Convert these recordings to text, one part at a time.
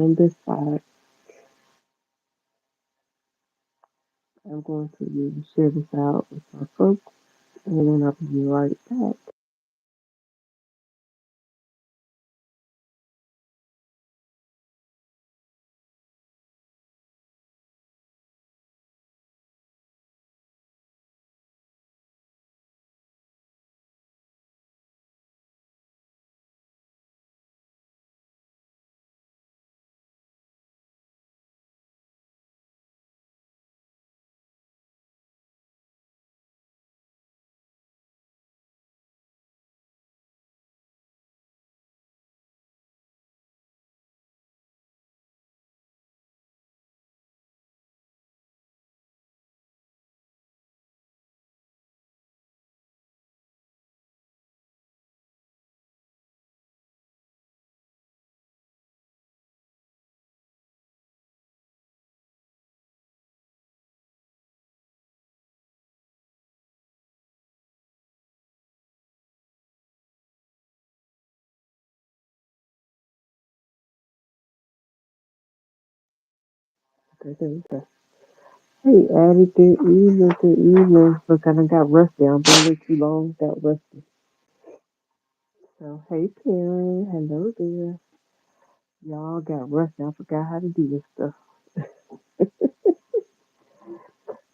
on this side. I'm going to share this out with my folks, and then I'll be right back. Okay, there we go. Hey, Addie, good evening, good evening. Look, I done got rusty. I've been way too long, got rusty. So, hey, Karen, hello there. Y'all got rusty. I forgot how to do this stuff.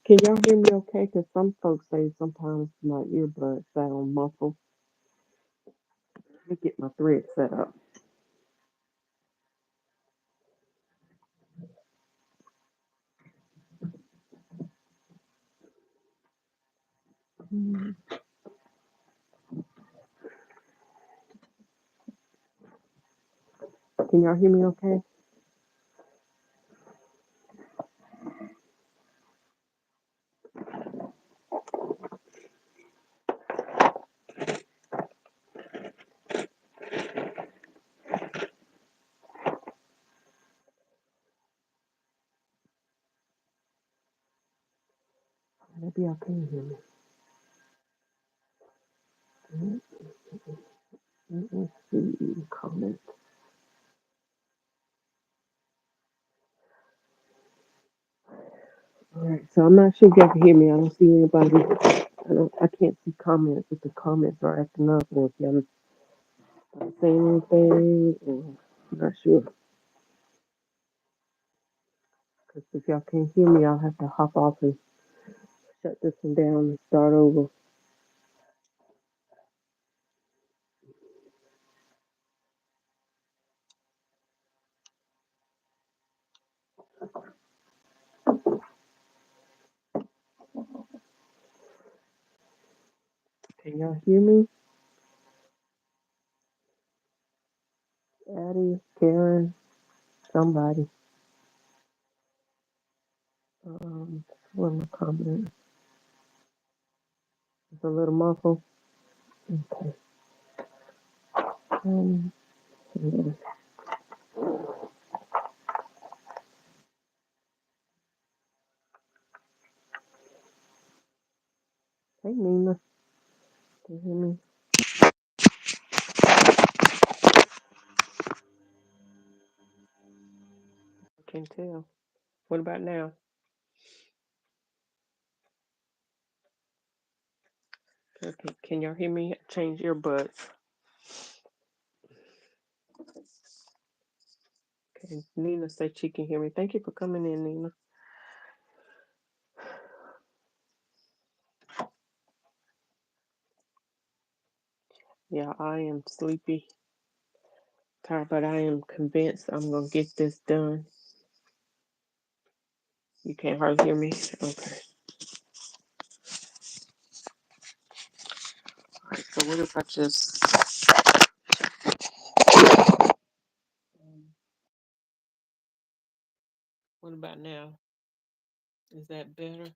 Can y'all hear me okay? Because some folks say sometimes my earbuds sound muffled. Let me get my thread set up. Hmm. Can y'all hear me okay? Maybe y'all can hear me. Mm, Let me see. Comment. All right. So I'm not sure if y'all can hear me. I don't see anybody. I can't see comments if the comments are acting up or if y'all not saying anything. Or, I'm not sure. Because if y'all can't hear me, I'll have to hop off and shut this one down and start over. Can y'all hear me? Addie, Karen, somebody. What am I commenting? It's a little muffled. Okay. Um, yeah. Hey, Nina. Can you hear me? I can't tell. What about now? Okay. Can y'all hear me? Change earbuds. Okay. Nina said she can hear me. Thank you for coming in, Nina. Yeah, I am sleepy, tired, but I am convinced I'm gonna get this done. You can't hardly hear me. Okay. All right. So what if I just? What about now? Is that better?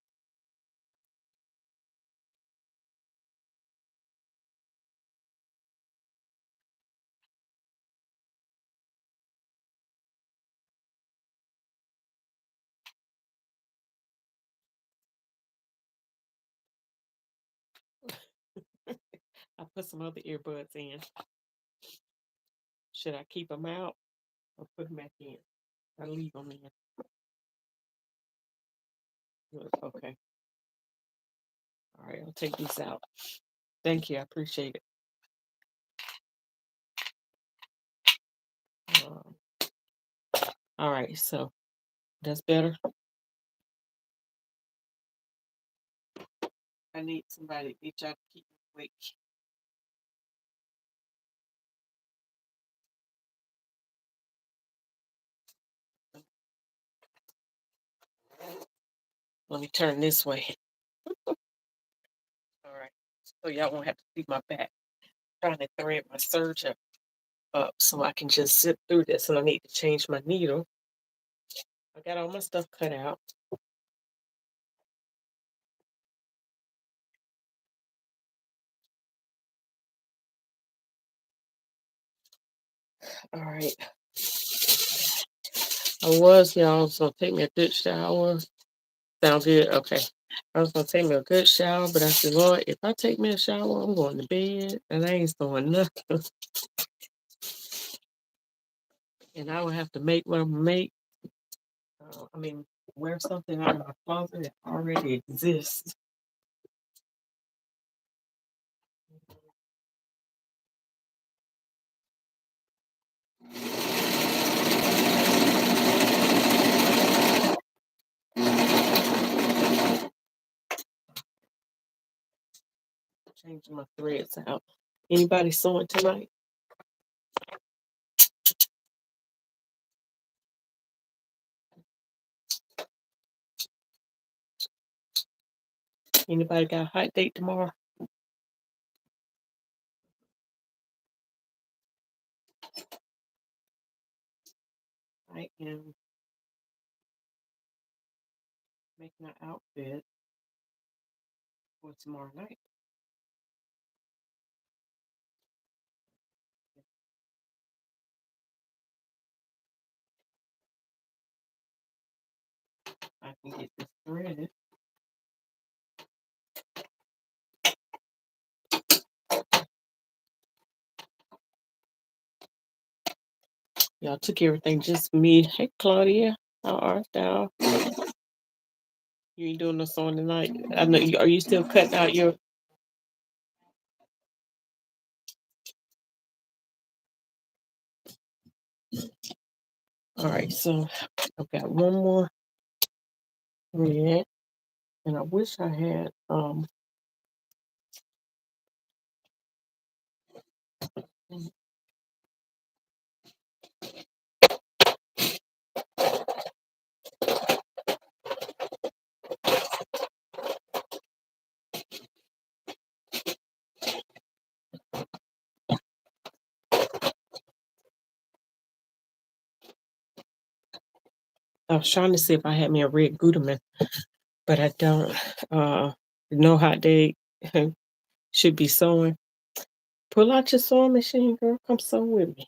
I put some other earbuds in. Should I keep them out or put them back in? I leave them in. Good. Okay. All right. I'll take these out. Thank you. I appreciate it. Um, all right. So that's better. I need somebody to get y'all to keep me awake. Let me turn this way. All right. So y'all won't have to see my back. Trying to thread my serger up so I can just zip through this, and I need to change my needle. I got all my stuff cut out. All right. Y'all was gonna take me a good shower. Sound good? Okay. I was gonna take me a good shower, but I said, Lord, if I take me a shower, I'm going to bed and I ain't doing nothing. And I would have to make what I'm make. I mean, wear something out of my closet that already exists. Changing my threads out. Anybody sewing tonight? Anybody got a hot date tomorrow? I am making an outfit for tomorrow night. I can get this threaded. Y'all took everything, just me. Hey, Claudia, how art thou? You ain't doing no sewing tonight. I know. Are you still cutting out your? All right, so I've got one more thread, and I wish I had. I was trying to see if I had me a red Guterman, but I don't. Know how they should be sewing. Pull out your sewing machine, girl. Come sew with me.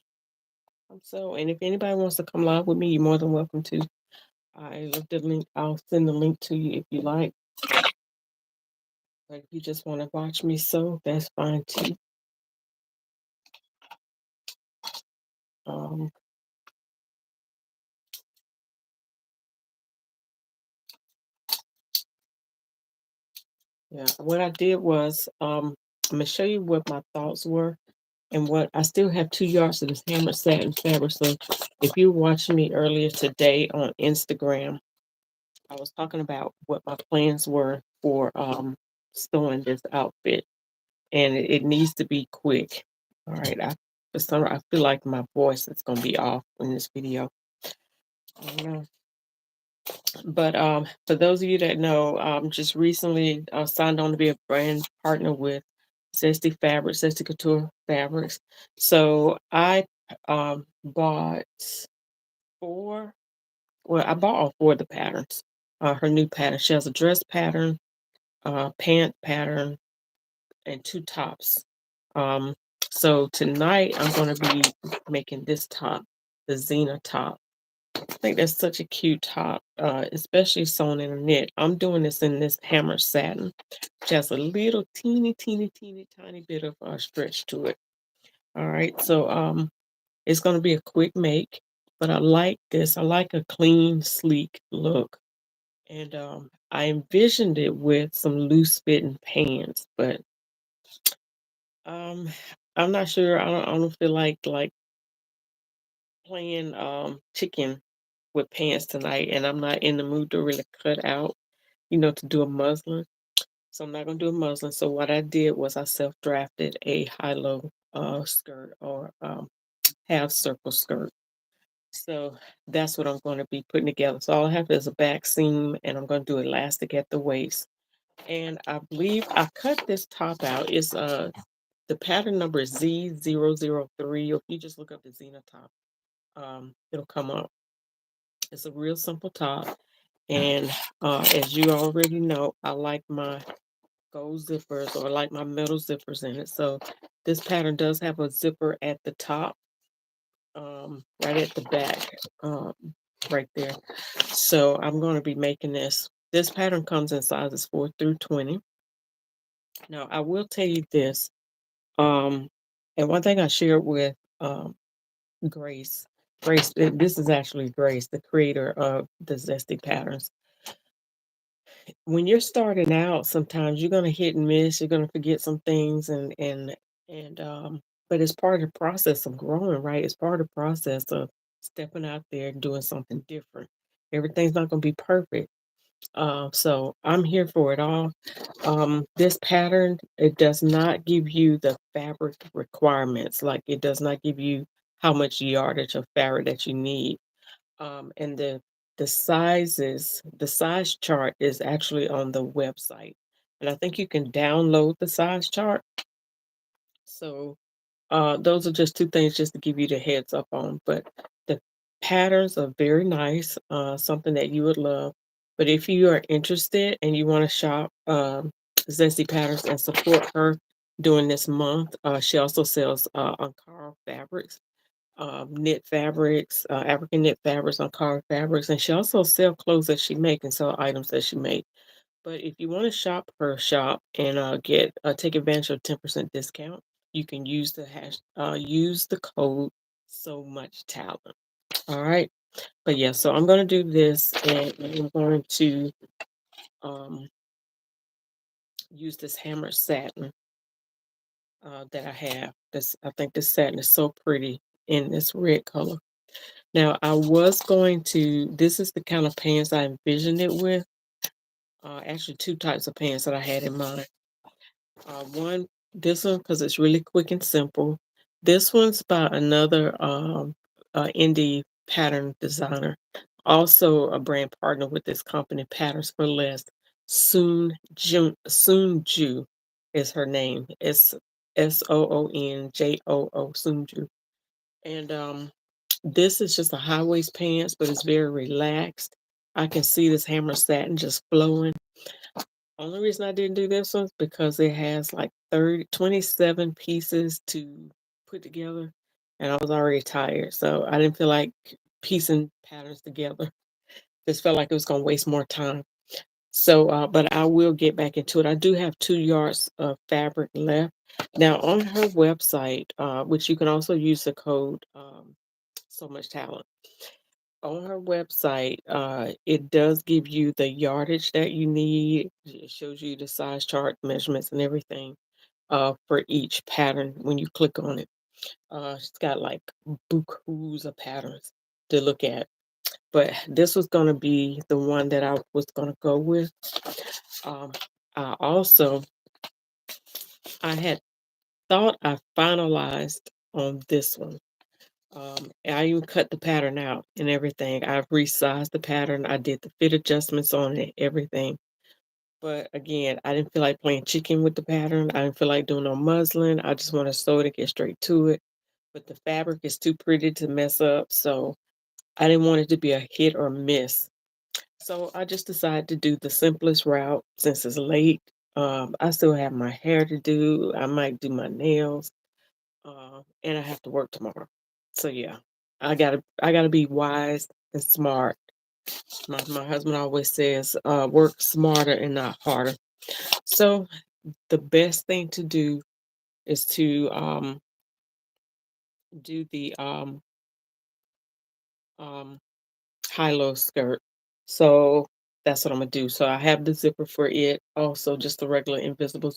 Come sew, and if anybody wants to come live with me, you're more than welcome to. I love the link. I'll send the link to you if you like. But if you just want to watch me sew, that's fine too. Um, yeah, what I did was I'm gonna show you what my thoughts were and what I still have 2 yards of this hammered satin fabric. So if you were watching me earlier today on Instagram, I was talking about what my plans were for sewing this outfit, and it needs to be quick. All right, I feel like my voice is gonna be off in this video. I don't know. But for those of you that know, just recently signed on to be a brand partner with Zesty Fabrics, Zesty Couture Fabrics. So I bought four. Well, I bought all four of the patterns. Her new pattern. She has a dress pattern, pant pattern, and two tops. Um, so tonight I'm going to be making this top, the Zena top. I think that's such a cute top, especially sewn in a knit. I'm doing this in this hammer satin, which has a little teeny tiny bit of stretch to it. All right, so it's going to be a quick make. but I like this. I like a clean, sleek look. And I envisioned it with some loose fitting pants, but um, I'm not sure. I don't feel like playing chicken with pants tonight, and I'm not in the mood to really cut out, to do a muslin. So I'm not gonna do a muslin. So what I did was I self drafted a high low skirt or half circle skirt. So that's what I'm going to be putting together. So all I have is a back seam, and I'm going to do elastic at the waist. And I believe I cut this top out. It's the pattern number is Z003. If you just look up the Zena top, it'll come up. It's a real simple top. And as you already know, I like my gold zippers or like my metal zippers in it. So this pattern does have a zipper at the top, right at the back, um, right there. So I'm going to be making this. This pattern comes in sizes 4 through 20. Now I will tell you this, and one thing I shared with Grace. Grace, this is actually Grace, the creator of the Zesty Patterns. When you're starting out, sometimes you're gonna hit and miss. You're gonna forget some things, and but it's part of the process of growing, right? It's part of the process of stepping out there and doing something different. Everything's not gonna be perfect. So I'm here for it all. This pattern, it does not give you the fabric requirements. Like it does not give you how much yardage of fabric that you need. And the sizes, the size chart is actually on the website. And I think you can download the size chart. So those are just two things just to give you the heads up on. But the patterns are very nice, something that you would love. But if you are interested and you want to shop Zesty Patterns and support her during this month, she also sells on Carl Fabrics, knit fabrics, African knit fabrics on Carl Fabrics, and she also sells clothes that she makes and sell items that she makes. But if you want to shop her shop and get take advantage of 10% discount, you can use the code so much talent. All right. But yeah, so I'm gonna do this and I'm going to um use this hammered satin that I have. This I think this satin is so pretty in this red color. Now I was going to this is the kind of pants I envisioned it with. Actually two types of pants that I had in mind. One, this one, because it's really quick and simple. This one's by another indie pattern designer, also a brand partner with this company, Patterns for Less. Soonju is her name. It's Soonjoo, Soonju. And this is just a high waist pants, but it's very relaxed. I can see this hammer satin just flowing. Only reason I didn't do this one is because it has like 27 pieces to put together, and I was already tired, so I didn't feel like piecing patterns together. Just felt like it was gonna waste more time. So, but I will get back into it. I do have 2 yards of fabric left. Now on her website, which you can also use the code so much talent on her website, it does give you the yardage that you need. It shows you the size chart, measurements, and everything for each pattern when you click on it. It's got like bukus of patterns to look at. But this was going to be the one that I was going to go with. Um, I also, I had thought I finalized on this one. I even cut the pattern out and everything. I've resized the pattern. I did the fit adjustments on it, everything. But again, I didn't feel like playing chicken with the pattern. I didn't feel like doing no muslin. I just want to sew it and get straight to it. But the fabric is too pretty to mess up. So I didn't want it to be a hit or miss. So I just decided to do the simplest route since it's late. I still have my hair to do. I might do my nails. And I have to work tomorrow. So yeah, I gotta be wise and smart. My husband always says, work smarter and not harder. So the best thing to do is to do the um, high-low skirt. So that's what I'm gonna do. So I have the zipper for it, also just the regular invisible.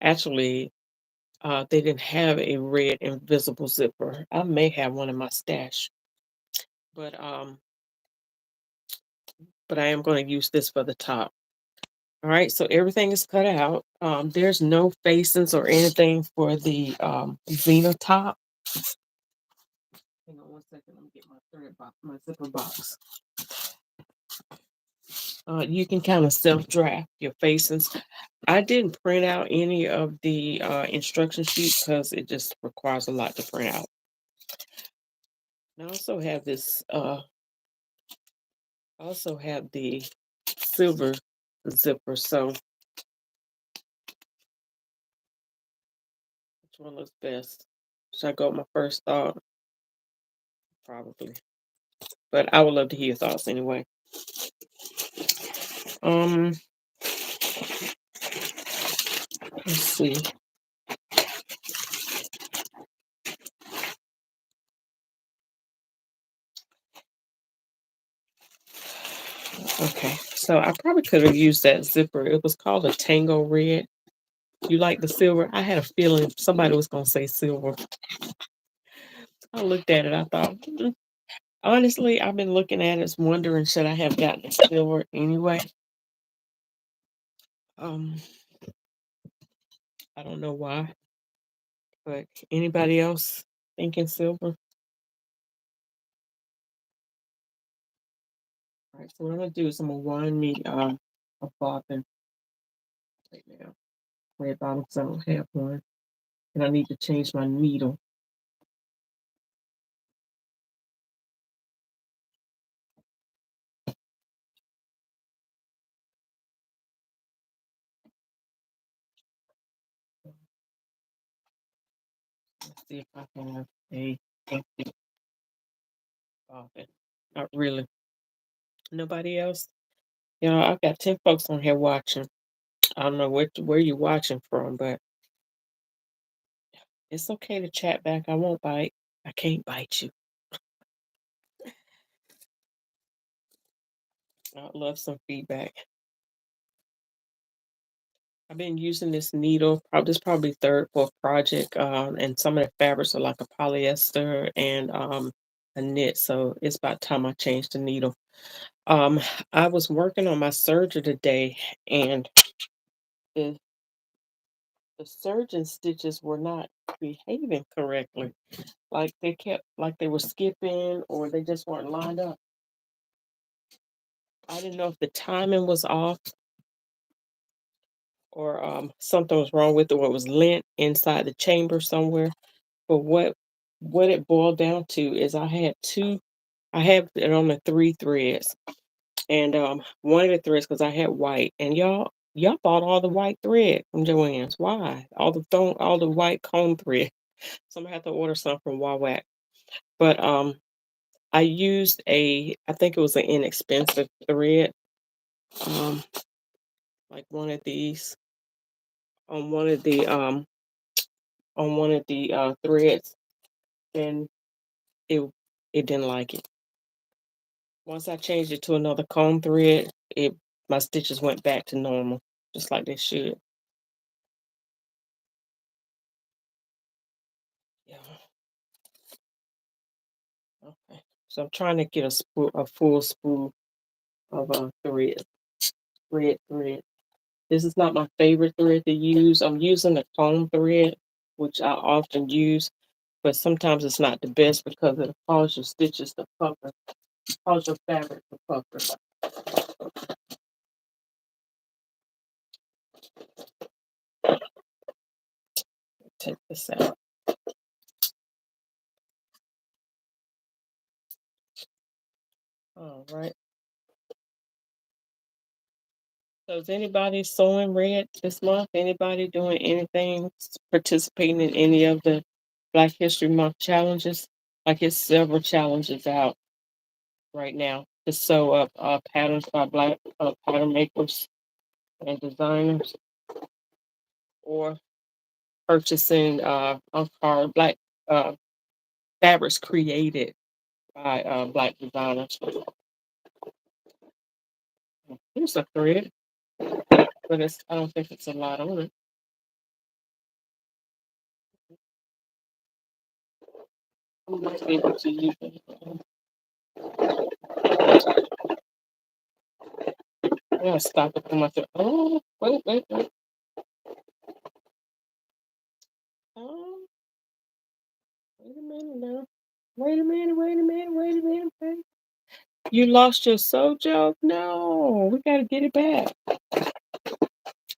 Actually, they didn't have a red invisible zipper. I may have one in my stash, but um, but I am going to use this for the top. All right, so everything is cut out. There's no facings or anything for the Zena top. Hang on one second. Let me get my thread box, my zipper box. You can kind of self draft your facings. I didn't print out any of the instruction sheet because it just requires a lot to print out. And I also have this. I also have the silver zipper. So which one looks best? Should I go with my first thought? Probably. But I would love to hear your thoughts anyway. Um, let's see. Okay, so I probably could have used that zipper. It was called a Tango Red. You like the silver? I had a feeling somebody was gonna say silver. I looked at it. I thought, honestly, I've been looking at it, wondering should I have gotten the silver anyway. Um, I don't know why, but anybody else thinking silver? All right, so what I'm gonna do is I'm gonna wind me a bobbin right now. Red bottoms, I don't have one, and I need to change my needle. Let's see if I have a empty bobbin. Not really. Nobody else. You know, I've got 10 folks on here watching. I don't know where you're watching from, but it's okay to chat back. I won't bite. I can't bite you. I'd love some feedback. I've been using this needle. Probably this probably third, fourth project. And some of the fabrics are like a polyester and a knit. So it's about time I changed the needle. Um, I was working on my serger today, and the the surgeon stitches were not behaving correctly. Like they kept like they were skipping or they just weren't lined up. I didn't know if the timing was off or something was wrong with it or it was lint inside the chamber somewhere. But what it boiled down to is I have it on the three threads. And one of the threads because I had white and y'all bought all the white thread from Joann's. Why? All the white comb thread. So I'm gonna have to order some from Wawac. But I used I think it was an inexpensive thread, um, like one of these on one of the threads, and it it didn't like it. Once I changed it to another comb thread, it my stitches went back to normal, just like they should. Yeah. Okay. So I'm trying to get a full spool of thread. This is not my favorite thread to use. I'm using the comb thread, which I often use, but sometimes it's not the best because it causes your stitches to pucker, cause your fabric to pucker. Take this out. All right. So is anybody sewing red this month? Anybody doing anything, participating in any of the Black History Month challenges? Like it's several challenges out right now to sew up patterns by Black pattern makers and designers, or purchasing on card Black uh, fabrics created by Black Designers. Here's a thread, but I don't think it's a lot on it. I might be able to use it. Yeah, stop it from my thread. Oh, wait. Oh, wait a minute now. Wait. You lost your sojo? No, we gotta get it back.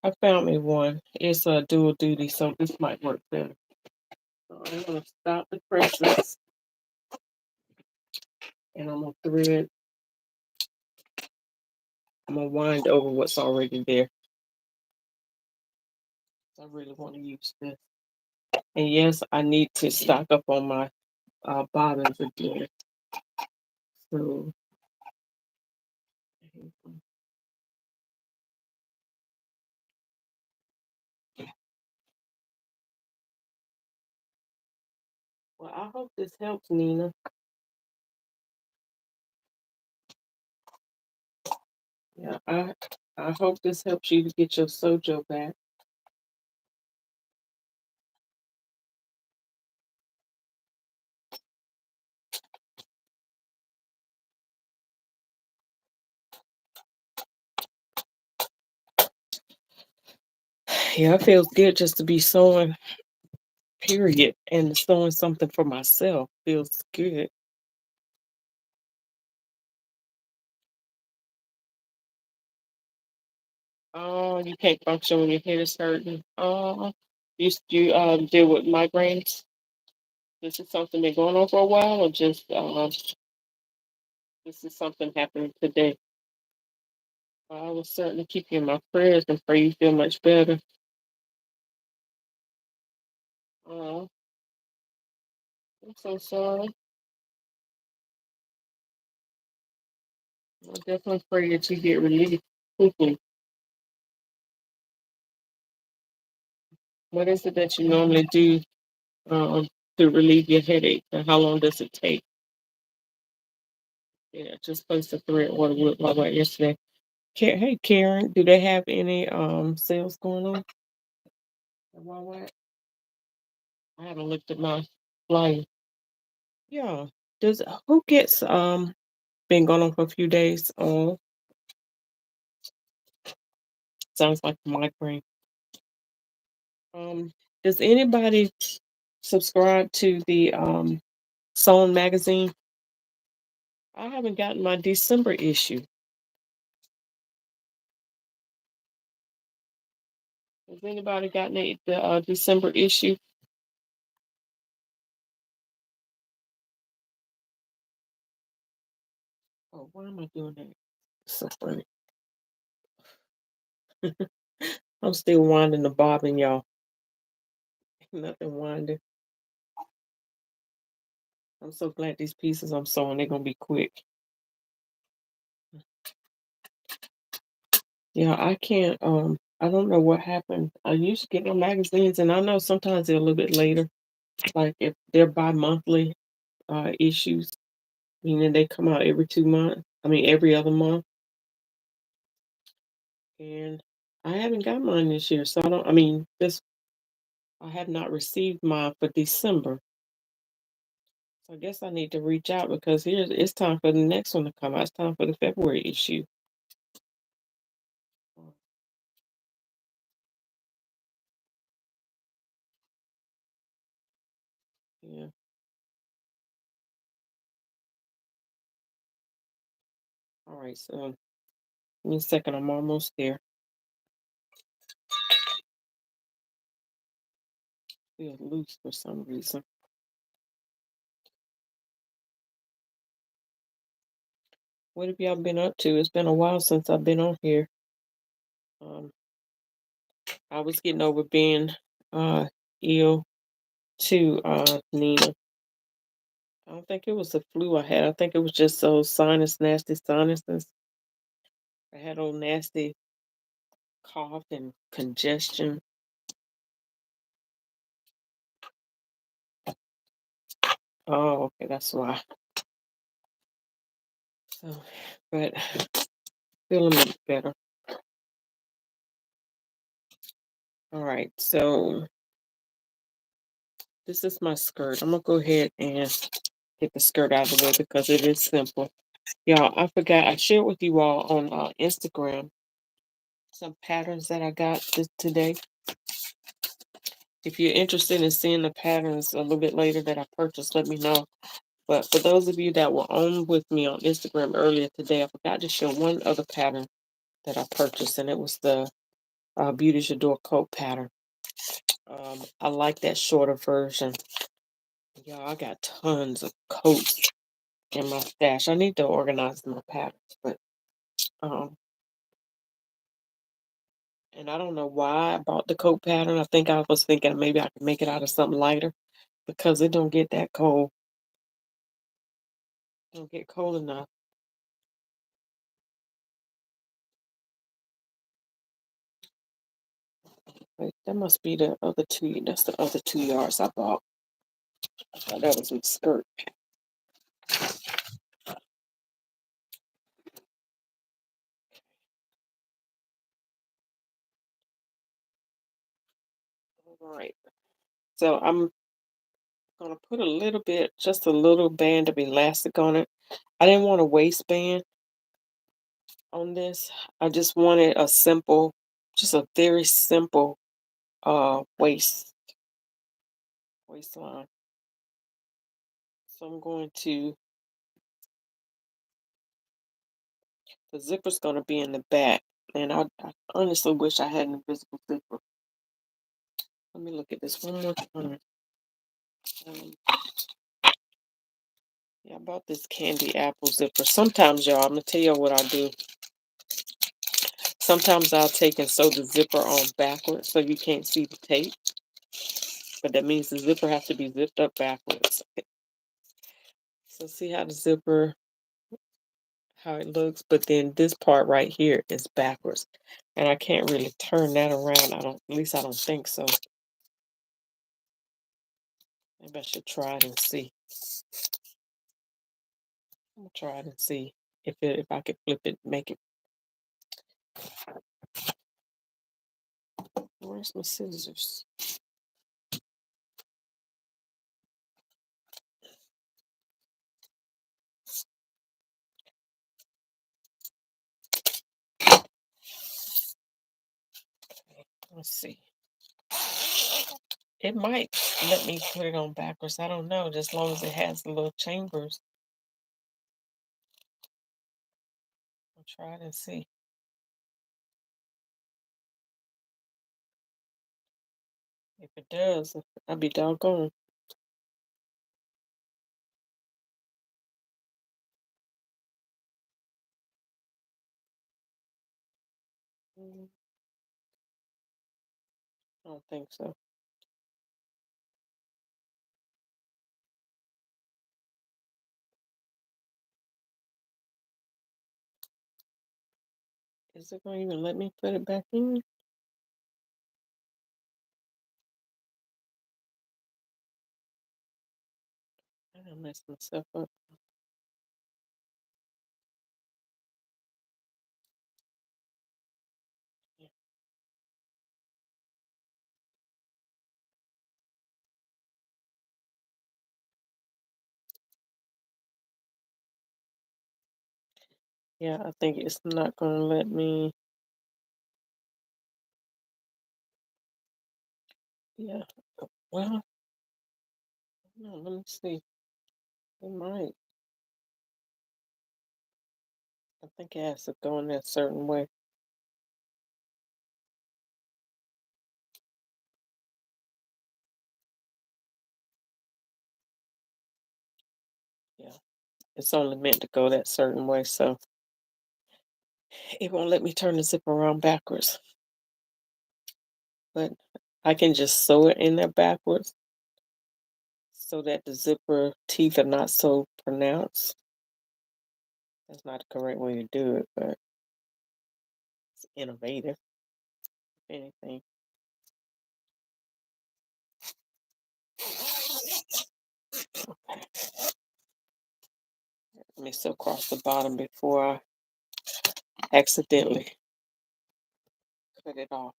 I found me one. It's a dual duty, so this might work better. So I'm gonna stop the presses and I'm gonna thread. I'm gonna wind over what's already there. I really want to use this. And yes, I need to stock up on my bobbins again. So, well, I hope this helps, Nina. Yeah, I hope this helps you to get your sojo back. Yeah, it feels good just to be sewing, period, and sewing something for myself feels good. Oh, you can't function when your head is hurting. Oh, you deal with migraines. This is something been going on for a while, or just this is something happening today. Well, I will certainly keep you in my prayers and pray you feel much better. Oh, I'm so sorry. I definitely pray that you get relief quickly. What is it that you normally do um, to relieve your headache, and how long does it take? Yeah, just place the thread water with my right yesterday. Hey Karen, do they have any sales going on at Walmart? I haven't looked at my flyer. Yeah. Does who gets been going on for a few days? Oh, sounds like a migraine. Um, does anybody subscribe to the Sewn magazine? I haven't gotten my December issue. Has anybody gotten the December issue? Oh, why am I doing that? So funny. I'm still winding the bobbin, y'all. Nothing winding. I'm so glad these pieces I'm sewing, they're gonna be quick. Yeah, I can't I don't know what happened. I used to get my magazines and I know sometimes they're a little bit later. Like if they're bi-monthly issues, meaning they come out every 2 months. I mean every other month. And I haven't got mine this year. So I mean this I have not received mine for December. So I guess I need to reach out because here it's time for the next one to come out. It's time for the February issue. Yeah. All right. So give me a second. I'm almost there. Feel loose for some reason. What have y'all been up to? It's been a while since I've been on here. Um, I was getting over being uh ill too, Nina. I don't think it was the flu I had. I think it was just those nasty sinuses. I had old nasty cough and congestion. Oh, okay, that's why. So, but feeling much better. All right, so this is my skirt. I'm gonna go ahead and get the skirt out of the way because it is simple. Y'all, I forgot I shared with you all on Instagram some patterns that I got today. If you're interested in seeing the patterns a little bit later that I purchased, let me know. But for those of you that were on with me on Instagram earlier today, I forgot to show one other pattern that I purchased, and it was the Beauty J'adore coat pattern. I like that shorter version. Y'all, I got tons of coats in my stash. I need to organize my patterns, but um, and I don't know why I bought the coat pattern. I think I was thinking maybe I could make it out of something lighter because it don't get that cold. It don't get cold enough. Wait, that must be the other two. That's the other 2 yards I bought. I thought that was my skirt. All right. So I'm gonna put a little bit, just a little band of elastic on it. I didn't want a waistband on this. I just wanted a simple, just a very simple waistline. So I'm going to, the zipper's gonna be in the back. And I honestly wish I had an invisible zipper. Let me look at this one more time. Um, yeah, I bought this candy apple zipper. Sometimes, y'all, I'm gonna tell you what I do. Sometimes I'll take and sew the zipper on backwards so you can't see the tape. But that means the zipper has to be zipped up backwards. So see how the zipper, how it looks, but then this part right here is backwards. And I can't really turn that around. At least I don't think so. Maybe I should try it and see. I'm gonna try it and see if I could flip it, make it. Where's my scissors? Let's see. It might let me put it on backwards. I don't know, just as long as it has the little chambers. I'll try it and see. If it does, I'll be doggone. I don't think so. Is it going to even let me put it back in? I done messed myself up. Yeah, yeah, I think it's not going to let me. Yeah, well, no, let me see. It might. I think it has to go in that certain way. Yeah, it's only meant to go that certain way, so it won't let me turn the zip around backwards. But I can just sew it in there backwards so that the zipper teeth are not so pronounced. That's not the correct way to do it, but it's innovative, if anything. Let me sew across the bottom before I accidentally cut it off.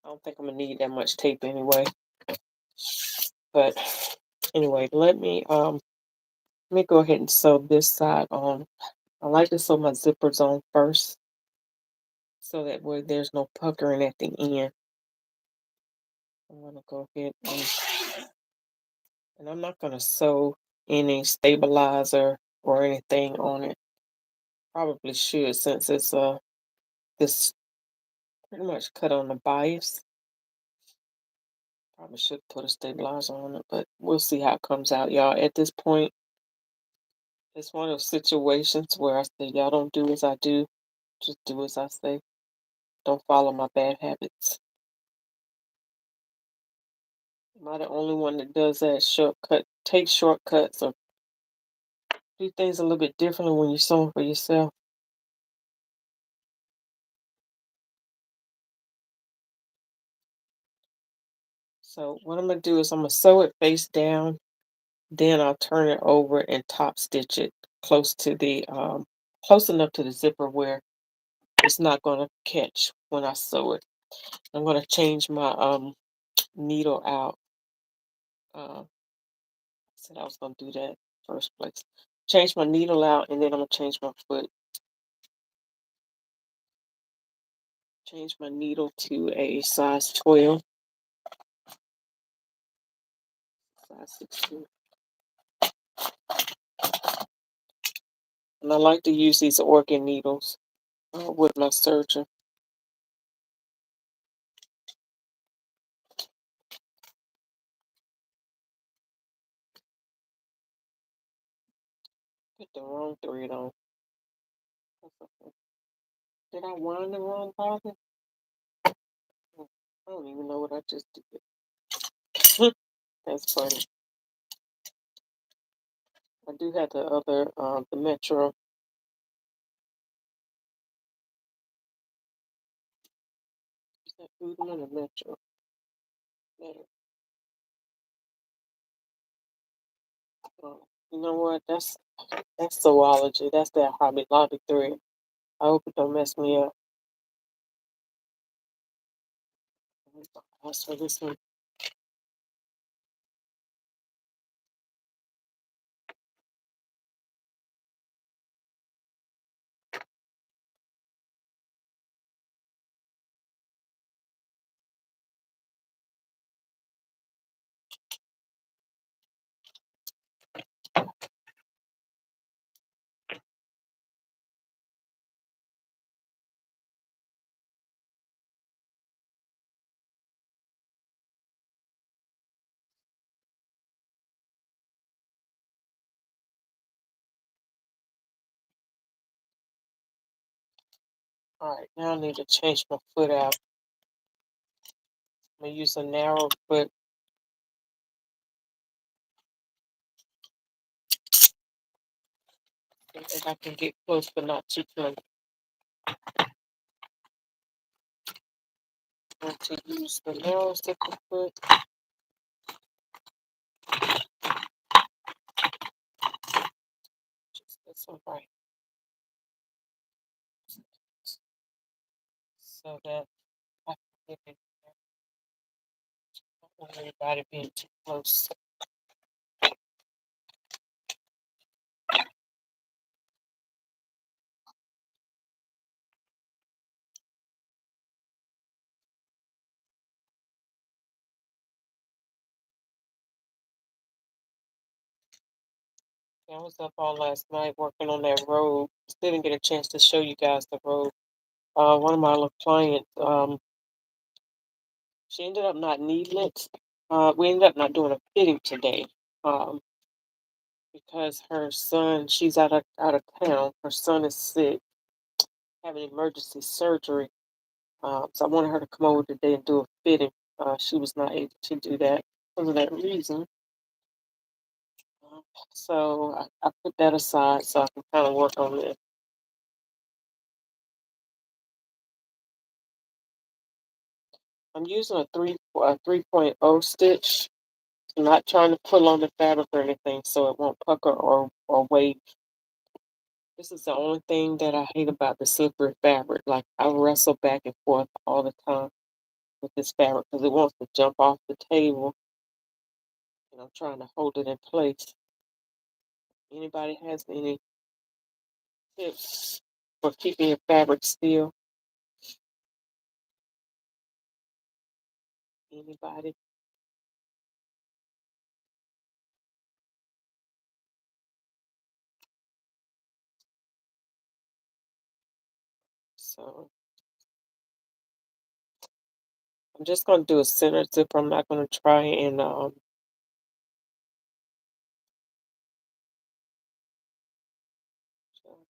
I don't think I'm gonna need that much tape anyway. But anyway, let me go ahead and sew this side on. I like to sew my zippers on first, so that way there's no puckering at the end. I'm gonna go ahead and I'm not gonna sew any stabilizer or anything on it. Probably should, since it's this pretty much cut on the bias. Probably should put a stabilizer on it, but we'll see how it comes out, y'all. At this point, it's one of those situations where I say, y'all don't do as I do, just do as I say. Don't follow my bad habits. Am I the only one that does that? Take shortcuts, or do things a little bit differently when you're sewing for yourself. So what I'm gonna do is I'm gonna sew it face down, then I'll turn it over and top stitch it close to the close enough to the zipper where it's not gonna catch when I sew it. I'm gonna change my needle out. I said I was gonna do that first place. Change my needle out, and then I'm gonna change my foot. Change my needle to a size 12, size 16. And I like to use these organ needles with my serger. Put the wrong thread on. Did I wind the wrong bottom? I don't even know what I just did. That's funny. I do have the other, the Metro. Is that Udon or the Metro? Better. You know what? That's zoology. That's that Hobby Lobby thread. I hope it don't mess me up. That's for this one. All right, now I need to change my foot out. I'm gonna use a narrow foot. If I can get close, but not too close. I'm going to use the narrow zipper foot. Just this one right. So that I can get it. I don't want anybody being too close. I was up all last night working on that robe. Still didn't get a chance to show you guys the robe. One of my little clients, she ended up not needing it. We ended up not doing a fitting today. Because her son, she's out of town. Her son is sick, having emergency surgery. So I wanted her to come over today and do a fitting. She was not able to do that because of that reason. So I put that aside so I can kind of work on this. I'm using a 3.0 stitch. I'm not trying to pull on the fabric or anything so it won't pucker or wave. This is the only thing that I hate about the slippery fabric. Like I wrestle back and forth all the time with this fabric because it wants to jump off the table and I'm trying to hold it in place. Anybody has any tips for keeping your fabric still? Anybody? So I'm just going to do a center zipper. I'm not going to try and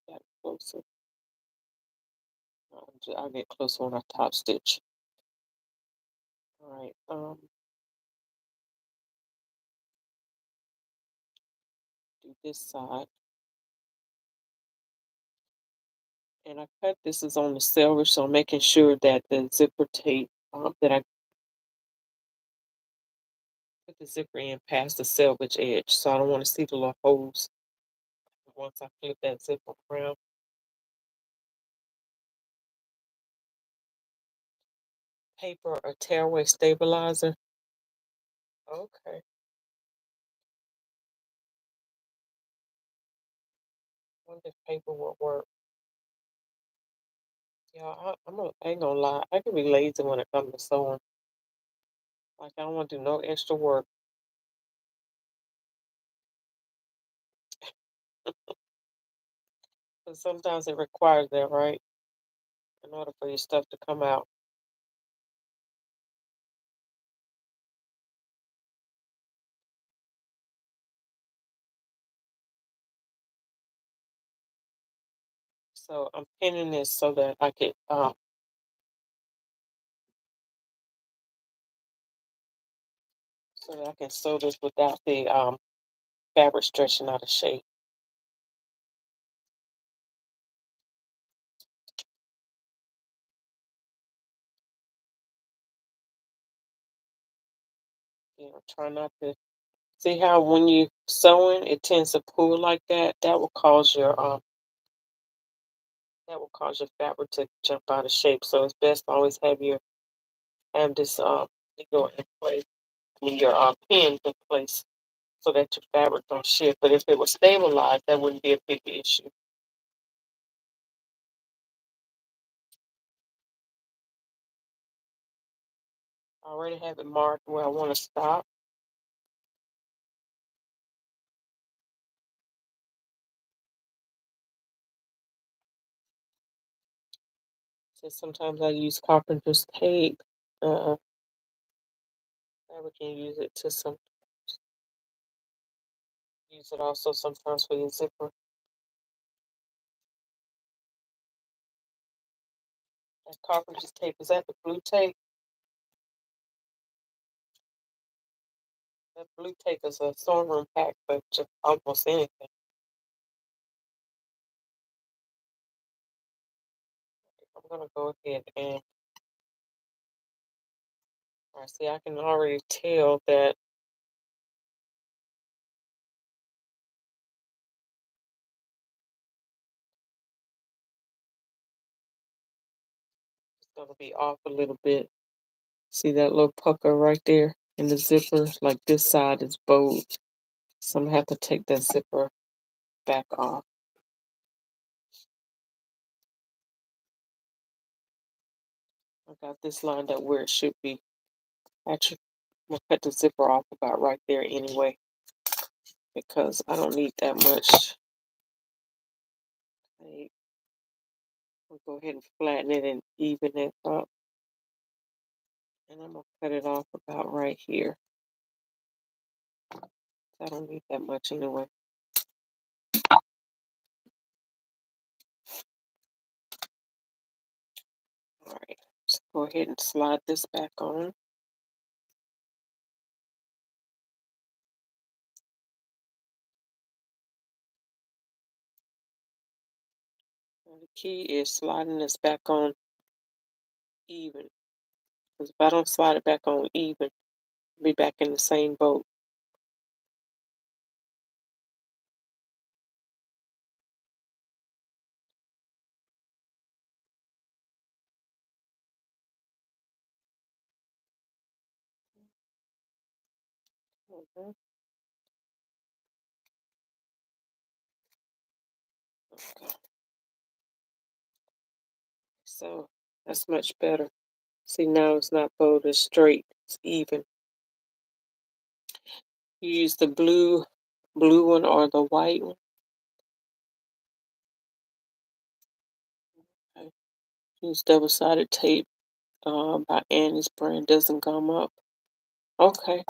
get closer. I'll get closer when I top stitch. All right. Do this side. And I cut this is on the selvage, so I'm making sure that the zipper tape that I put the zipper in past the selvage edge. So I don't want to see the little holes once I flip that zipper around. Paper or tearaway stabilizer. Okay. Wonder if paper will work. Yeah, I ain't gonna lie. I can be lazy when it comes to sewing. Like I don't want to do no extra work. But sometimes it requires that, right? In order for your stuff to come out. So I'm pinning this so that I can sew this without the fabric stretching out of shape. Try not to see how when you sewing it tends to pull like that. That will cause your fabric to jump out of shape. So it's best to always have this needle in place, I mean your pins in place so that your fabric don't shift. But if it was stabilized, that wouldn't be a big issue. I already have it marked where I want to stop. So sometimes I use carpenter's tape. Uh, we can use it also sometimes for your zipper. That carpenter's tape, is that the blue tape? That blue tape is a sewing room pack for just almost anything. I'm gonna go ahead and I see I can already tell that it's gonna be off a little bit. See that little pucker right there in the zipper? Like this side is bowed. So I'm gonna have to take that zipper back off. I got this lined up where it should be. Actually, I'm gonna cut the zipper off about right there anyway because I don't need that much. I'll go ahead and flatten it and even it up. And I'm gonna cut it off about right here. I don't need that much anyway. All right, just go ahead and slide this back on. And the key is sliding this back on even. Because if I don't slide it back on even, I'll be back in the same boat. Okay. So that's much better. See, now it's not folded straight, it's even. You use the blue one or the white one. Okay. Use double-sided tape by Annie's brand, doesn't gum up. Okay.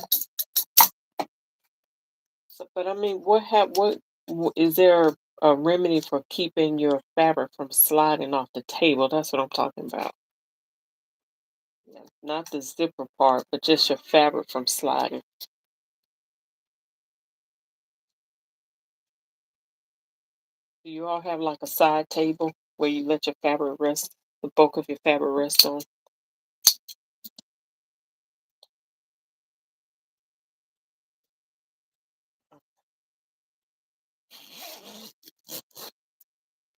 So, but I mean, is there a remedy for keeping your fabric from sliding off the table? That's what I'm talking about. Yeah, not the zipper part, but just your fabric from sliding. Do you all have like a side table where you let your fabric rest, the bulk of your fabric rest on?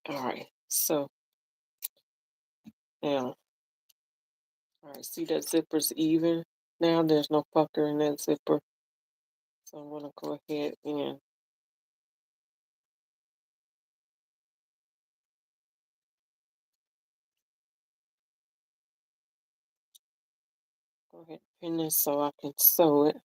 All right. So now, all right, see that zipper's even. Now there's no pucker in that zipper. So I'm gonna go ahead and go ahead and pin this so I can sew it.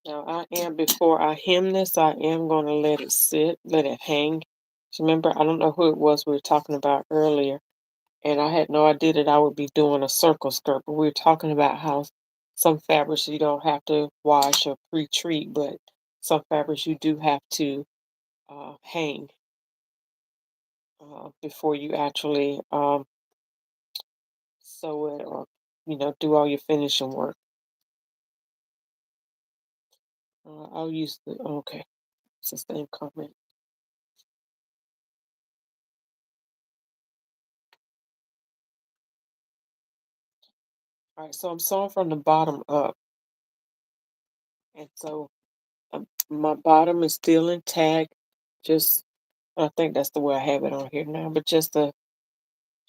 Now before I hem this, I am gonna let it sit, let it hang. So remember, I don't know who it was we were talking about earlier, and I had no idea that I would be doing a circle skirt, but we were talking about how some fabrics you don't have to wash or pre-treat, but some fabrics you do have to hang before you actually sew it or do all your finishing work. I'll use the okay. It's the same comment. All right, so I'm sewing from the bottom up, and so my bottom is still intact. Just I think that's the way I have it on here now, but just a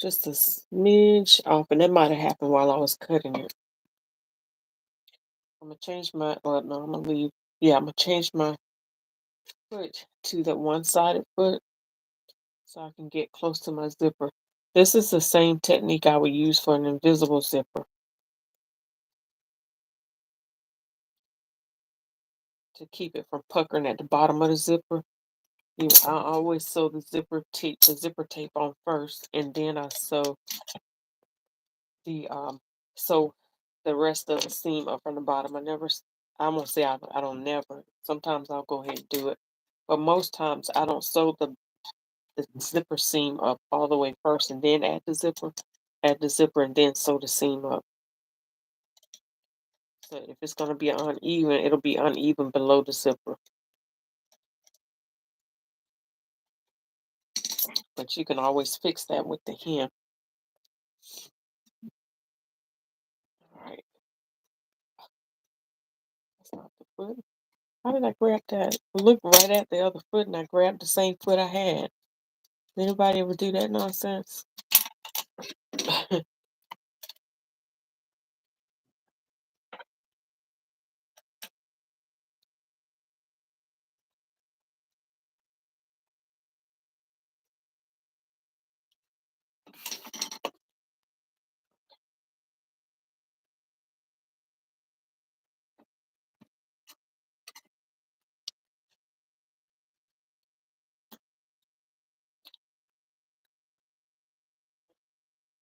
smidge off, and that might have happened while I was cutting it. I'm gonna change my. No, I'm gonna leave. Yeah, I'm gonna change my foot to the one-sided foot so I can get close to my zipper. This is the same technique I would use for an invisible zipper to keep it from puckering at the bottom of the zipper. I always sew the zipper tape on first, and then I the sew the rest of the seam up from the bottom. I'm gonna say I don't never. Sometimes I'll go ahead and do it, but most times I don't sew the zipper seam up all the way first, and then add the zipper, and then sew the seam up. So if it's gonna be uneven, it'll be uneven below the zipper. But you can always fix that with the hem. All right, that's not the foot. How did I grab that? I looked right at the other foot and I grabbed the same foot I had. Did anybody ever do that nonsense?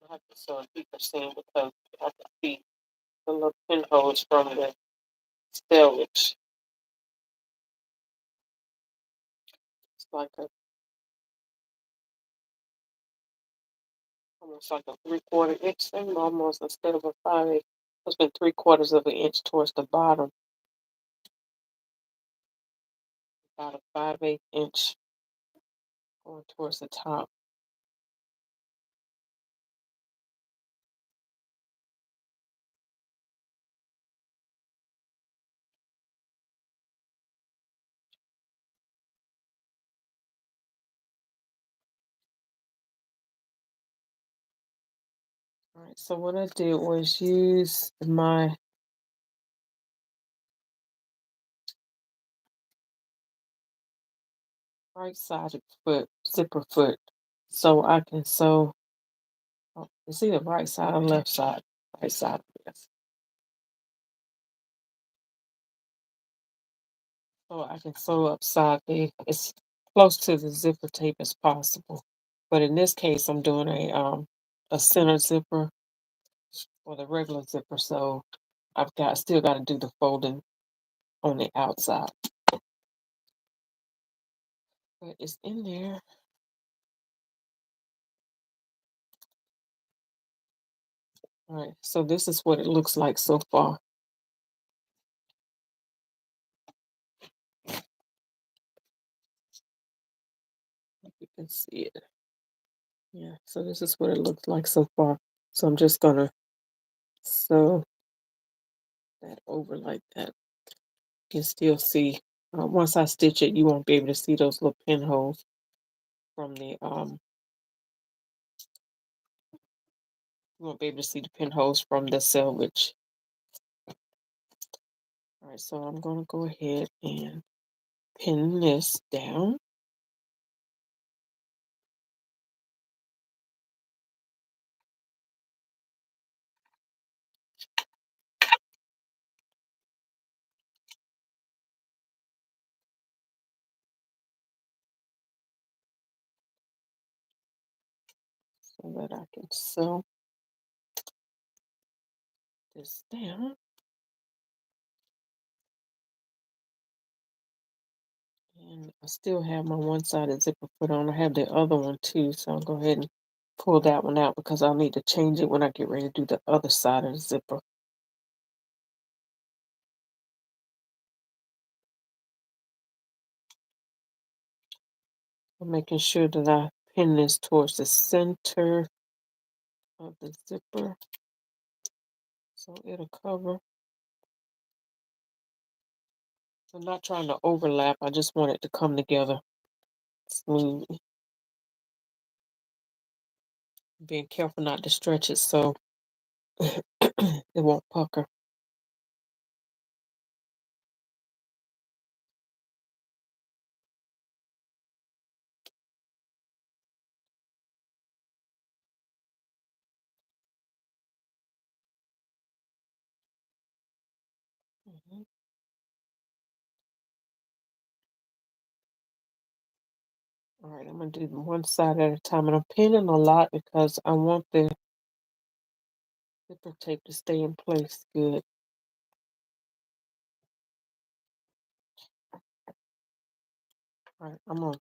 I have to sew a deeper seam because I can see the little pinholes from the stitch. It's like almost like a 3/4 inch seam, almost instead of a 5/8. supposed to be 3/4 of an inch towards the bottom, about a 5/8 inch going towards the top. All right, so what I did was use my right-sided foot, zipper foot, so I can sew. Oh, it's either right side or left side. Right side, yes. So I can sew upside the as close to the zipper tape as possible. But in this case, I'm doing a center zipper or the regular zipper, so still got to do the folding on the outside. But it's in there. All right, so this is what it looks like so far. You can see it. Yeah, so this is what it looks like so far. So I'm just gonna sew that over like that. You can still see, once I stitch it, you won't be able to see those little pinholes from the, you won't be able to see the pinholes from the selvage. All right, so I'm gonna go ahead and pin this down. So that I can sew this down. And I still have my one-sided zipper put on. I have the other one too, so I'll go ahead and pull that one out because I'll need to change it when I get ready to do the other side of the zipper. I'm making sure that I pin this towards the center of the zipper so it'll cover. I'm not trying to overlap. I just want it to come together smoothly. Being careful not to stretch it so it won't pucker. Mhm. All right, I'm gonna do one side at a time, and I'm pinning a lot because I want the zipper tape to stay in place good. All right, I'm gonna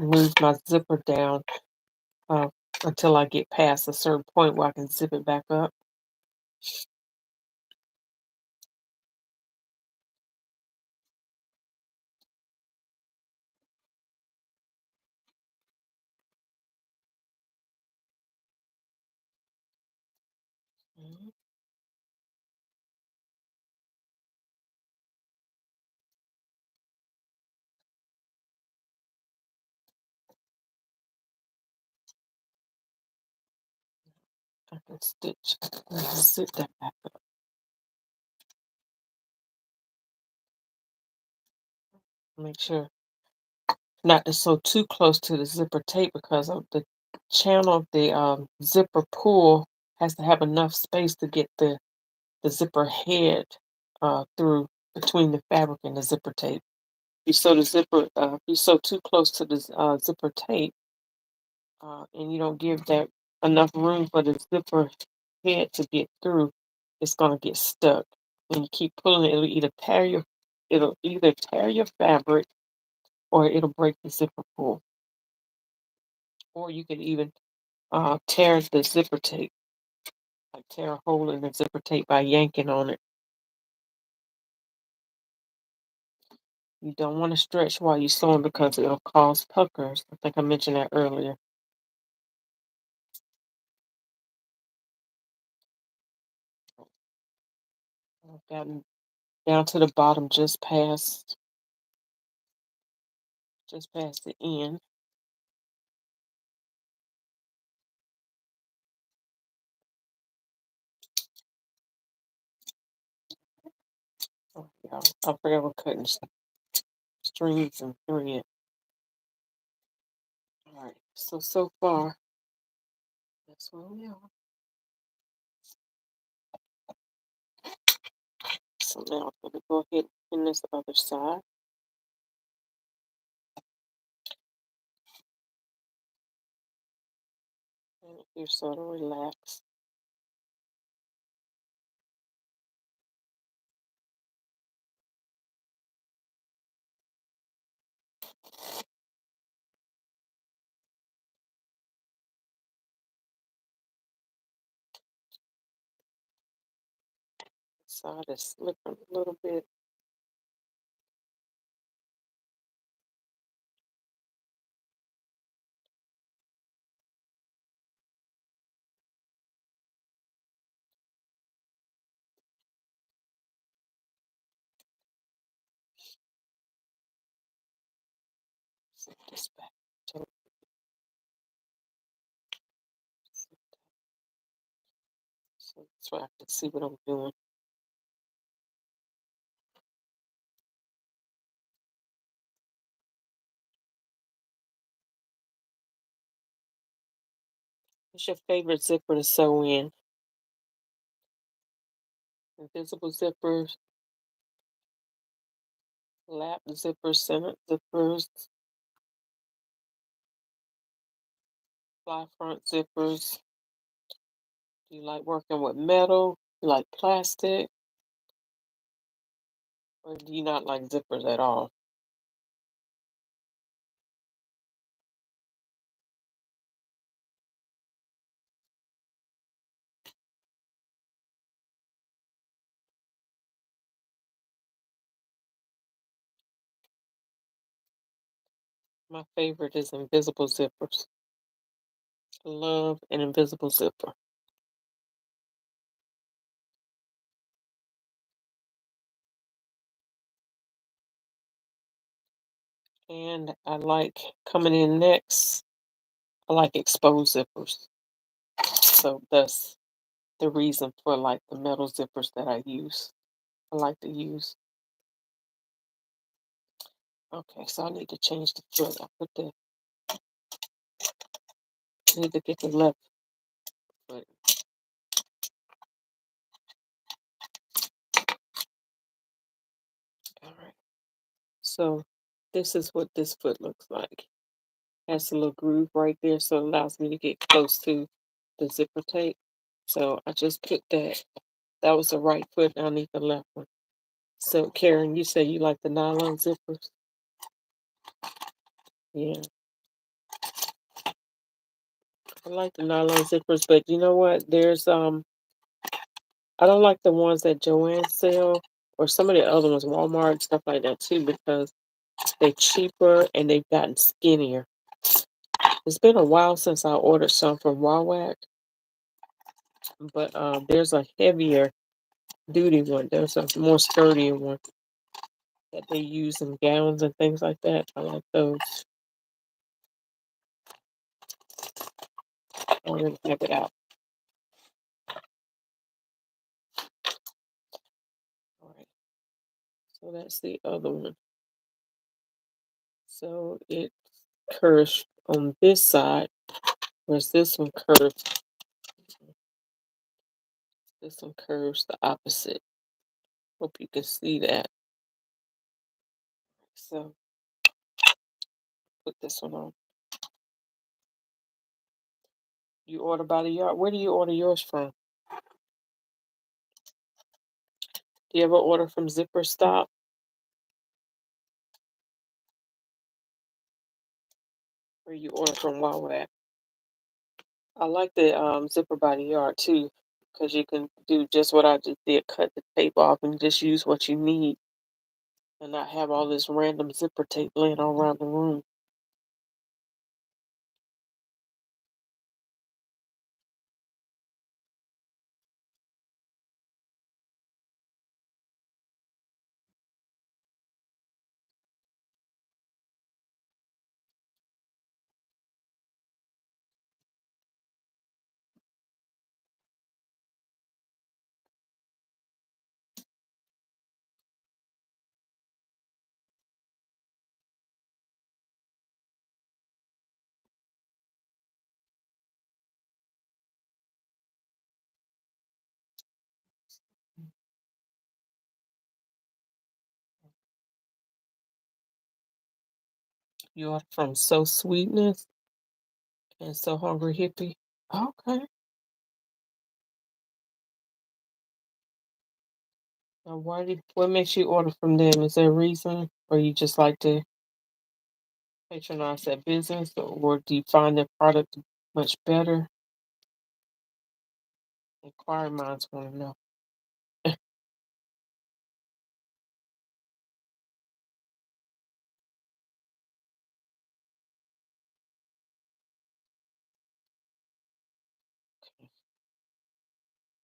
move my zipper down uh, until I get past a certain point where I can zip it back up. Mhm. I can stitch, zip that back up. Make sure not to sew too close to the zipper tape because of the channel of the zipper pull has to have enough space to get the zipper head through between the fabric and the zipper tape. If you sew too close to the zipper tape, and you don't give that enough room for the zipper head to get through, it's gonna get stuck. When you keep pulling it, it'll either tear your fabric or it'll break the zipper pull. Or you can even tear the zipper tape. like tear a hole in the zipper tape by yanking on it. You don't want to stretch while you're sewing because it'll cause puckers. I think I mentioned that earlier. I've gotten down to the bottom just past the end. Oh, yeah, I forgot we're cutting strings and thread. All right, so far, that's where we are. So now I'm going to go ahead and pin this other side. And you're sort of relaxed. Side is slipping a little bit. Set this back. So I can see what I'm doing. What's your favorite zipper to sew in? Invisible zippers, lap zippers, center zippers, fly front zippers. Do you like working with metal? You like plastic? Or do you not like zippers at all? My favorite is invisible zippers. Love an invisible zipper. And I like coming in next, I like exposed zippers. So that's the reason for like the metal zippers that I use. I like to use. Okay, so I need to change the foot. I need to get the left foot. All right. So this is what this foot looks like. Has a little groove right there, so it allows me to get close to the zipper tape. So I just put that. That was the right foot. I need the left one. So Karen, you say you like the nylon zippers? Yeah, I like the nylon zippers, but you know what? I don't like the ones that Joanne sell or some of the other ones, Walmart stuff like that too, because they're cheaper and they've gotten skinnier. It's been a while since I ordered some from Walmart, but there's a heavier duty one. There's a more sturdier one that they use in gowns and things like that. I like those. I'm gonna have it out. All right. So that's the other one. So it curves on this side, whereas this one curves. This one curves the opposite. Hope you can see that. So put this one on. You order by the yard. Where do you order yours from? Do you ever order from Zipper Stop? Or you order from Walmart? I like the Zipper by the Yard too, because you can do just what I just did, cut the tape off and just use what you need and not have all this random zipper tape laying all around the room. You are from So Sweetness and So Hungry Hippie. Okay. Now, what makes you order from them? Is there a reason, or you just like to patronize that business, or do you find their product much better? Inquiry minds want to know.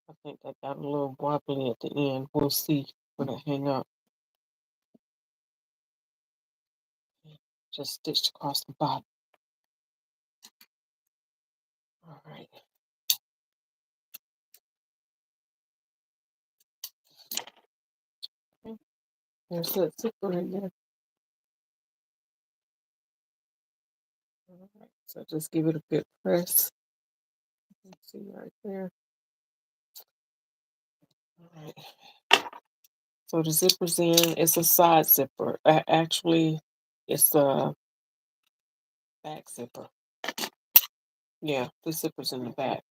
I think that got a little wobbly at the end. We'll see when I hang up. Just stitched across the bottom. All right. Okay. There's that zipper in there. All right. So just give it a good press. Let's see right there. All right. So the zipper's in. It's a side zipper. Actually, it's a back zipper. Yeah, the zipper's in the back.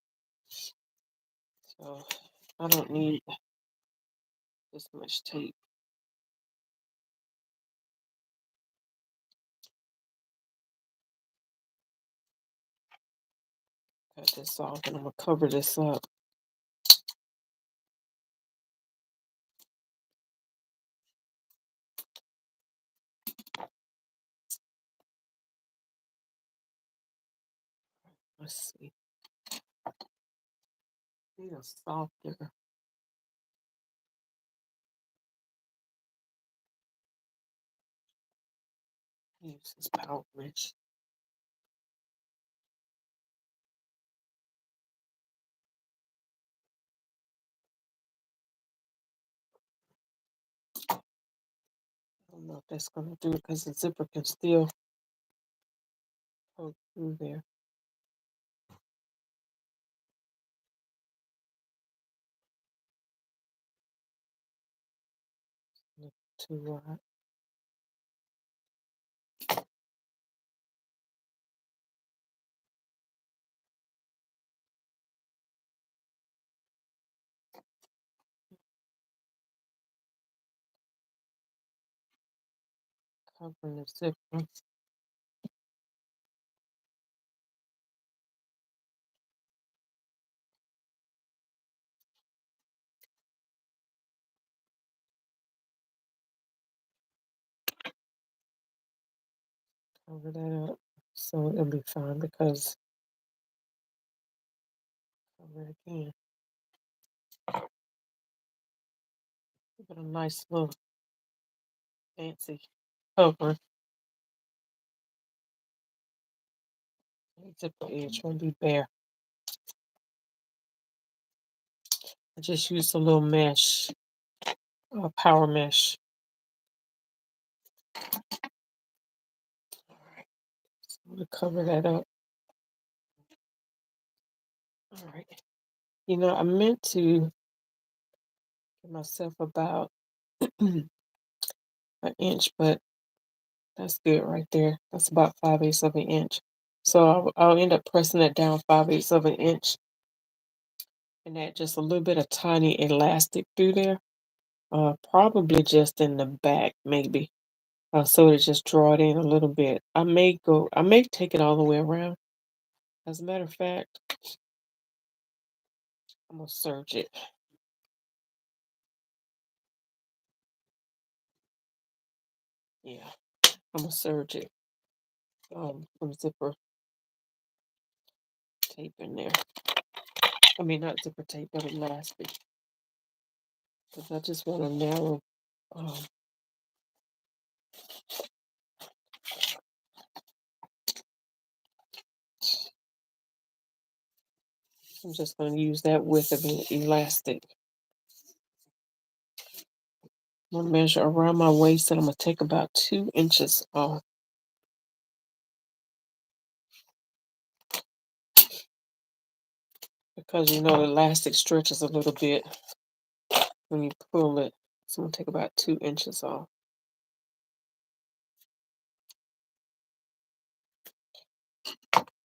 So I don't need this much tape. Cut this off and I'm gonna cover this up. Let's see. Feels softer. Use this power wrench. I don't know if that's gonna do it because the zipper can still poke through there. Not too wide. Covering the zipper. Cover that up so it'll be fine because cover it again. Give it a nice little fancy cover. The zipper edge won't be bare. I just used a little mesh, power mesh. All right, so I'm gonna cover that up. All right. You know, I meant to give myself about an inch, but that's good right there. That's about 5/8 of an inch. So I'll end up pressing that down 5/8 of an inch and add just a little bit of tiny elastic through there. Probably just in the back, maybe. So to just draw it in a little bit. I may take it all the way around. As a matter of fact, I'm gonna serge it. Yeah, I'm gonna serge it. Some zipper tape in there. I mean, not zipper tape, but elastic. Because I just want a narrow. Um, I'm just going to use that width of an elastic. I'm going to measure around my waist, and I'm going to take about 2 inches off. Because you know the elastic stretches a little bit when you pull it. So I'm going to take about 2 inches off.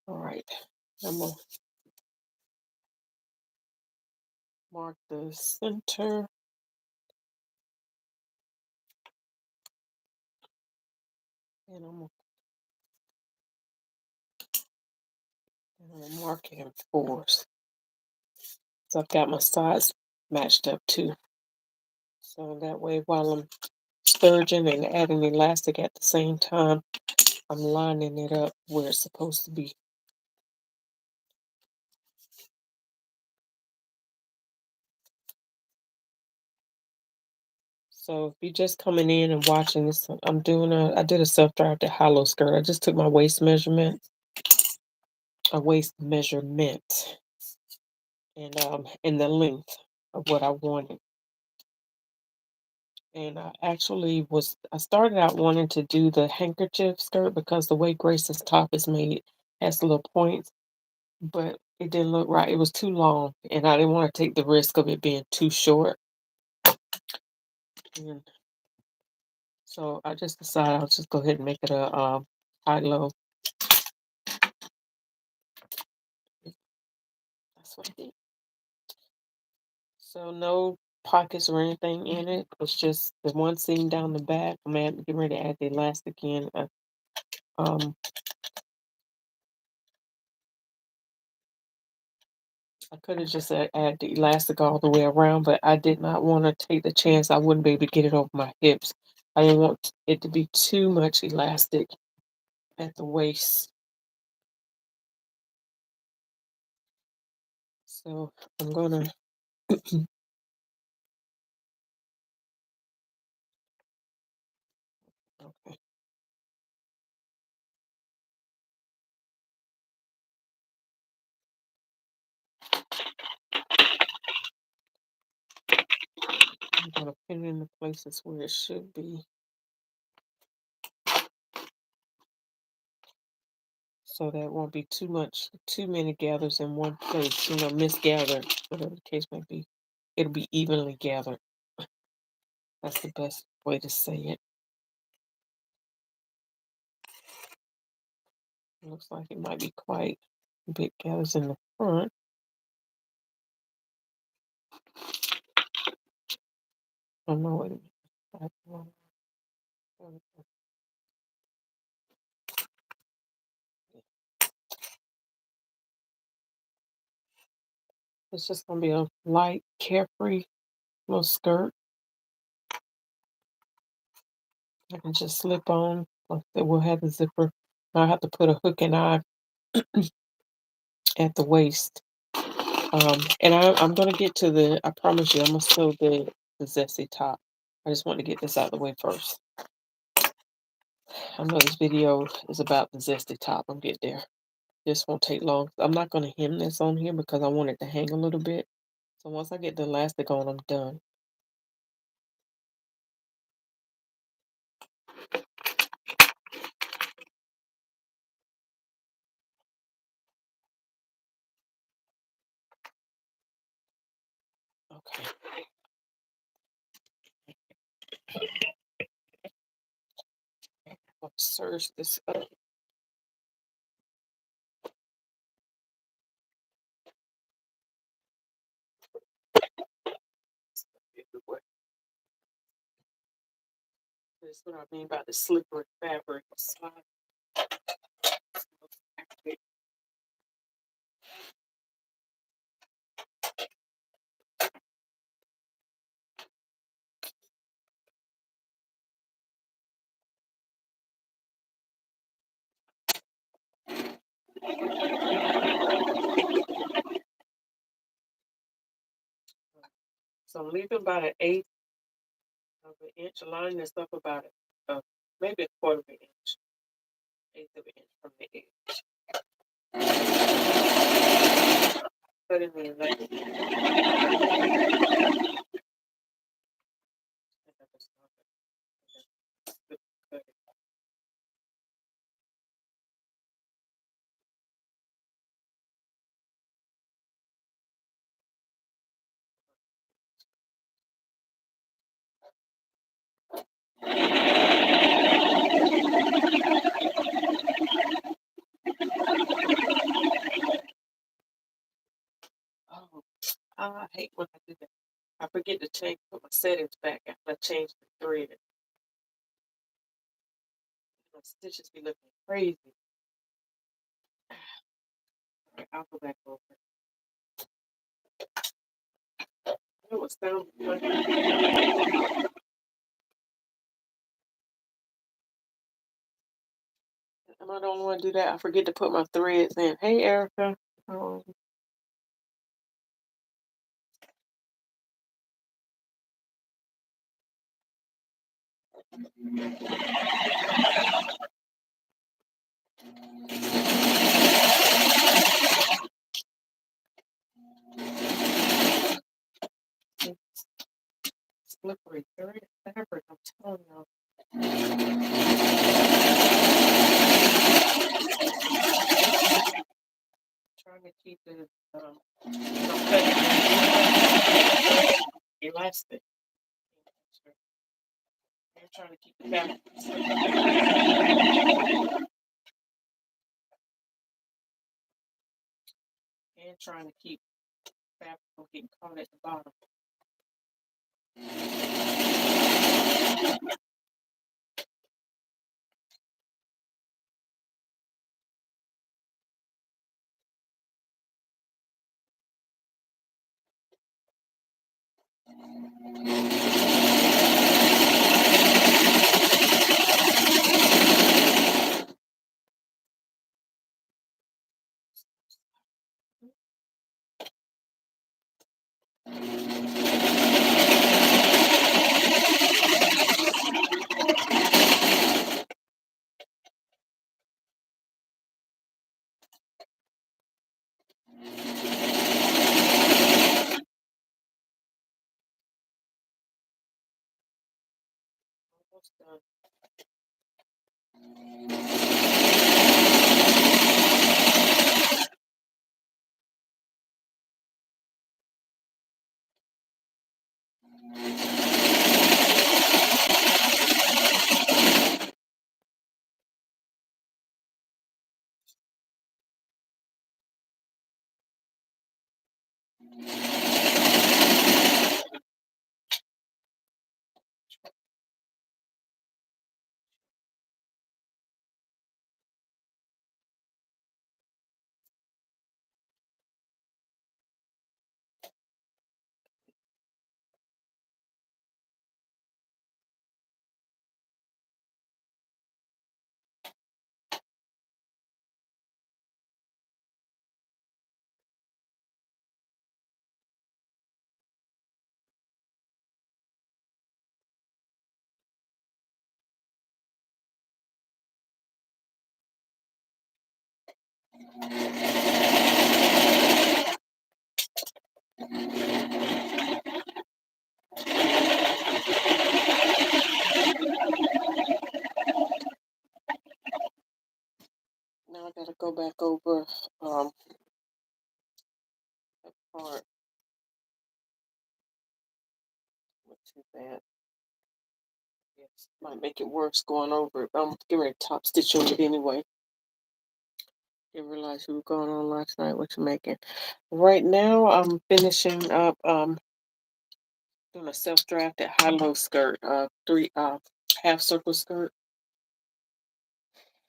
All right. I'm going to mark the center. And I'm going to mark it in 4s. So I've got my sides matched up too. So that way while I'm serging and adding elastic at the same time, I'm lining it up where it's supposed to be. So if you're just coming in and watching this, I did a self-drafted hollow skirt. I just took my waist measurement, and the length of what I wanted. And I started out wanting to do the handkerchief skirt because the way Grace's top is made has little points, but it didn't look right. It was too long, and I didn't want to take the risk of it being too short. And so I just decided I'll just go ahead and make it a high-low. That's what I did. So no pockets or anything in it. It's just the one seam down the back. I'm getting ready to add the elastic in. Um, I could have just add the elastic all the way around, but I did not want to take the chance I wouldn't be able to get it over my hips. I didn't want it to be too much elastic at the waist. So I'm gonna okay. I'm gonna pin it in the places where it should be. So that won't be too many gathers in one place, misgathered, whatever the case may be. It'll be evenly gathered. That's the best way to say it. Looks like it might be quite big gathers in the front. Oh no, wait a minute. It's just gonna be a light, carefree little skirt. I can just slip on. Like that we'll have the zipper. I have to put a hook and eye at the waist. And I'm gonna get to I promise you, I'm gonna sew the zesty top. I just want to get this out of the way first. I know this video is about the zesty top. I'm getting there. This won't take long. I'm not gonna hem this on here because I want it to hang a little bit. So once I get the elastic on, I'm done. Okay. I'll serge this up. That's what I mean by the slippery fabric. So I'm leaving about an eighth of an inch, lining this up about maybe a quarter of an inch, eighth of an inch from the edge. Cut it in like oh, I hate when I do that. I forget to put my settings back after I change the thread. My stitches be looking crazy. All right, I'll go back over. It was sound funny. Am I the only one to do that? I forget to put my threads in. Hey, Erica. Um, slippery thread fabric. I'm telling y'all. Trying to keep it elastic. I'm trying to keep the fabric and trying to keep fabric from getting caught at the bottom. Almost done. Now I gotta go back over that part. Not too bad. Yes, might make it worse going over it. I'm getting ready to top stitch on it anyway. Didn't realize you were going on last night. What you making? Right now, I'm finishing up doing a self-drafted high-low skirt, three half circle skirt.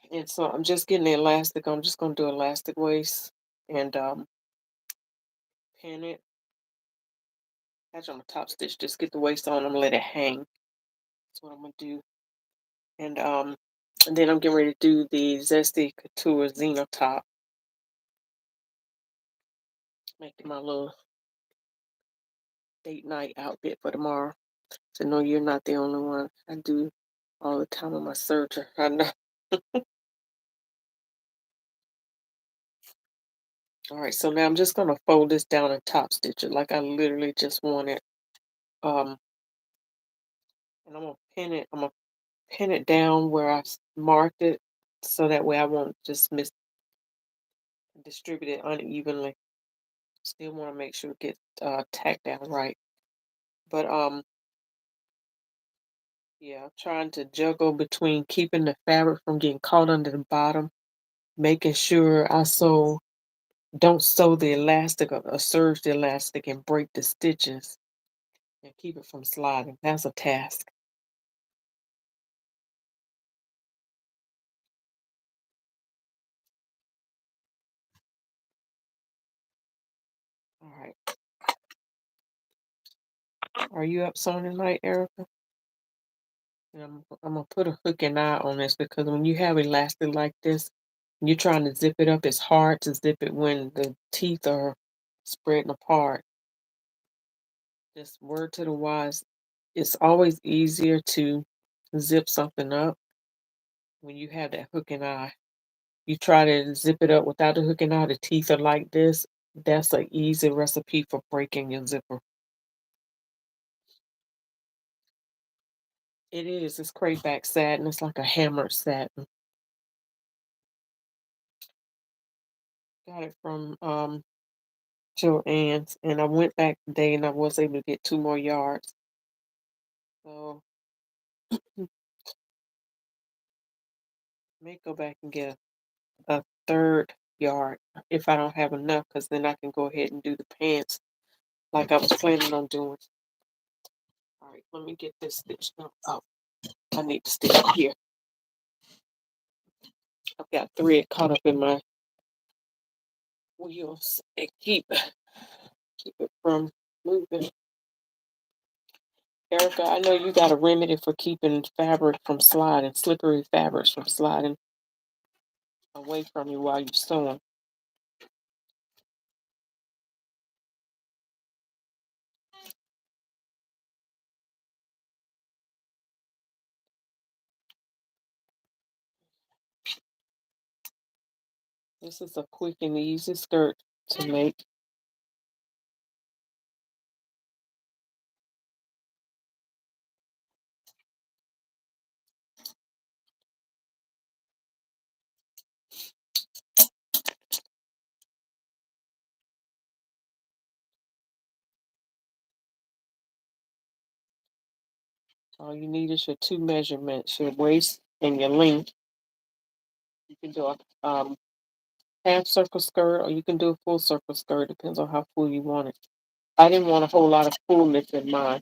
And so I'm just getting the elastic. I'm just gonna do elastic waist and pin it. Actually, on the top stitch, just get the waist on them, let it hang. That's what I'm gonna do. And then I'm getting ready to do the Zesty Couture Zena top. Making my little date night outfit for tomorrow. So no, you're not the only one. I do all the time on my serger. I know. All right, so now I'm just gonna fold this down and top stitch it like I literally just want it. Um, and I'm gonna pin it down where marked it, so that way I won't just distribute it unevenly. Still want to make sure it gets tacked down right. But yeah, I'm trying to juggle between keeping the fabric from getting caught under the bottom, making sure don't sew the elastic or serge the elastic and break the stitches and keep it from sliding. That's a task. All right. Are you up sewing tonight, Erica? And I'm gonna put a hook and eye on this because when you have elastic like this, and you're trying to zip it up, it's hard to zip it when the teeth are spreading apart. Just word to the wise, it's always easier to zip something up when you have that hook and eye. You try to zip it up without the hook and eye, the teeth are like this. That's an easy recipe for breaking your zipper. It is. It's crayback satin. It's like a hammered satin. Got it from Joann's, and I went back today and I was able to get 2 more yards. So may go back and get a third yard if I don't have enough, because then I can go ahead and do the pants like I was planning on doing. All right, let me get this stitched up. Oh, I need to stitch it here. I've got thread caught up in my wheels and keep it from moving. Erica, I know you got a remedy for keeping fabric from sliding, slippery fabrics from sliding away from you while you're sewing. This is a quick and easy skirt to make. All you need is your two measurements, your waist and your length. You can do a half circle skirt or you can do a full circle skirt. Depends on how full you want it. I didn't want a whole lot of fullness in mine.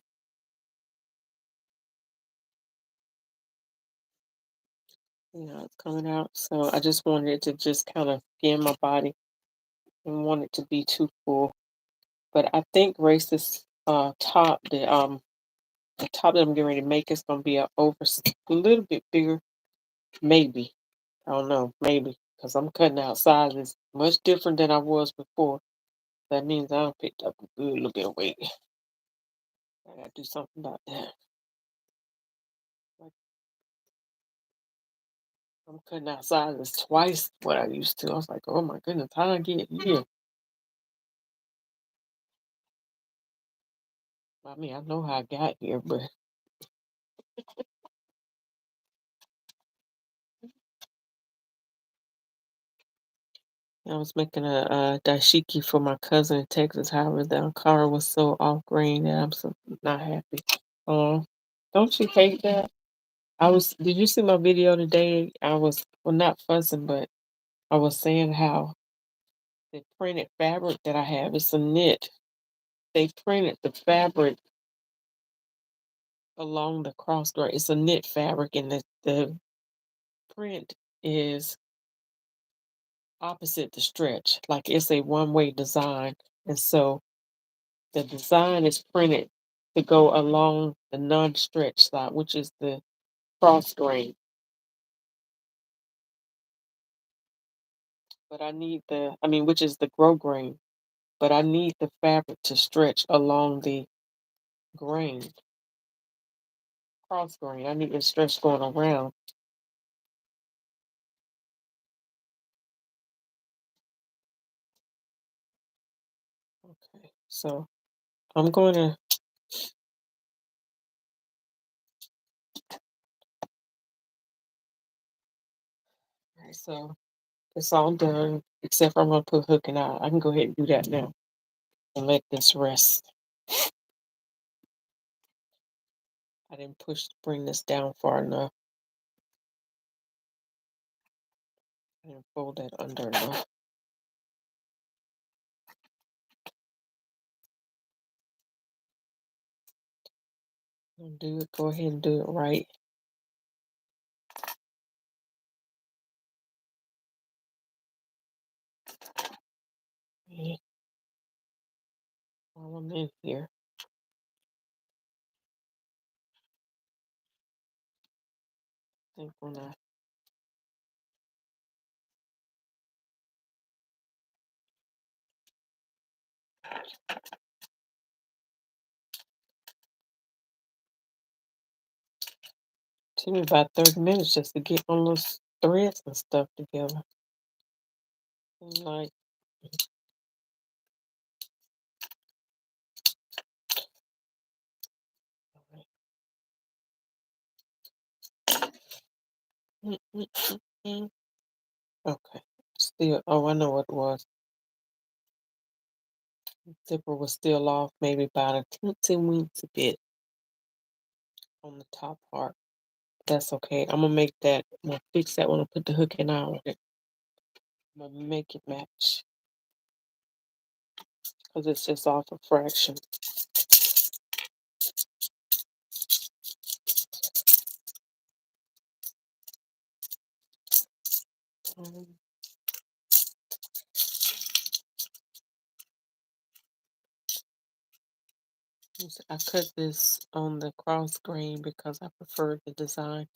It's coming out. So I just wanted it to just kind of skin my body and want it to be too full. But I think Grace's the top that I'm getting ready to make is gonna be a little bit bigger, maybe. I don't know, maybe. Because I'm cutting out sizes much different than I was before. That means I don't picked up a good little bit of weight. I gotta do something about that. Like, I'm cutting out sizes twice what I used to. I was like, oh my goodness, how did I get here? I mean, I know how I got here, but I was making a dashiki for my cousin in Texas. However, the car was so off green that I'm so not happy. Don't you hate that? Did you see my video today? I was, well, not fussing, but I was saying how the printed fabric that I have is a knit. They printed the fabric along the cross grain. It's a knit fabric, and the print is opposite the stretch. Like it's a one-way design. And so the design is printed to go along the non-stretch side, which is the cross grain. But which is the grow grain. But I need the fabric to stretch along the grain, cross grain. I need the stretch going around. Okay, so I'm going to. Alright, so it's all done except for I'm going to put hooking out. I can go ahead and do that now and let this rest. I didn't bring this down far enough. I didn't fold that under enough. Do it. Go ahead and do it right. Okay. While I'm in here, I think when I took me about 30 minutes just to get all those threads and stuff together. And like, mm, mm, mm, mm. Okay. Still, oh, I know what it was. Zipper was still off, maybe about a teensy bit on the top part. That's okay. I'm gonna make that. I'm gonna fix that when I put the hook in on it. I'm gonna make it match because it's just off a fraction. Um, I cut this on the cross grain because I prefer the design.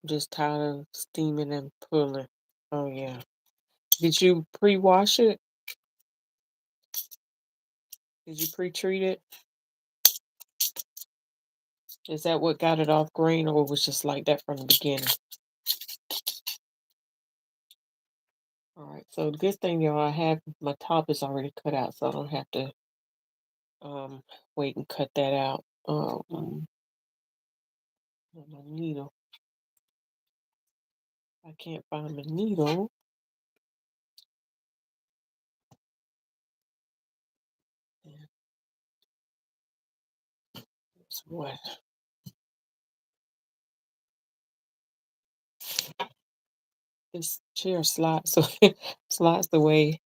I'm just tired of steaming and pulling. Oh yeah. Did you pre-wash it? Did you pre-treat it? Is that what got it off grain, or it was just like that from the beginning? All right. So the good thing, y'all, I have my top is already cut out, so I don't have to um wait and cut that out. My needle. I can't find my needle. Yeah, it's what? This chair slides, so slides the way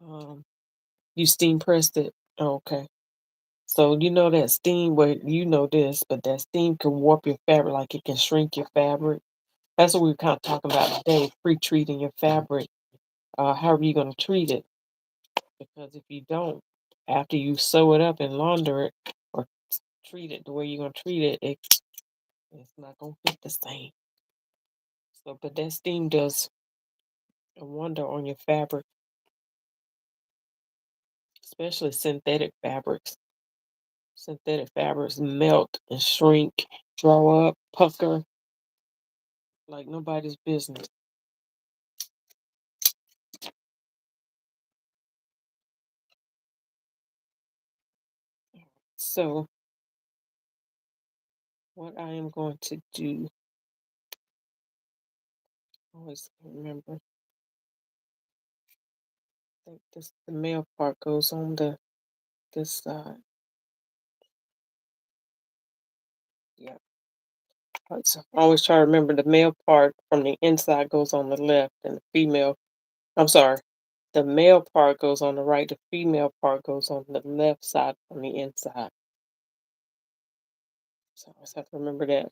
um you steam pressed it. Oh, okay. So you know that steam, well, you know this, but that steam can warp your fabric, like it can shrink your fabric. That's what we are kind of talking about today, pre-treating your fabric. How are you going to treat it? Because if you don't, after you sew it up and launder it or treat it the way you're going to treat it, it's not going to fit the same. So, but that steam does a wonder on your fabric, especially synthetic fabrics. Synthetic fabrics melt and shrink, draw up, pucker like nobody's business. So, what I am going to do, always remember, I think the male part goes on this side. Yeah. So always try to remember the male part from the inside goes on the left, and the female, I'm sorry, the male part goes on the right, the female part goes on the left side from the inside. So I always have to remember that.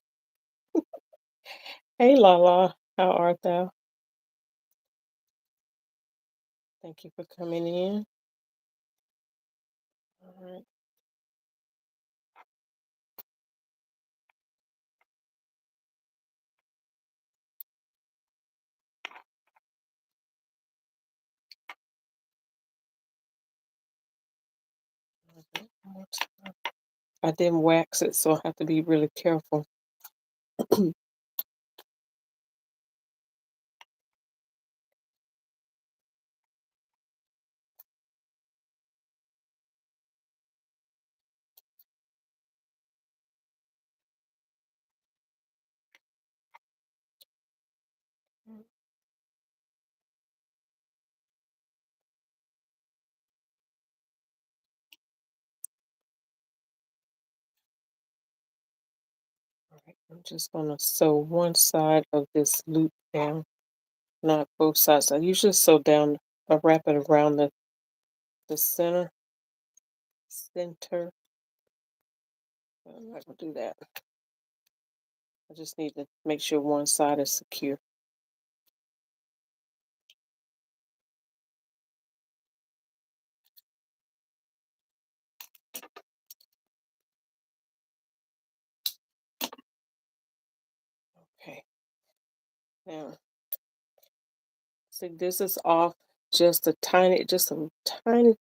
Hey, Lala, how art thou? Thank you for coming in. All right. Okay. more time. I didn't wax it, so I have to be really careful. All right, I'm just gonna sew one side of this loop down, not both sides. I usually sew down, I wrap it around the center. I'm not gonna do that. I just need to make sure one side is secure. Okay. Now, see, this is off just a tiny,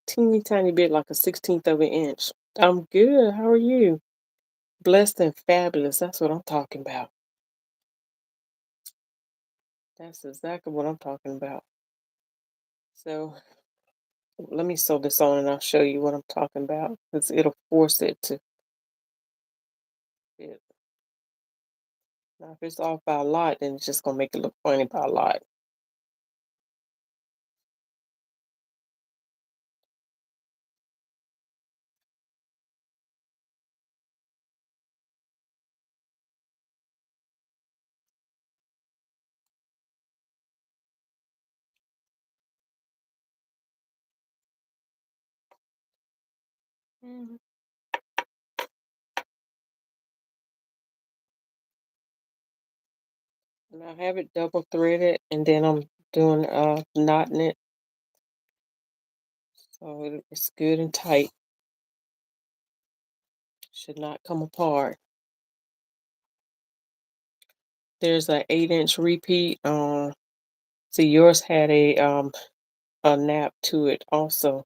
teeny, tiny bit, like a 16th of an inch. I'm good. How are you? Blessed and fabulous. That's what I'm talking about. That's exactly what I'm talking about. So let me sew this on and I'll show you what I'm talking about because it'll force it to fit. Now, if it's off by a lot, then it's just going to make it look funny by a lot. Mhm. And I have it double threaded and then I'm doing knotting it so it's good and tight. Should not come apart. There's an 8-inch repeat. See, yours had a nap to it also.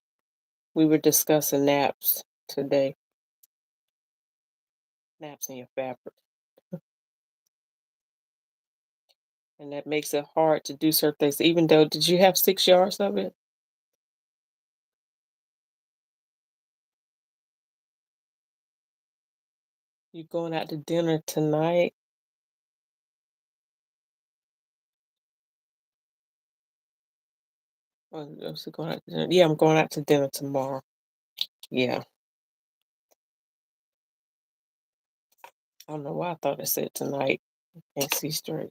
We were discussing naps today. Naps in your fabric. And that makes it hard to do certain things. Even though, did you have 6 yards of it? You going out to dinner tonight? Or is it going out to dinner? Yeah, I'm going out to dinner tomorrow. Yeah. I don't know why I thought it said tonight. Can't see straight.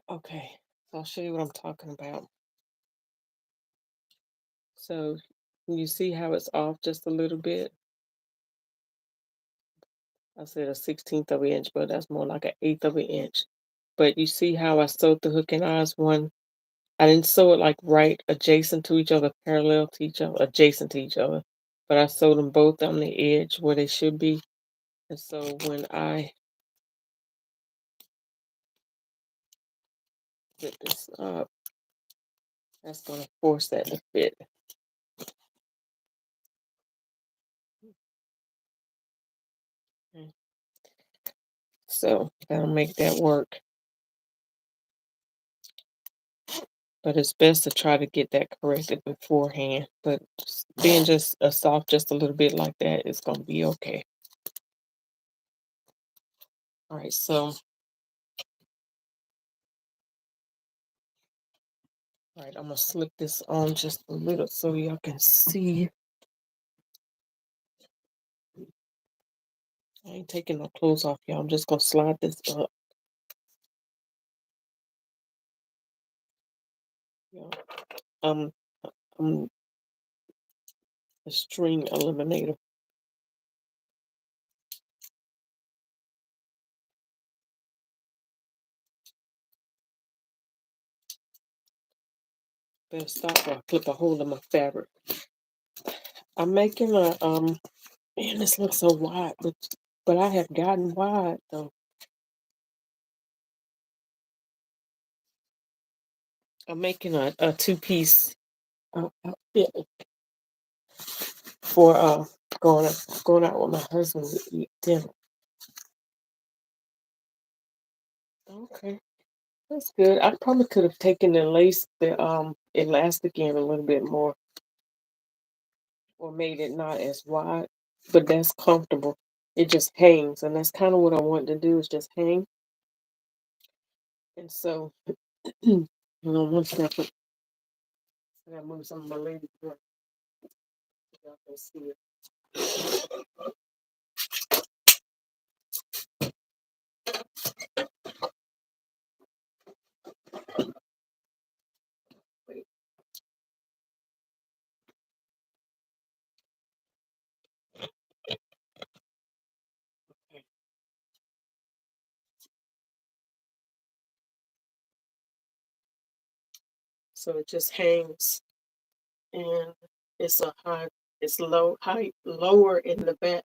Okay. So I'll show you what I'm talking about. So you see how it's off just a little bit? I said a 16th of an inch, but that's more like an eighth of an inch. But you see how I sewed the hook and eyes one? I didn't sew it like right adjacent to each other, parallel to each other, adjacent to each other. But I sewed them both on the edge where they should be. And so when I get this up, that's going to force that to fit. Okay. So that'll make that work. But it's best to try to get that corrected beforehand. But being just a soft, just a little bit like that, it's going to be okay. All right, so all right, I'm gonna slip this on just a little so y'all can see. I ain't taking no clothes off, y'all. I'm just gonna slide this up. Yeah. Um, I'm a string eliminator. Better stop or I clip a hole in my fabric. I'm making man, this looks so wide, but I have gotten wide though. I'm making a two-piece outfit. for going out with my husband to eat dinner. Okay, that's good. I probably could have taken and laced the elastic in a little bit more, or made it not as wide, but that's comfortable. It just hangs, and that's kind of what I want to do is just hang. And so, hold on one second. I gotta move some of my ladies' dress. Y'all can see it. Wait, okay. So it just hangs, and it's a high, it's lower in the back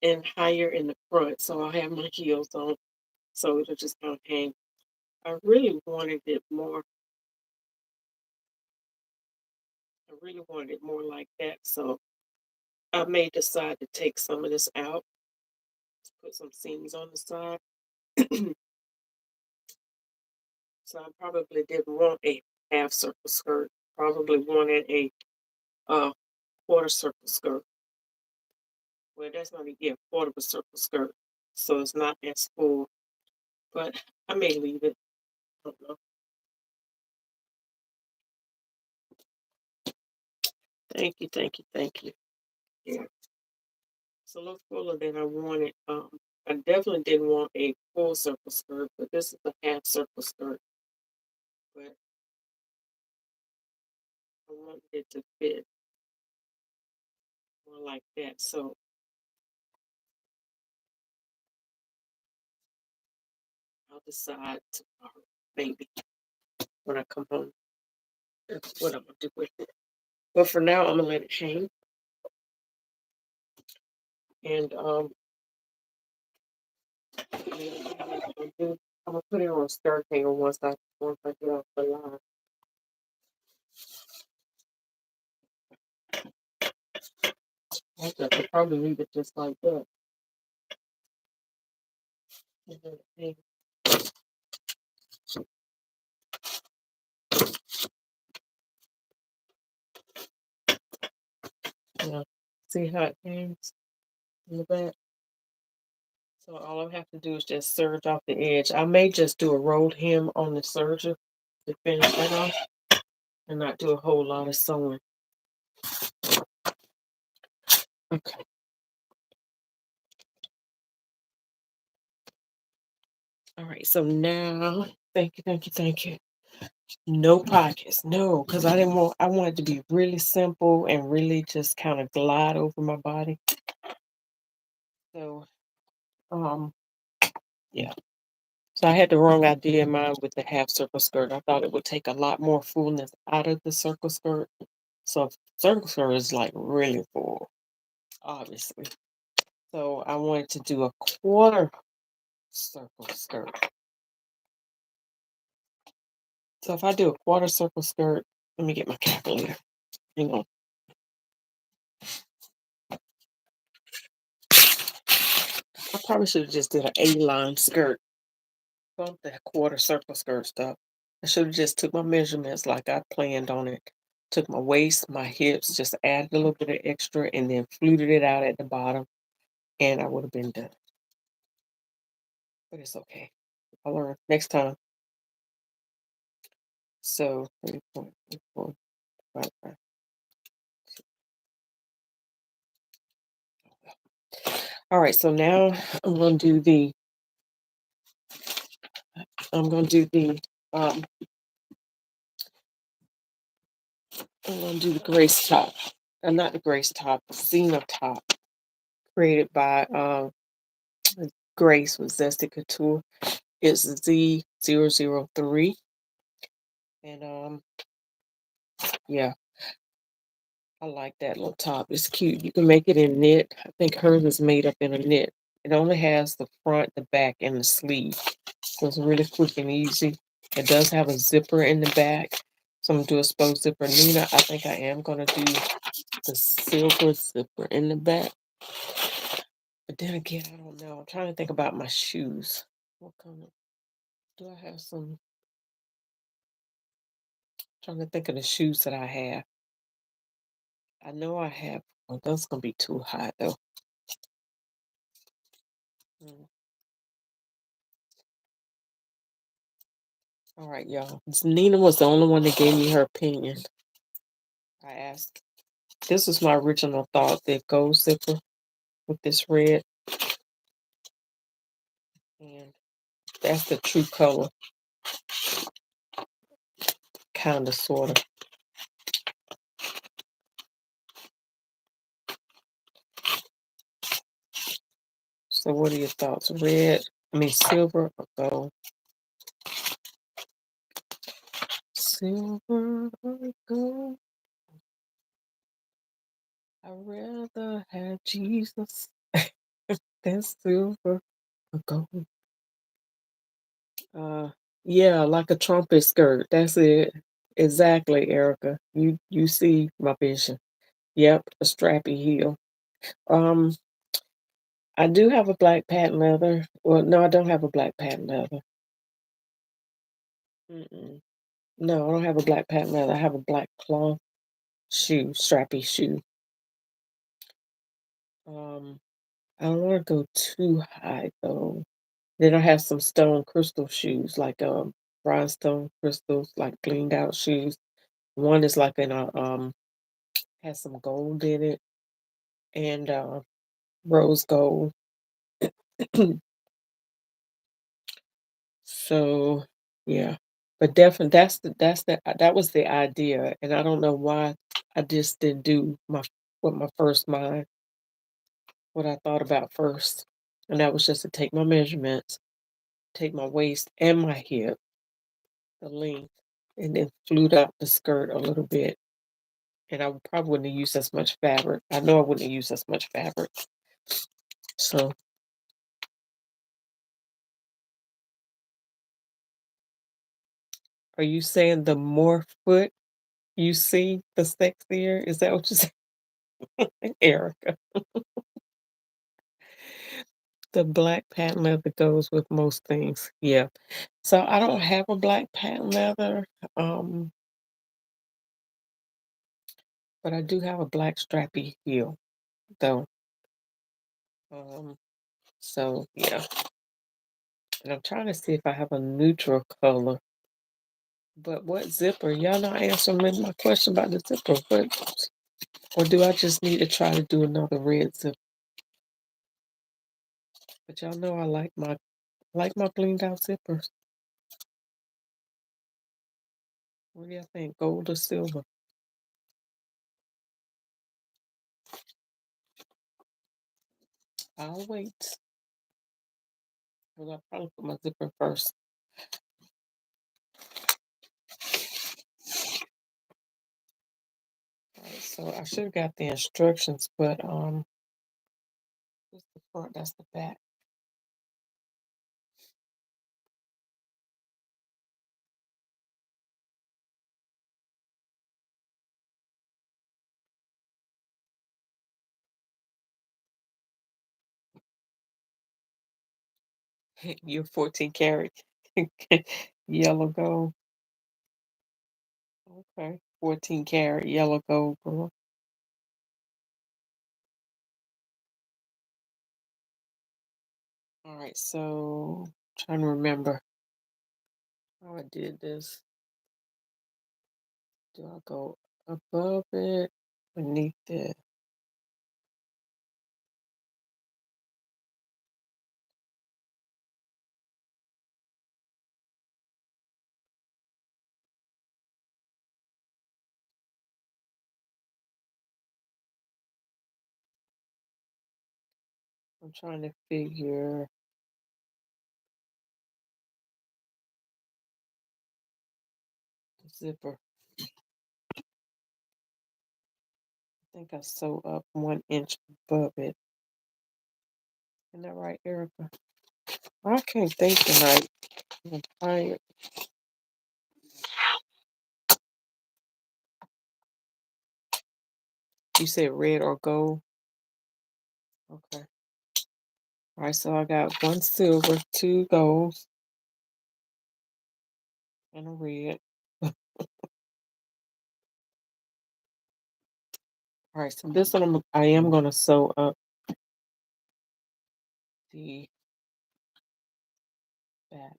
and higher in the front. So I have my heels on, so it'll just kind of hang. I really wanted it more. I really wanted it more like that. So I may decide to take some of this out, put some seams on the side. So I probably didn't want a half circle skirt. Probably wanted a uh, quarter circle skirt. Well, that's going to get a quarter of a circle skirt, so it's not as full. But I may leave it. I don't know. Thank you, thank you, thank you. Yeah, it's a little fuller than I wanted. I definitely didn't want a full circle skirt, but this is a half circle skirt. But I wanted it to fit more like that. So I'll decide tomorrow, maybe when I come home, that's what I'm gonna do with it. But for now, I'm gonna let it hang, and I'm gonna put it on a skirt hanger once I get off the line. I could probably leave it just like that. And then hang. Yeah. See how it hangs in the back? So all I have to do is just serge off the edge. I may just do a rolled hem on the serger to finish that off and not do a whole lot of sewing. Okay. All right. So now, thank you, thank you, thank you. No pockets. No, because I want it to be really simple and really just kind of glide over my body. So, um, yeah. So I had the wrong idea in mind with the half circle skirt. I thought it would take a lot more fullness out of the circle skirt. So circle skirt is like really full, obviously. So I wanted to do a quarter circle skirt. So if I do a quarter circle skirt, let me get my calculator. Hang on. I probably should have just did an A-line skirt. Bump that quarter circle skirt stuff. I should have just took my measurements like I planned on it. Took my waist, my hips, just added a little bit of extra, and then fluted it out at the bottom, and I would have been done. But it's okay. I'll learn next time. So 3.34. Right. All right. So now I'm gonna do the I'm gonna do the um I'm gonna do the Grace top. Not the Grace top, the Zena top, created by Grace with Zesty Couture. It's Z003. And yeah, I like that little top. It's cute. You can make it in knit. I think hers is made up in a knit. It only has the front, the back, and the sleeve. So it's really quick and easy. It does have a zipper in the back. So I'm gonna do a exposed zipper. Nina, I think I am gonna do the silver zipper in the back. But then again, I don't know. I'm trying to think about my shoes. What color? Do I have some? Trying to think of the shoes that I have. I know I have. Oh, that's gonna be too high though. Mm. All right, y'all. Nina was the only one that gave me her opinion. I asked. This is my original thought. That gold zipper with this red, and that's the true color, kind of, sort of. So, what are your thoughts? Red? I mean, silver or gold? Silver or gold? I'd rather have Jesus than silver or gold. Yeah, like a trumpet skirt. That's it. Exactly, Erica. You see my vision. Yep, a strappy heel. Um, I do have a black patent leather. Well, no, I don't have a black patent leather. Mm-mm. No, I don't have a black patent leather. I have a black cloth shoe, strappy shoe. I don't want to go too high though. Then I have some stone crystal shoes, like rhinestone crystals, like cleaned out shoes. One is like in a has some gold in it and rose gold. So yeah, but definitely that was the idea, and I don't know why I just didn't do my first mind, what I thought about first, and that was just to take my measurements, take my waist and my hip, the length, and then flute out the skirt a little bit. And I probably wouldn't have used as much fabric. I know I wouldn't have used as much fabric. So, are you saying the more foot you see, the sexier? Is that what you're saying, Erica? The black patent leather goes with most things. Yeah. So I don't have a black patent leather, um, but I do have a black strappy heel, though. Um, so yeah. And I'm trying to see if I have a neutral color. But what zipper? Y'all not answering my question about the zipper. What, or do I just need to try to do another red zipper? But y'all know I like my blinged out zippers. What do y'all think? Gold or silver? I'll wait. Well, I'll probably put my zipper first. All right, so I should have got the instructions, but that's the front, that's the back. You're 14 karat yellow gold. Okay. 14 karat yellow gold, girl. All right, so trying to remember how I did this. Do I go above it, beneath it? I'm trying to figure the zipper. I think I sew up 1 inch above it. Isn't that right, Erica? I can't think tonight. I'm tired. You said red or gold? Okay. All right, so I got one silver, two golds, and a red. All right, so this one I am gonna sew up the back.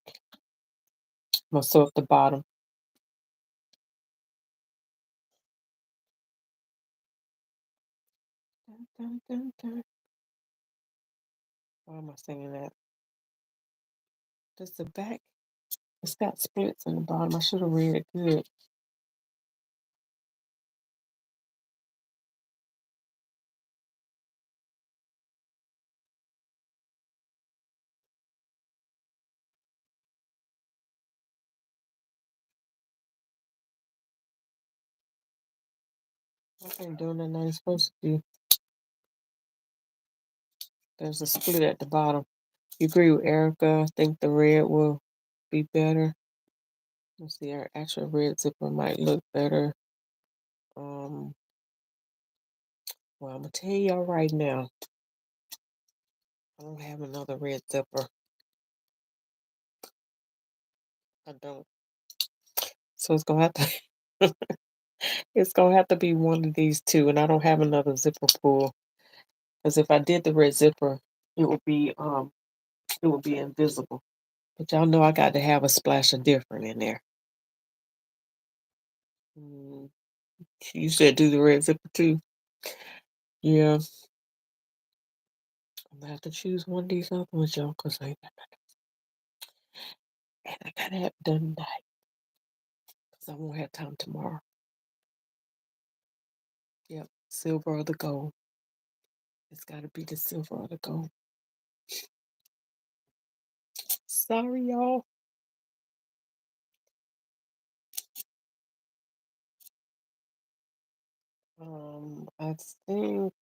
I'm gonna sew up the bottom. Dun, dun, dun, dun. Why am I singing that? Does the back? It's got splits in the bottom. I should have read it good. I ain't doing nothing I ain't supposed to do. There's a split at the bottom. You agree with Erica? I think the red will be better. Let's see, our actual red zipper might look better. Well, I'm gonna tell y'all right now, I don't have another red zipper. I don't. So it's gonna have to it's gonna have to be one of these two, and I don't have another zipper pull. Because if I did the red zipper, it would be invisible. But y'all know I got to have a splash of different in there. Mm, you said do the red zipper too. Yeah, I'm gonna have to choose one of these other ones, y'all, because I gotta have it done tonight. Because I won't have time tomorrow. Yep, silver or the gold. It's gotta be the silver or the gold. Sorry, y'all. I think.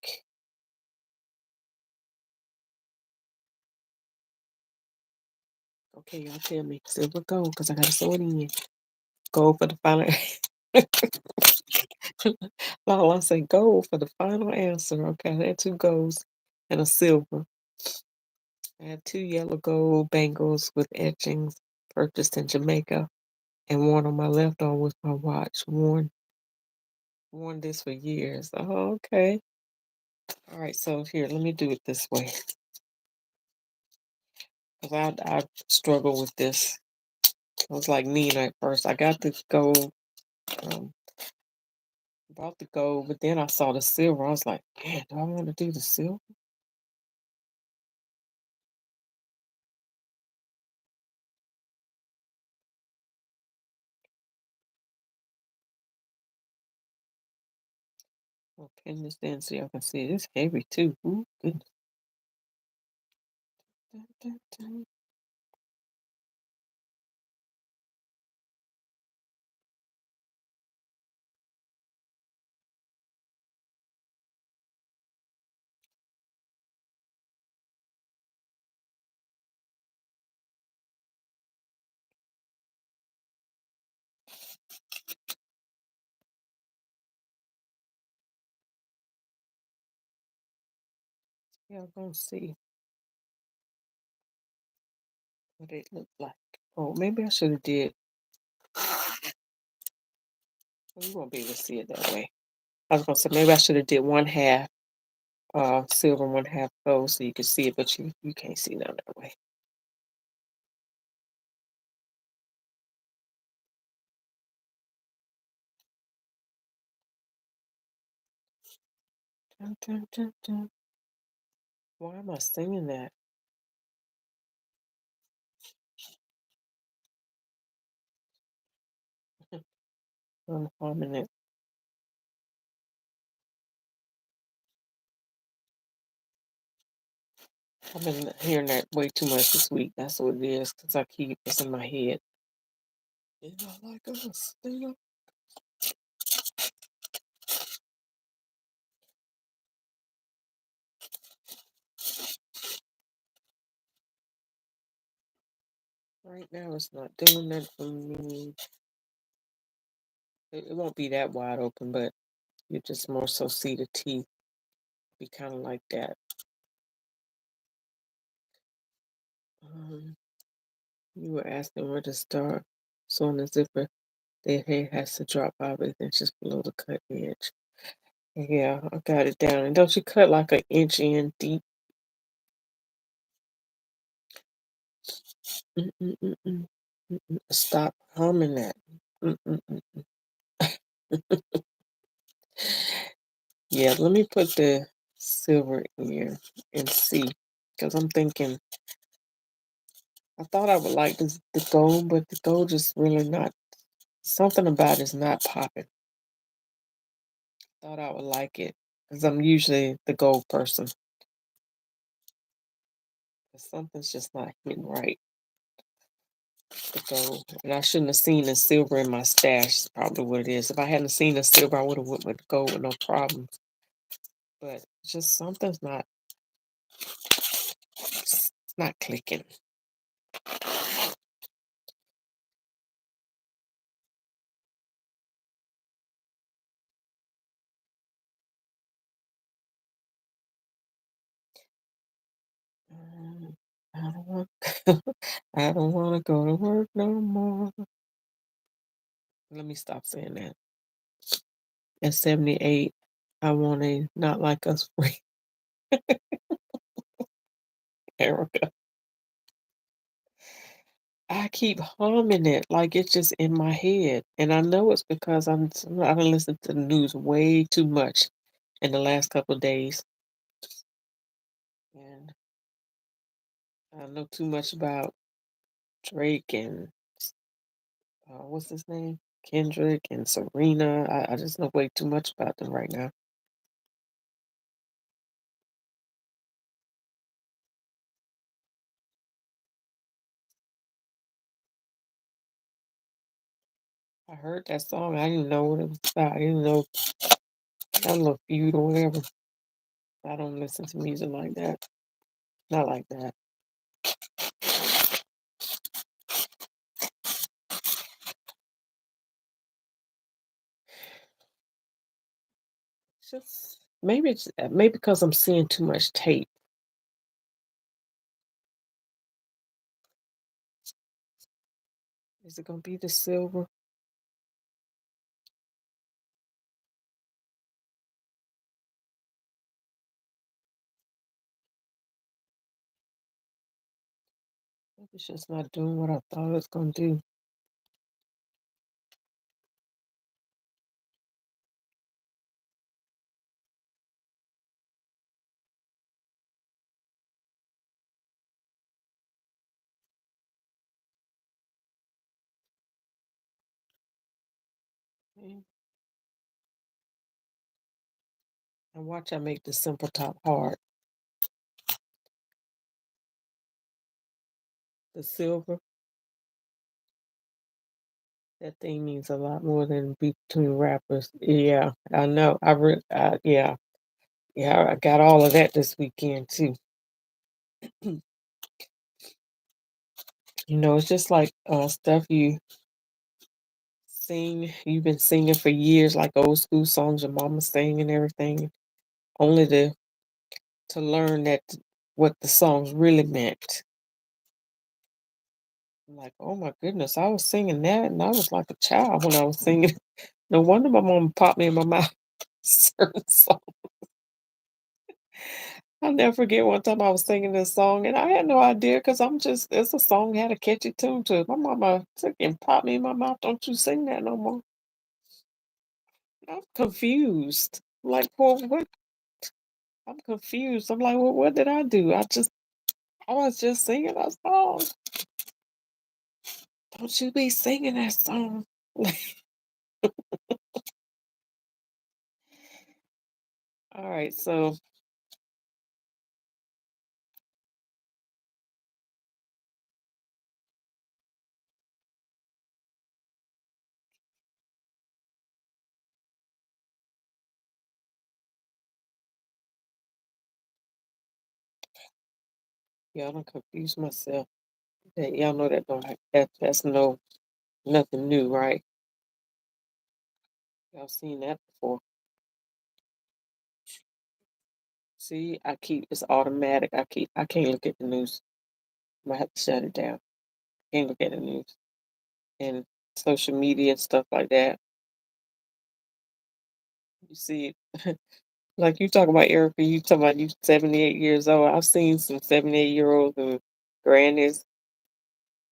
Okay, y'all tell me silver gold because I gotta sew it in. Gold for the final. Well, I say gold for the final answer. Okay, I had two golds and a silver. I had two yellow gold bangles with etchings purchased in Jamaica and worn on my left arm with my watch. Worn this for years. Oh, okay. All right, so here, let me do it this way. Because I struggle with this. I was like Nina at first. I got the gold, um, bought the gold, but then I saw the silver. I was like, man, do I want to do the silver? I'll pin this in so y'all can see it. It's heavy too. Ooh, goodness. Dun, dun, dun. Y'all gonna see what it looked like. Oh, maybe I should have did. Well, you won't be able to see it that way. I was gonna say maybe I should have did one half silver, one half gold, so you can see it, but you can't see none that way. Dun, dun, dun, dun. Why am I singing that? I'm humming it. I've been hearing that way too much this week. That's what it is, because I keep it's in my head. They not like us. They not. Right now, it's not doing that for me. It won't be that wide open, but You just more so see the teeth. Be kind of like that. Um, you were asking where to start. So on the zipper, the head has to drop 5/8 inches below the cut edge. Yeah, I got it down. And don't you cut like an inch in deep? Mm-mm-mm-mm. Mm-mm. Stop humming that. Mm-mm-mm. Yeah, let me put the silver in and see. Because I'm thinking, I thought I would like the gold, but the gold just really not, something about it's not popping. Thought I would like it. Because I'm usually the gold person. But something's just not hitting right. The gold. And I shouldn't have seen the silver in my stash, is probably what it is. If I hadn't seen the silver, I would have went with the gold with no problem. But just something's not, it's not clicking. I don't want, I don't want to go to work no more. Let me stop saying that. At 78, I want a not like us free Erica. I keep humming it like it's just in my head, and I know it's because I've listened to the news way too much in the last couple of days, and I know too much about Drake and what's his name, Kendrick and Serena. I just know way too much about them right now. I heard that song. I didn't know what it was about. I didn't know that little feud or whatever. I don't listen to music like that. Not like that. Maybe because I'm seeing too much tape. Is it gonna be the silver? Maybe it's just not doing what I thought it was gonna do. Okay. And watch I make the simple top hard. The silver, that thing means a lot more than between rappers. Yeah, I know. Yeah, yeah. I got all of that this weekend too. It's just like stuff you sing. You've been singing for years, like old school songs your mama sang and everything. Only to learn that what the songs really meant. I'm like, oh my goodness, I was singing that, and I was like a child when I was singing. No wonder my mom popped me in my mouth certain song. I'll never forget one time I was singing this song, and I had no idea because it's a song had a catchy tune to it. My mama took and popped me in my mouth. Don't you sing that no more? I'm confused. Like, well, what? I'm confused. I'm like, well, what did I do? I was just singing a song. Don't you be singing that song. All right, so y'all don't confuse myself. Y'all know that don't that's nothing new, right? Y'all seen that before. See, it's automatic. I can't look at the news. I might have to shut it down. Can't look at the news and social media and stuff like that. You see, like you talk about Erica, you talking about you 78 years old. I've seen some 78-year-olds and grannies,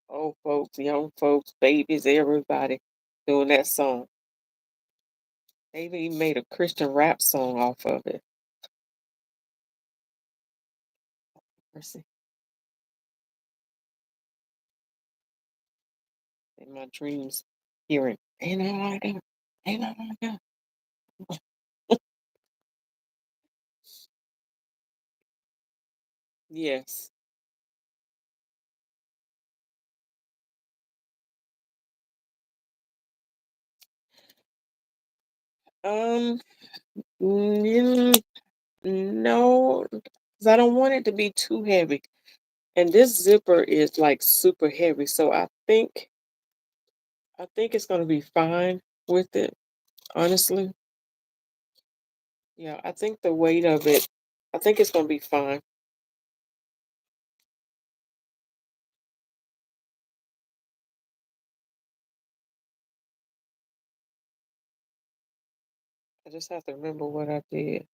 old folks, young folks, babies, everybody doing that song. They even made a Christian rap song off of it. Mercy. In my dreams, hearing, ain't that like that? Ain't that like that? Yes. Um, mm, no, 'cause I don't want it to be too heavy. And this zipper is like super heavy, so I think it's gonna be fine with it, honestly. Yeah, I think the weight of it, I think it's gonna be fine. I just have to remember what I did. I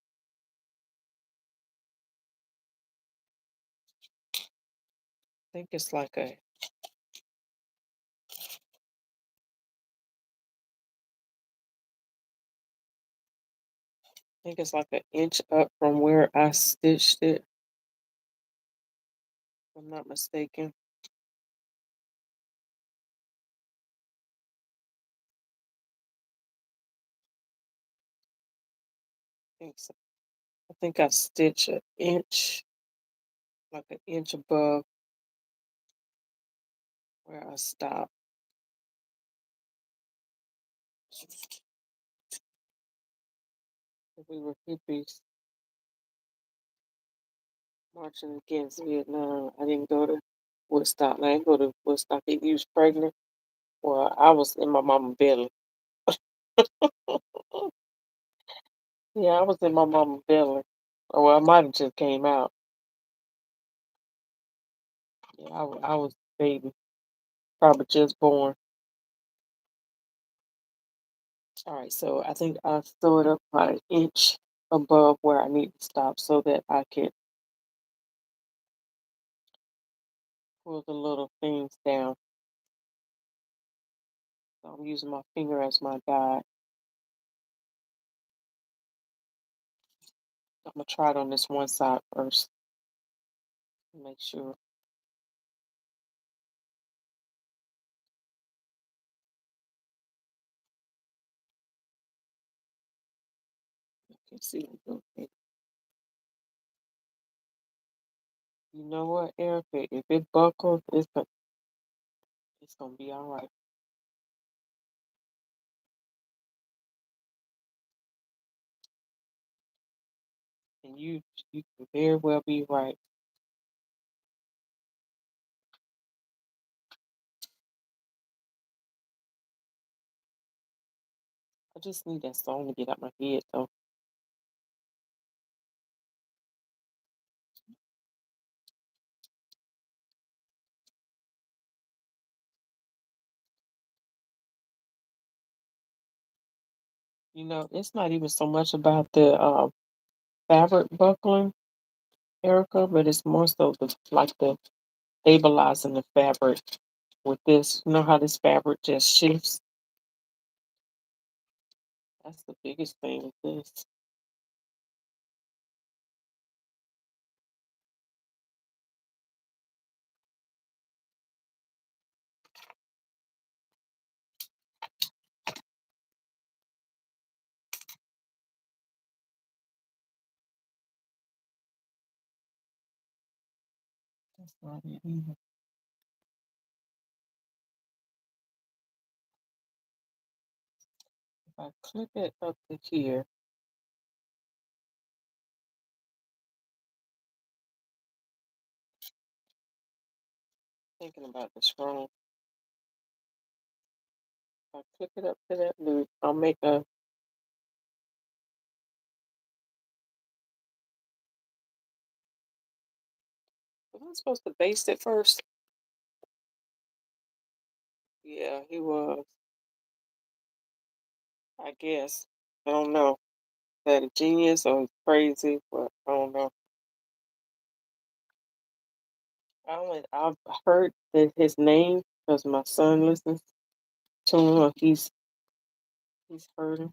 think it's like I think it's like an inch up from where I stitched it, if I'm not mistaken. I think so. I think I stitched an inch, like an inch above where I stopped. We were hippies marching against Vietnam. I didn't go to Woodstock. I didn't go to Woodstock. He was pregnant. Well, I was in my mama's belly. Yeah, I was in my mama's belly. Oh, well, I might have just came out. Yeah, I was a baby, probably just born. All right, so I think I threw it up about an inch above where I need to stop so that I can pull the little things down. So I'm using my finger as my guide. I'm gonna try it on this one side first. Make sure. You can see. Okay. You know what, Erica? If it buckles, it's gonna be all right. And you can very well be right. I just need that song to get out my head though. You know, it's not even so much about the fabric buckling, Erica, but it's more so the stabilizing the fabric with this. You know how this fabric just shifts? That's the biggest thing with this. That's not it either. If I clip it up to here, thinking about the scroll, if I clip it up to that loop, I'll make supposed to baste it first? Yeah, he was. I guess. I don't know. Is that a genius or crazy? But I don't know. I've heard that his name because my son listens to him. Or he's heard him.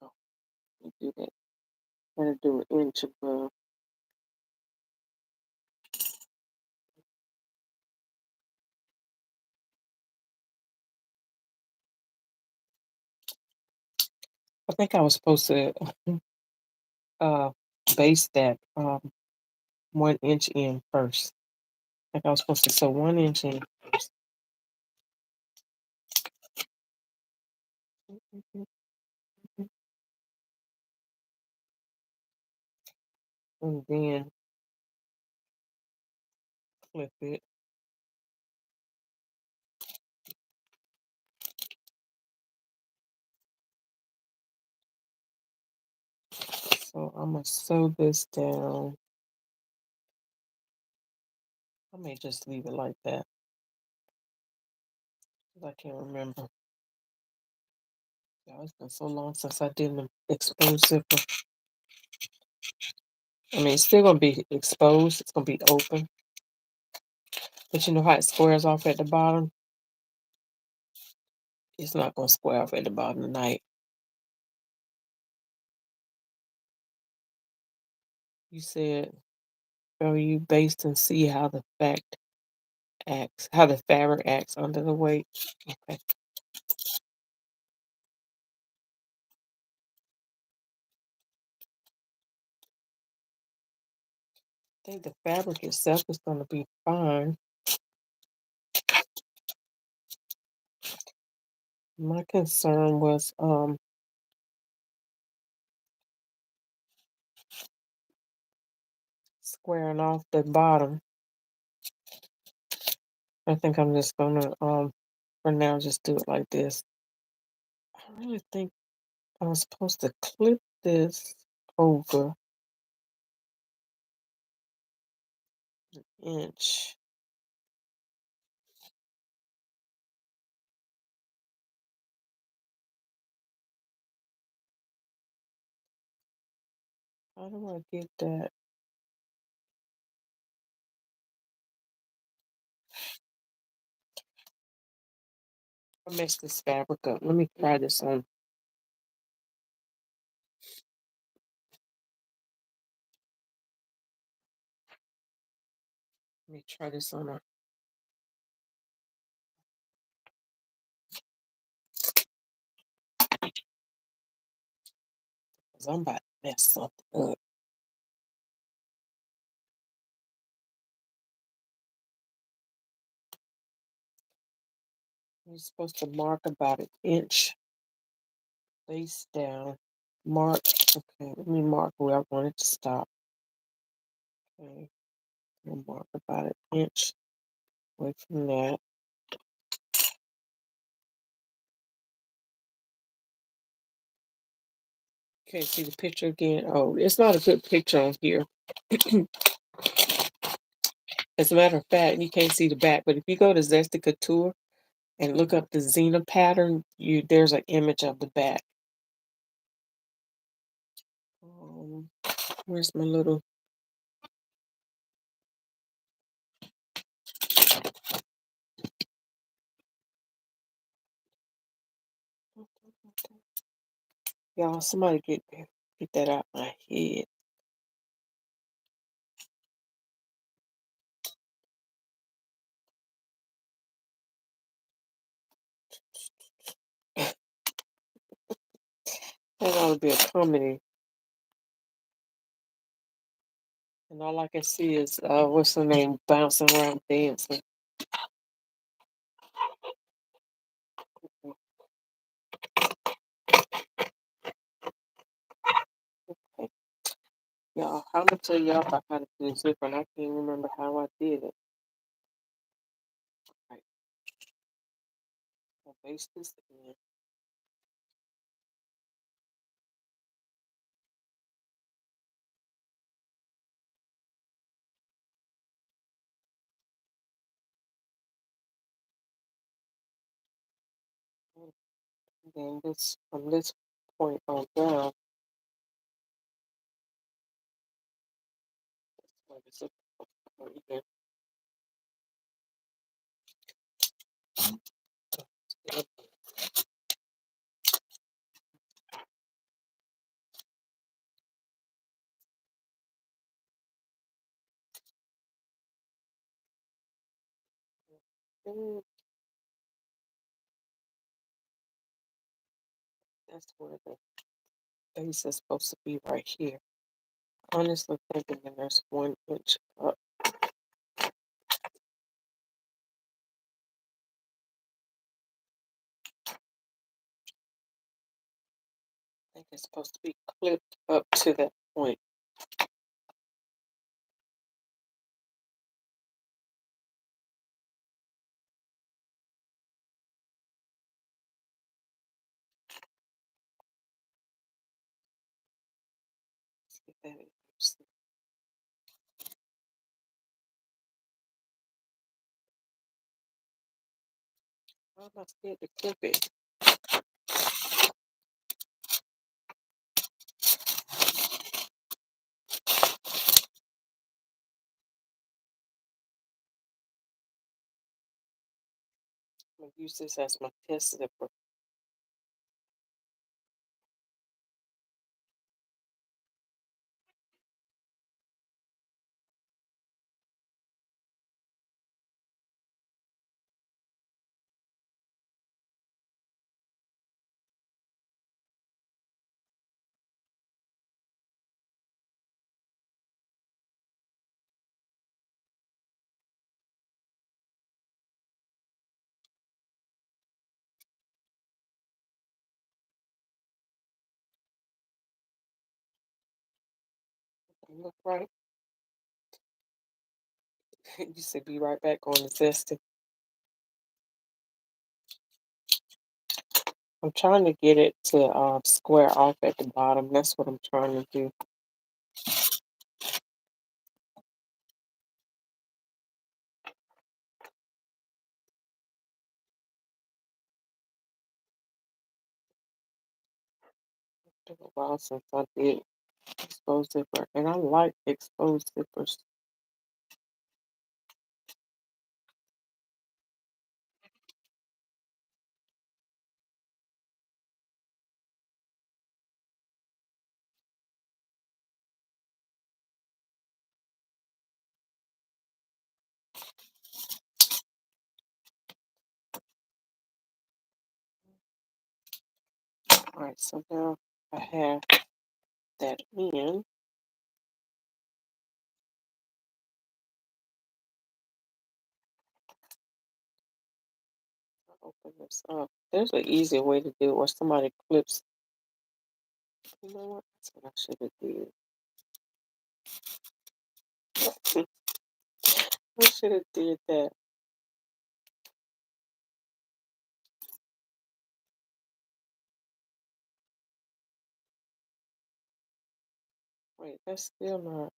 Oh, you do that. Gotta do an inch above. I think I was supposed to uh base that 1 inch in first. I think I was supposed to sew 1 inch in first. And then flip it. So I'm gonna sew this down. I may just leave it like that. 'Cause I can't remember. Yeah, it's been so long since I did an exposed zipper. I mean, it's still gonna be exposed. It's gonna be open, but you know how it squares off at the bottom. It's not gonna square off at the bottom tonight. You said, "Oh, you based and see how the fact acts, how the fabric acts under the weight." Okay. I think the fabric itself is gonna be fine. My concern was squaring off the bottom. I think I'm just gonna for now just do it like this. I really think I was supposed to clip this over 1 inch. How do I get that? I messed this fabric up. Let me try this on. Let me try this on. 'Cause I'm about to mess something up. You're supposed to mark about 1 inch face down. Mark. Okay, let me mark where I want it to stop. Okay, I'll mark about 1 inch away from that. Okay, see the picture again. Oh, it's not a good picture on here. As a matter of fact, you can't see the back, but if you go to Zesty Couture and look up the Zena pattern, there's an image of the back. Um, where's my little? Y'all, somebody get that out my head. That ought to be a comedy. And all I can see is what's her name bouncing around dancing. Okay. Y'all, I'm gonna tell y'all about how to do a zipper, and I can't remember how I did it. Paste this in. And then this from this point on down, like it's a even. That's where the base is supposed to be right here. Honestly thinking that there's 1 inch up. I think it's supposed to be clipped up to that point. Let's get that in first. How am I scared to clip it? I'm gonna use this as my test zipper. Look right. You said be right back on the Zesty. I'm trying to get it to square off at the bottom. That's what I'm trying to do. It's been a while since I did exposed zipper, and I like exposed zippers. All right, so now I have that in. I'll open this up. There's an easier way to do it, or somebody clips. You know what? That's what I should have did. I should have did that. Wait, that's still not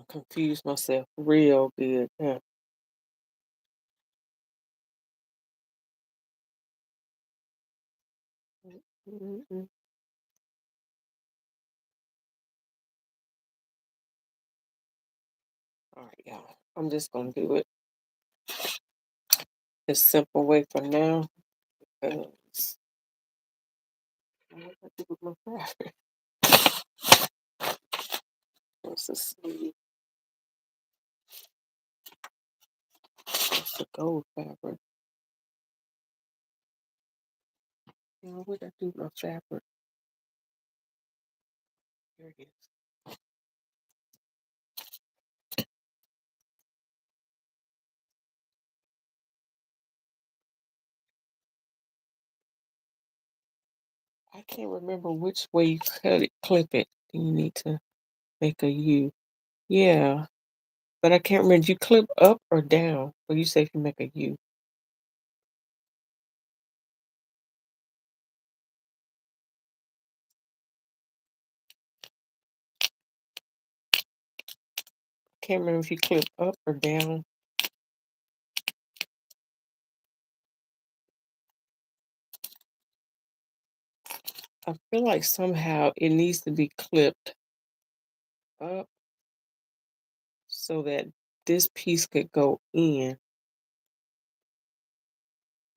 confused myself real good. Yeah. Mm-mm. All right, y'all. I'm just gonna do it the simple way for now. Because what I do with my fabric? It's a sleeve. It's the gold fabric. You know what I do with my fabric? Here it is. I can't remember which way you cut it, clip it. Then you need to make a U. Yeah, but I can't remember. Do you clip up or down? Or you say if you make a U? Can't remember if you clip up or down. I feel like somehow it needs to be clipped up so that this piece could go in.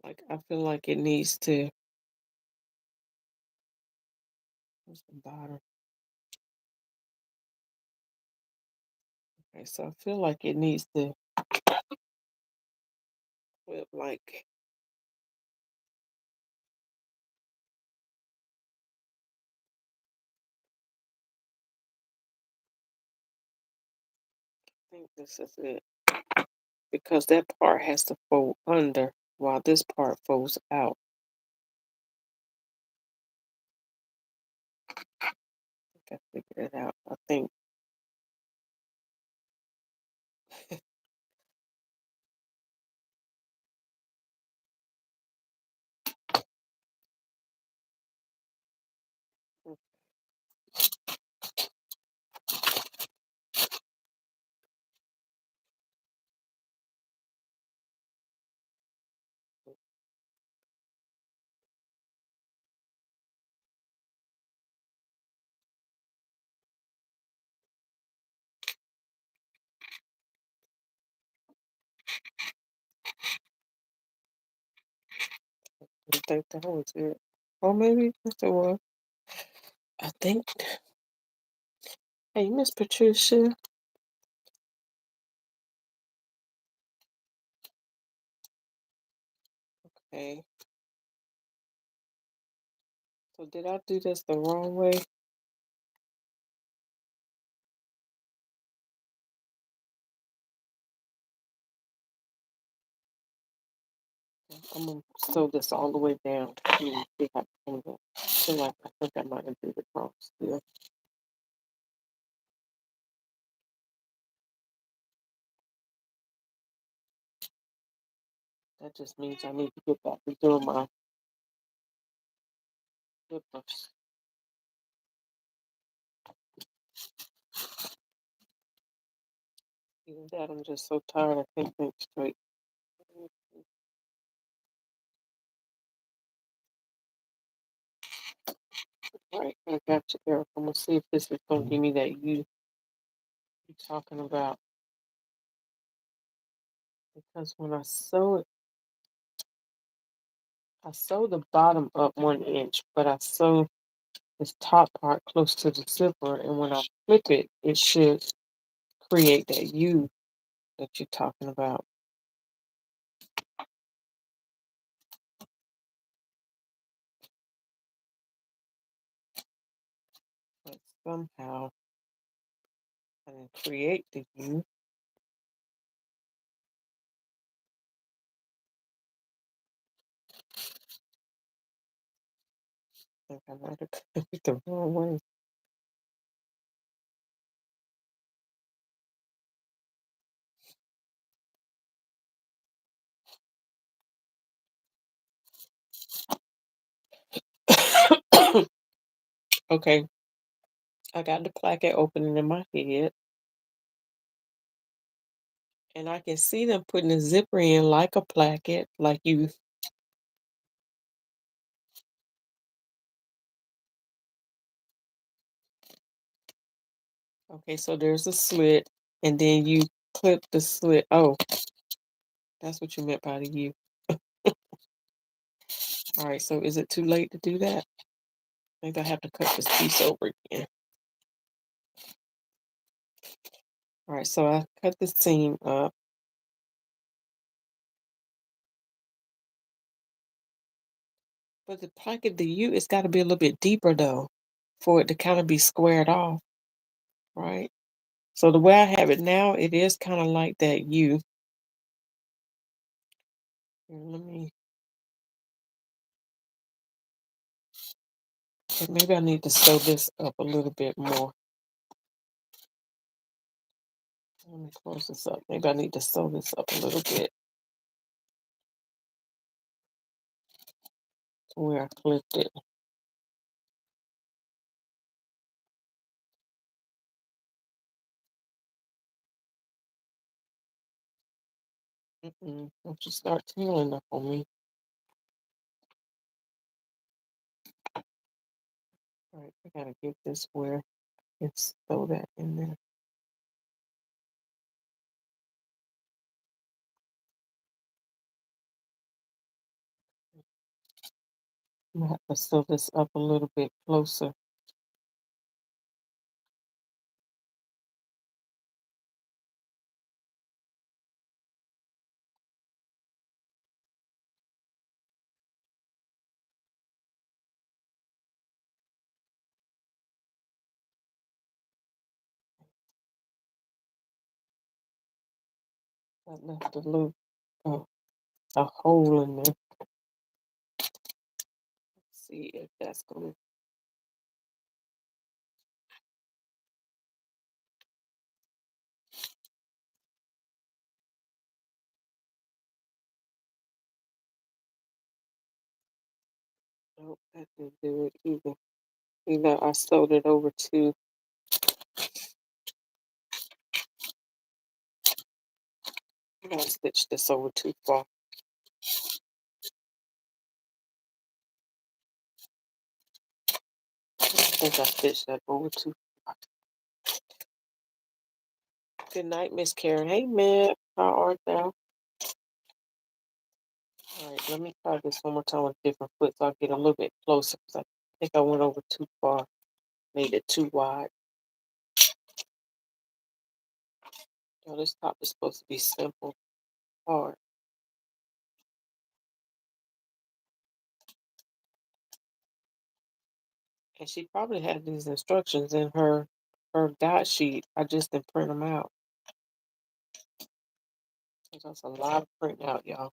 Like I feel like it needs to. What's the bottom? Okay, so I feel like it needs to clip like. I think this is it because that part has to fold under while this part folds out. I think I figured it out. I think. I think that was it. Or maybe yes, it was. I think. Hey, Miss Patricia. Okay. So did I do this the wrong way? I'm gonna sew this all the way down. See how it comes up. Feel like I think I might have did it wrong still. That just means I need to get back to doing my zippers. Even that, I'm just so tired I can't think straight. Right, I got you, Eric. I'm gonna see if this is gonna give me that you talking about. Because when I sew the bottom up 1 inch, but I sew this top part close to the zipper, and when I flip it, it should create that U that you're talking about. But somehow I didn't create the U. I think I might have cut it the wrong way. Okay, I got the placket opening in my head, and I can see them putting the zipper in like a placket, like you. Okay, so there's a slit, and then you clip the slit. Oh, that's what you meant by the U. All right, so is it too late to do that? Maybe I have to cut this piece over again. All right, so I cut the seam up. But the pocket, the U, it's got to be a little bit deeper though, for it to kind of be squared off, right? So the way I have it now, it is kind of like that U. Here, let me. Okay, maybe I need to sew this up a little bit more. Let me close this up. Maybe I need to sew this up a little bit to where I clipped it. Don't you start tailing up on me. All right, I gotta get this where it's throw that in there. I'm gonna have to sew this up a little bit closer. I left a little a hole in there. Let's see if that's gonna. Nope, that didn't do it either. Either I sewed it over too. I gotta stitch this over too far. I think I stitched that over too far. Good night, Miss Karen. Hey, man, how art thou? All right, let me try this one more time with a different foot so I get a little bit closer because I think I went over too far, made it too wide. Yo, this top is supposed to be simple, hard. And she probably had these instructions in her dot sheet. I just didn't print them out. That's a lot of print out, y'all.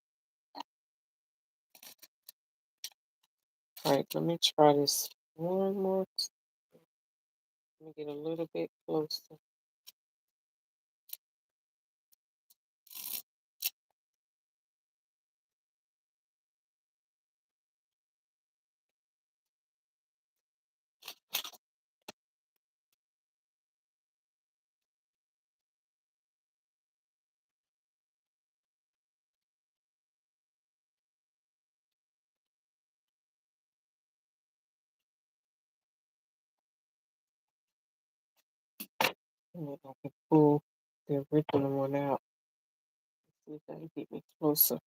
All right, let me try this one more. Let me get a little bit closer. And then I can pull the original one out. See if that'll get me closer.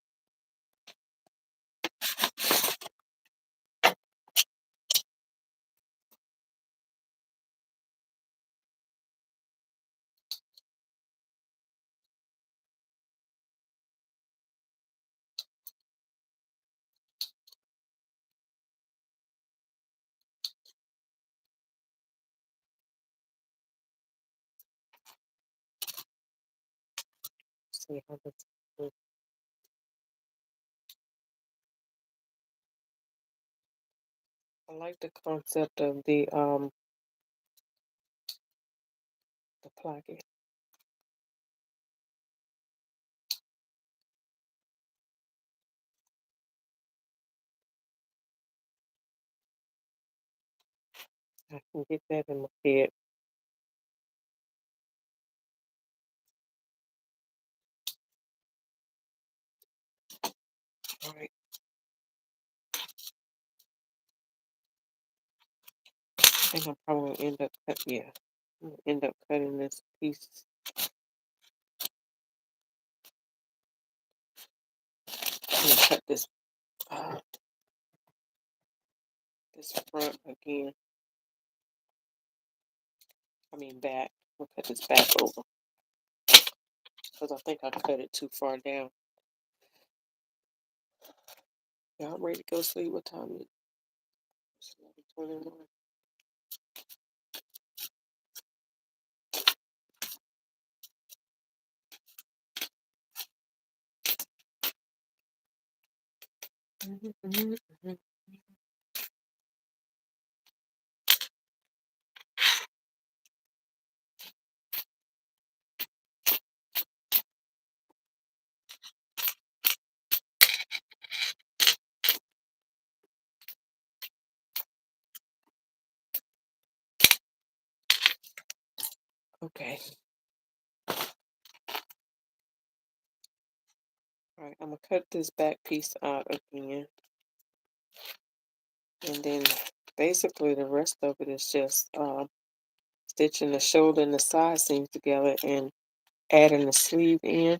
See how this looks. I like the concept of the placket. I can get that in my head. All right. I think I'm probably gonna end up yeah. I'm gonna end up cutting this piece. I'm gonna cut uh, this front again. I mean back. I'm gonna cut this back over because I think I cut it too far down. Yeah, I'm ready to go sleep. What time is it? It's 11:21. Okay. All right, I'm gonna cut this back piece out again, and then basically the rest of it is just stitching the shoulder and the side seams together and adding the sleeve in.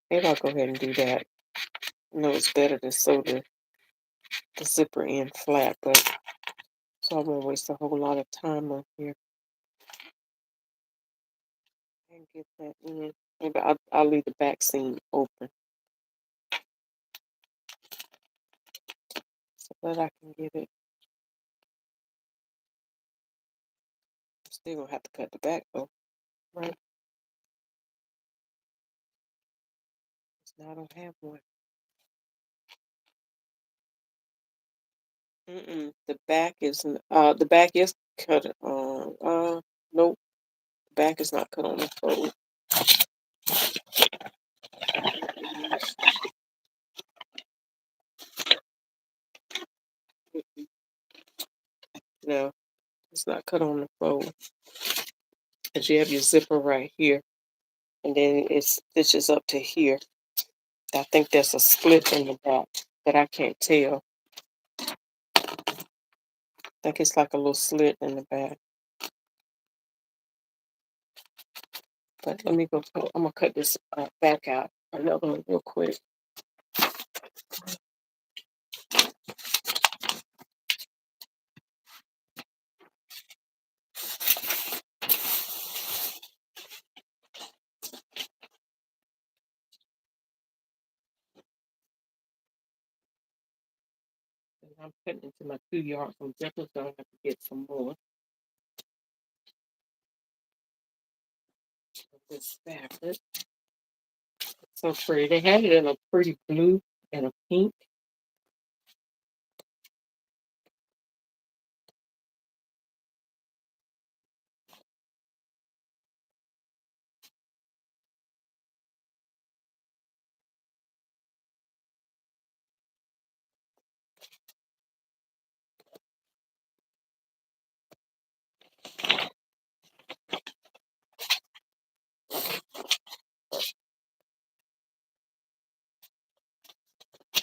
Maybe I'll go ahead and do that. I know it's better to sew the zipper in flat, but so I won't waste a whole lot of time on here and get that in. Maybe I'll leave the back seam open so that I can get it. I'm still gonna have to cut the back though, right? Now I don't have one. The back is cut on. Nope, the back is not cut on the fold. No, it's not cut on the fold. Cause you have your zipper right here, and then it stitches up to here. I think there's a split in the back that I can't tell. I think it's like a little slit in the back. But let me go. I'm gonna cut this back out. Another one real quick. And I'm cutting into my 2 yards. I'm definitely gonna have to get some more of this fabric. So pretty. They had it in a pretty blue and a pink.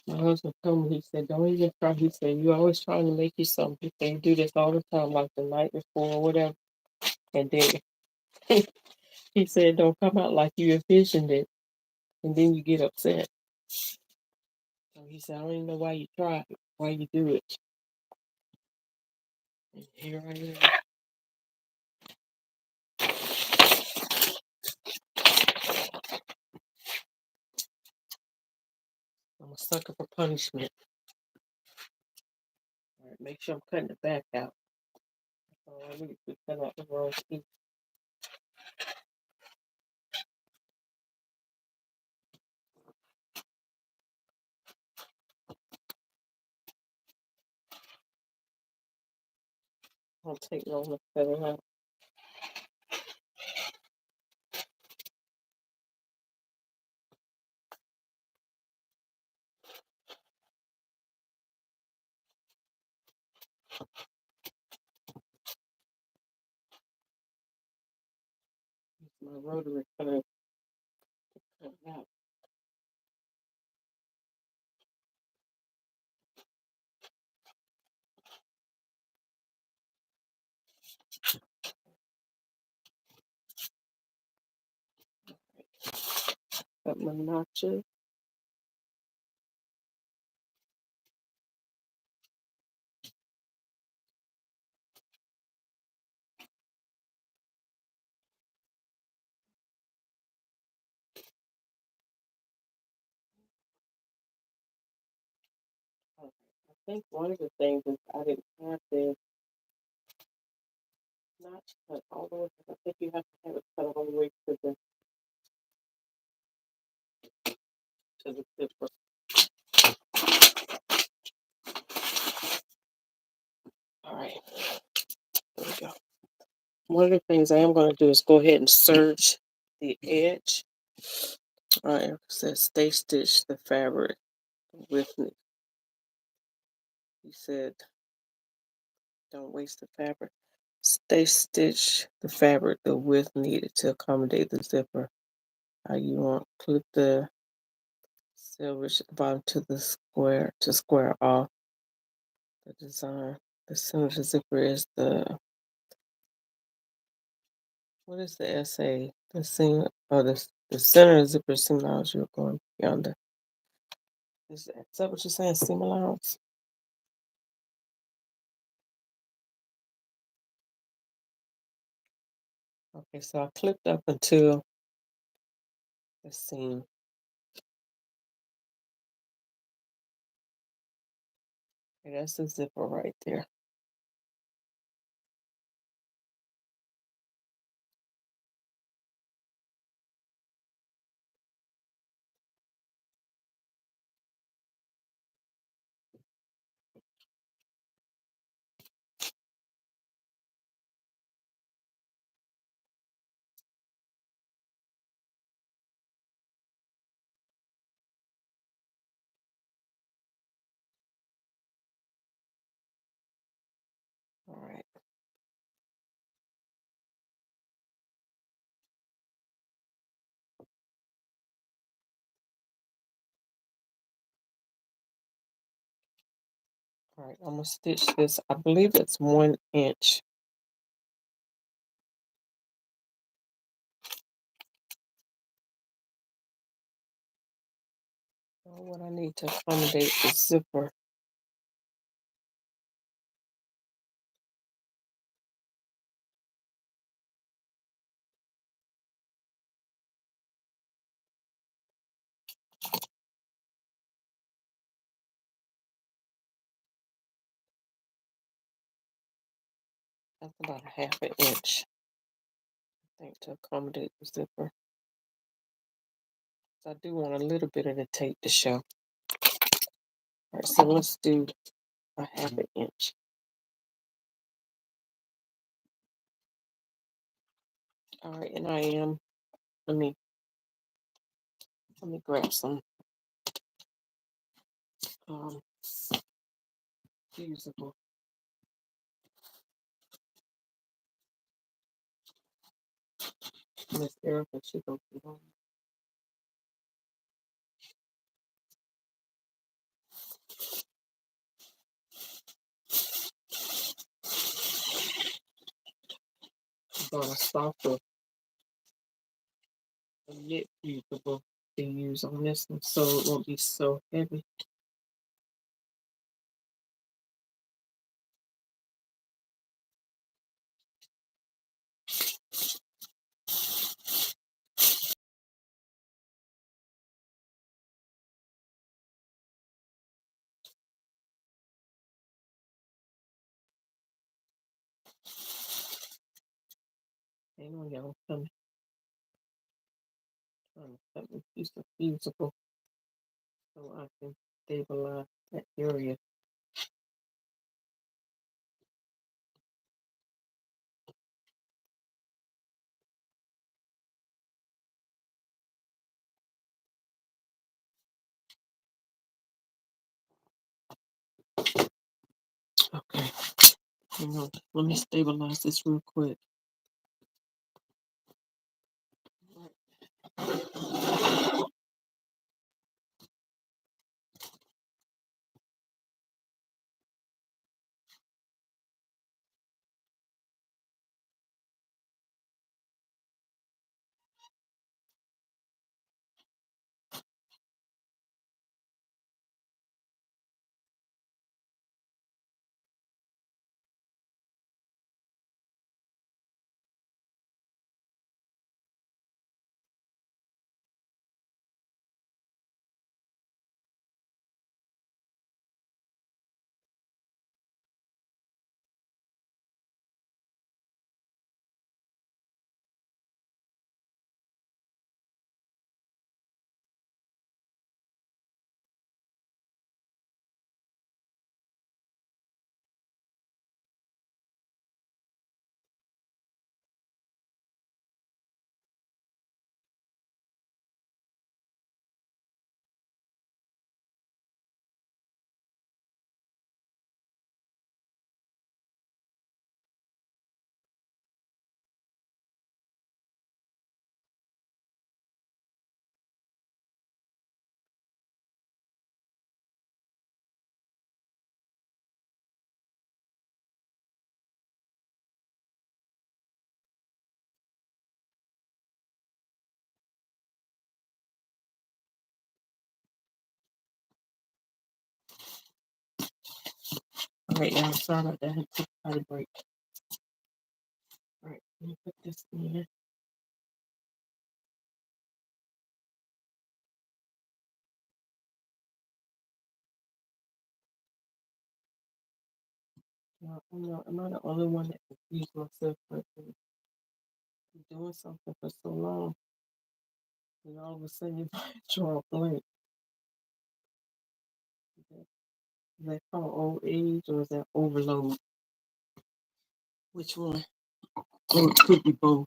My husband told me, he said, don't even try. He said, you always trying to make you something. He said, you do this all the time, like the night before or whatever. And then he said, don't come out like you envisioned it. And then you get upset. So he said, I don't even know why you try it, why you do it. And here I am. I'm a sucker for punishment. All right, make sure I'm cutting the back out. Oh, I really could cut out the wrong piece. I'll take long to cut it out. Use my rotary cutter to cut it out. Cut my notches. Okay. I think one of the things is I didn't have this notch cut all the way. I think you have to have it cut all the way to the zipper. All right, there we go. One of the things I am going to do is go ahead and serge the edge. All right, it says stay stitch the fabric with me. He said, don't waste the fabric. They stitch the fabric the width needed to accommodate the zipper. How you want clip the silvers at the bottom to the square off the design. The center of the zipper is what is the SA? The seam or the center of the zipper seam allowance you're going yonder. Is that what you're saying? Seam allowance? Okay, so I clipped up until the seam. Okay, that's the zipper right there. All right. All right, I'm gonna stitch this. I believe it's 1 inch. What I need to accommodate the zipper. That's about a 1/2 inch, I think, to accommodate the zipper. So I do want a little bit of the tape to show. All right, so let's do a 1/2 inch. All right, and let me grab some um fusible. Miss Erica, she go be on. Got a softer knit fusible to use on this one, so it won't be so heavy. Hang on, y'all. I'm trying to cut me piece of fusible so I can stabilize that area. Okay, hang on. Let me stabilize this real quick. All right, yeah, I'm sorry about that. I had to try to break. All right, let me put this in. Am I the only one that confused myself? But doing something for so long, and all of a sudden you draw a blank. Is that called old age or is that overload? Which one? Or it could be both.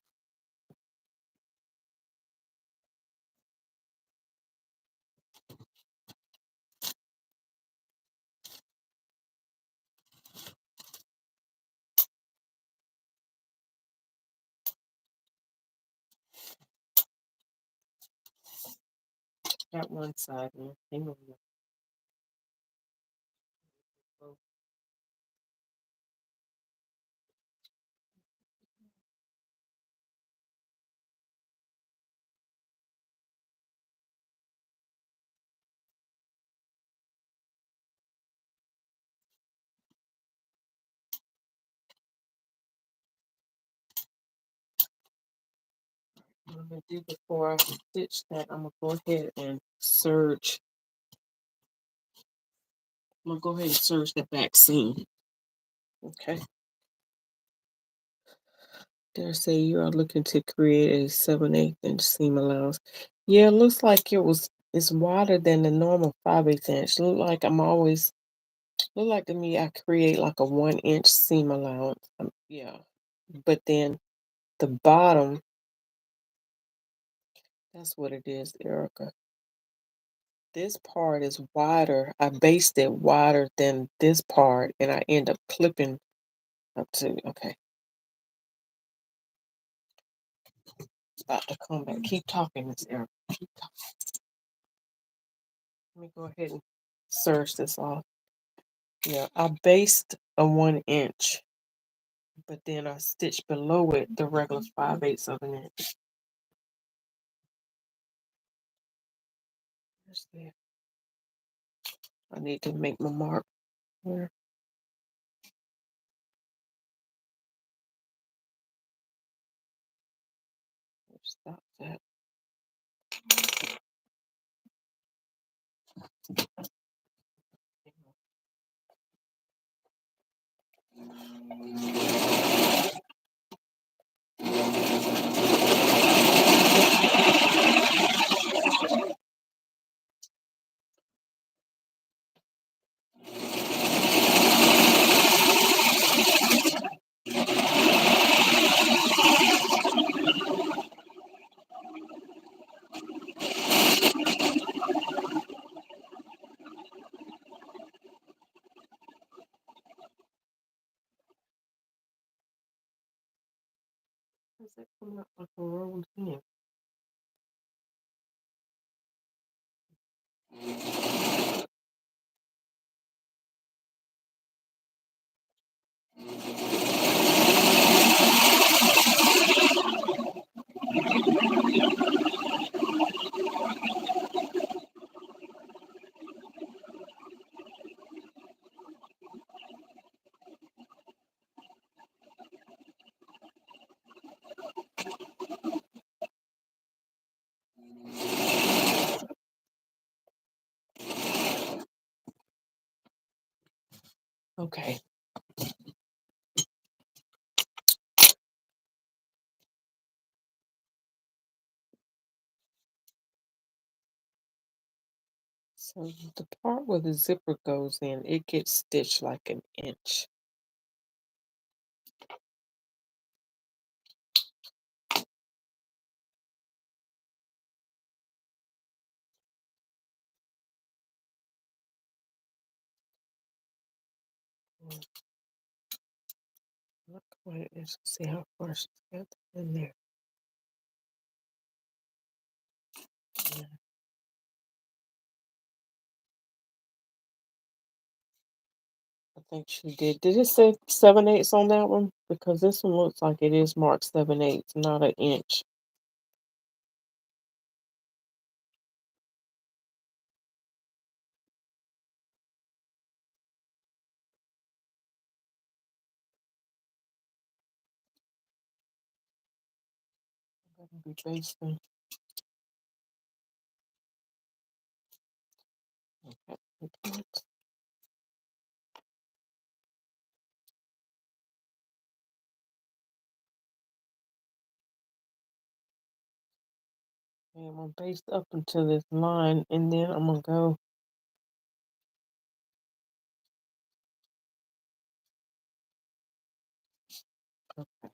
Got one side now. Hang on. What I'm gonna do before I stitch that, I'm gonna go ahead and serge. I'm gonna go ahead and serge the back seam. Okay. Dare say you are looking to create a 7/8 inch seam allowance. Yeah, it looks like it's wider than the normal 5/8 inch. Look like to me I create like a 1 inch seam allowance. Yeah. But then the bottom, that's what it is, Erica. This part is wider. I based it wider than this part and I end up clipping up to okay. It's about to come back. Keep talking, Miss Erica. Keep talking. Let me go ahead and serge this off. Yeah, I based a 1 inch, but then I stitched below it the regular 5/8 of an inch. There's there. I need to make my mark here. Stop that. How's that coming up like a rolled hen? Okay. So the part where the zipper goes in, it gets stitched like an inch. Look what it is. See how far she's got in there. Yeah. I think she did. Did it say 7/8 on that one? Because this one looks like it is marked 7/8, not an inch. I'll be basting. Okay. And I'm gonna baste up until this line, and then I'm gonna go. Okay.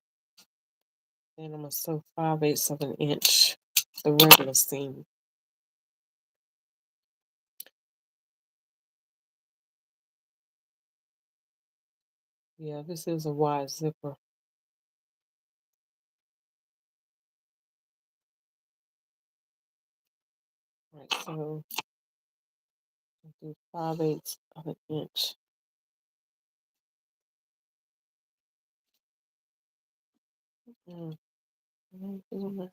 Then I'm gonna sew 5/8 of an inch, the regular seam. Yeah, this is a wide zipper. Right, so I'll do 5/8 of an inch. Mm, mm,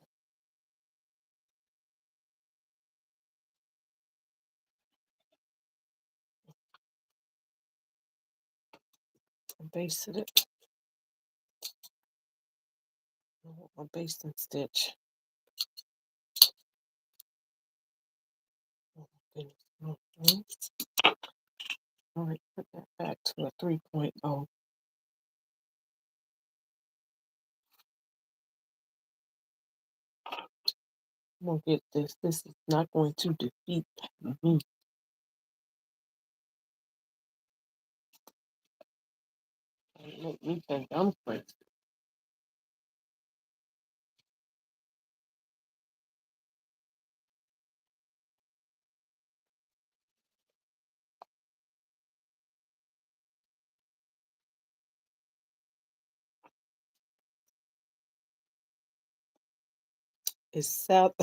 I basted it. A basting stitch. Oh, goodness. Okay. All right, put that back to a 3.0. I'm gonna get this. This is not going to defeat me. It make me think I'm crazy. It's South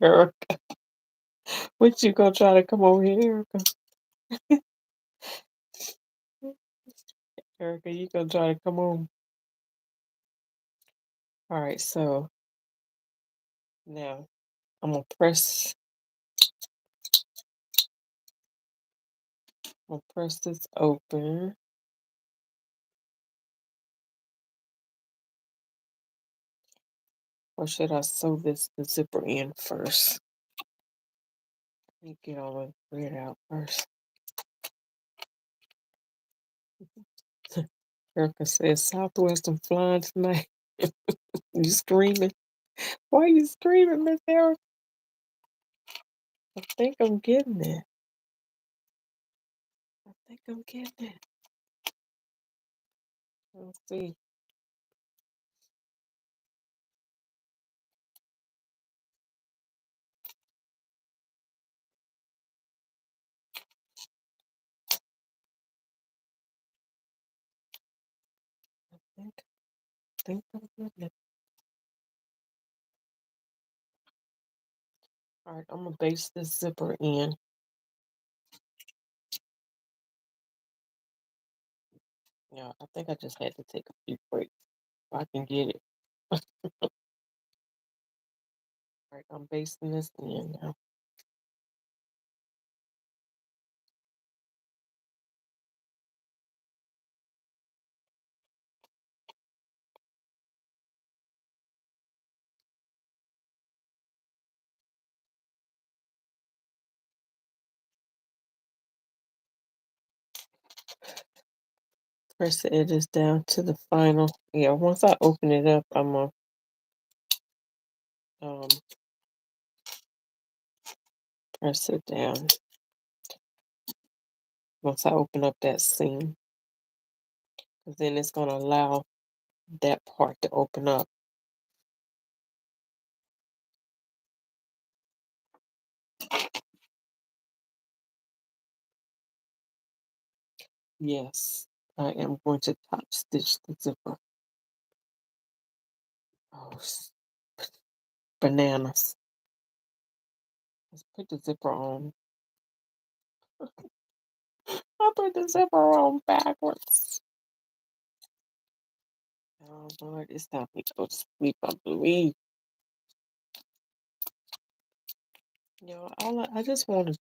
Erica. What you gonna try to come over here, Erica? Erica, you gonna try to come on? All right, so now I'm gonna press this open. Or should I sew the zipper in first? Let me get all the thread out first. Erica says Southwestern flying tonight. You screaming? Why are you screaming, Miss Erica? I think I'm getting it. I think I'm getting it. Let's see. I think I'm getting it. All right, I'm gonna base this zipper in. Yeah, I think I just had to take a few breaks. If I can get it. All right, I'm basting this in now. Press the edges down to the final. Yeah, once I open it up, I'm gonna um, press it down. Once I open up that seam, because then it's gonna allow that part to open up. Yes, I am going to top stitch the zipper. Oh, bananas. Let's put the zipper on. I put the zipper on backwards. Oh Lord, it's time to go to sleep, I believe. You know, I just want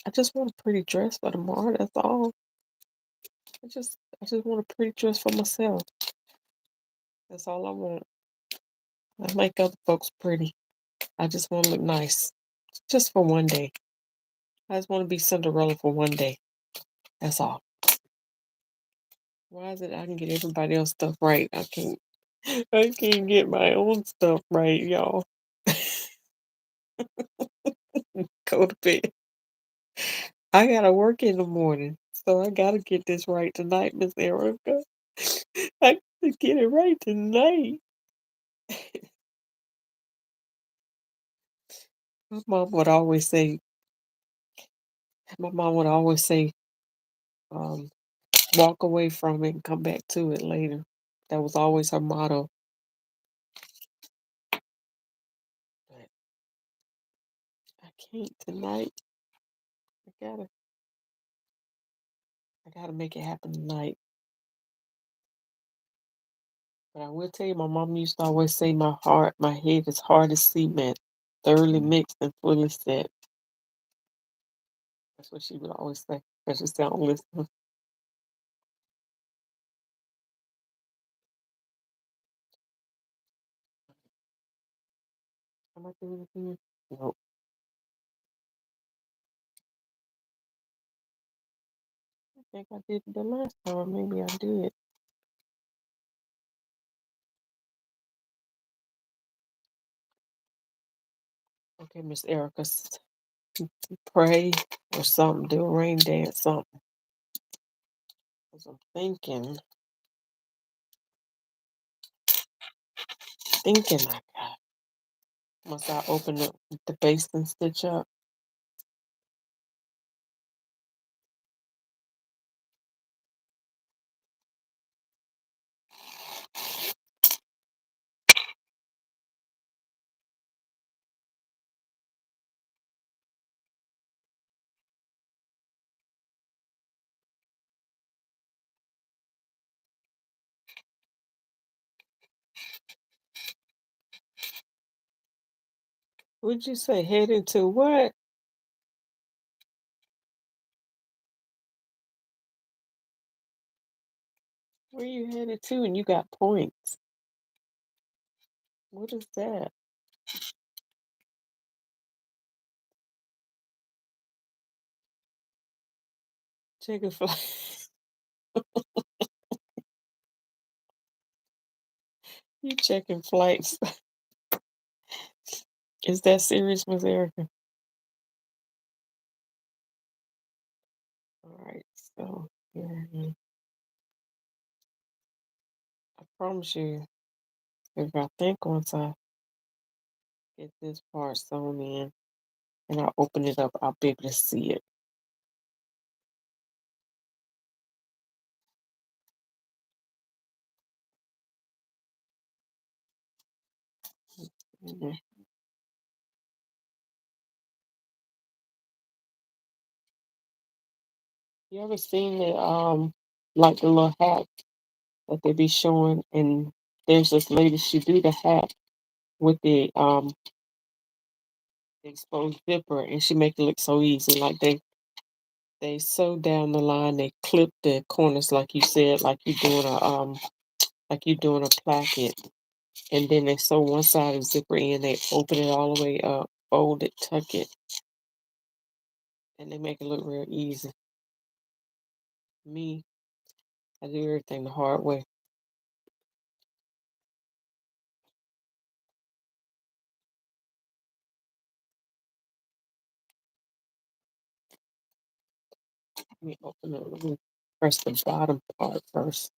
a pretty dress for tomorrow. That's all. I just want a pretty dress for myself. That's all I want. I make other folks pretty. I just want to look nice. Just for one day. I just want to be Cinderella for one day. That's all. Why is it I can get everybody else stuff right? I can't get my own stuff right, y'all. Go to bed. I gotta work in the morning. So I gotta get this right tonight, Miss Erica. I gotta get it right tonight. My mom would always say, my mom would always say, um, walk away from it and come back to it later. That was always her motto. But I can't tonight. I gotta I gotta make it happen tonight. But I will tell you, my mom used to always say my head is hard as cement, thoroughly mixed and fully set. That's what she would always say. Because she said, don't listen. Am I doing it again? No. I think I did it the last time. Maybe I did. Okay, Miss Erica, pray or something. Do a rain dance, something. Because I'm thinking I got. Once I open up the base and stitch up. Would you say head into what? Where you headed to? And you got points. What is that? Chicken fly. You checking flights. Is that serious, Miss Erica? All right. So, yeah, I promise you, if I think once I get this part sewn in and I open it up, I'll be able to see it. Mhm. You ever seen like the little hat that they be showing? And there's this lady, she do the hat with the exposed zipper, and she make it look so easy. Like they sew down the line, they clip the corners like you said, like you doing a placket, and then they sew one side of the zipper in, they open it all the way up, fold it, tuck it, and they make it look real easy. Me, I do everything the hard way. Let me open it. Let me press the bottom part first.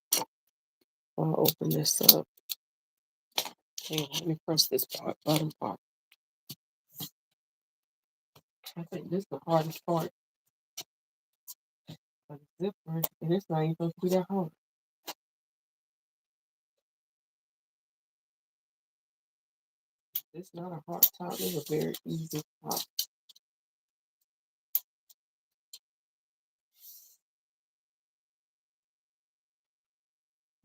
I'll open this up. Okay, let me press this bottom part. I think this is the hardest part of the zipper, and it's not even supposed to be that hard. It's not a hard top. It's a very easy top.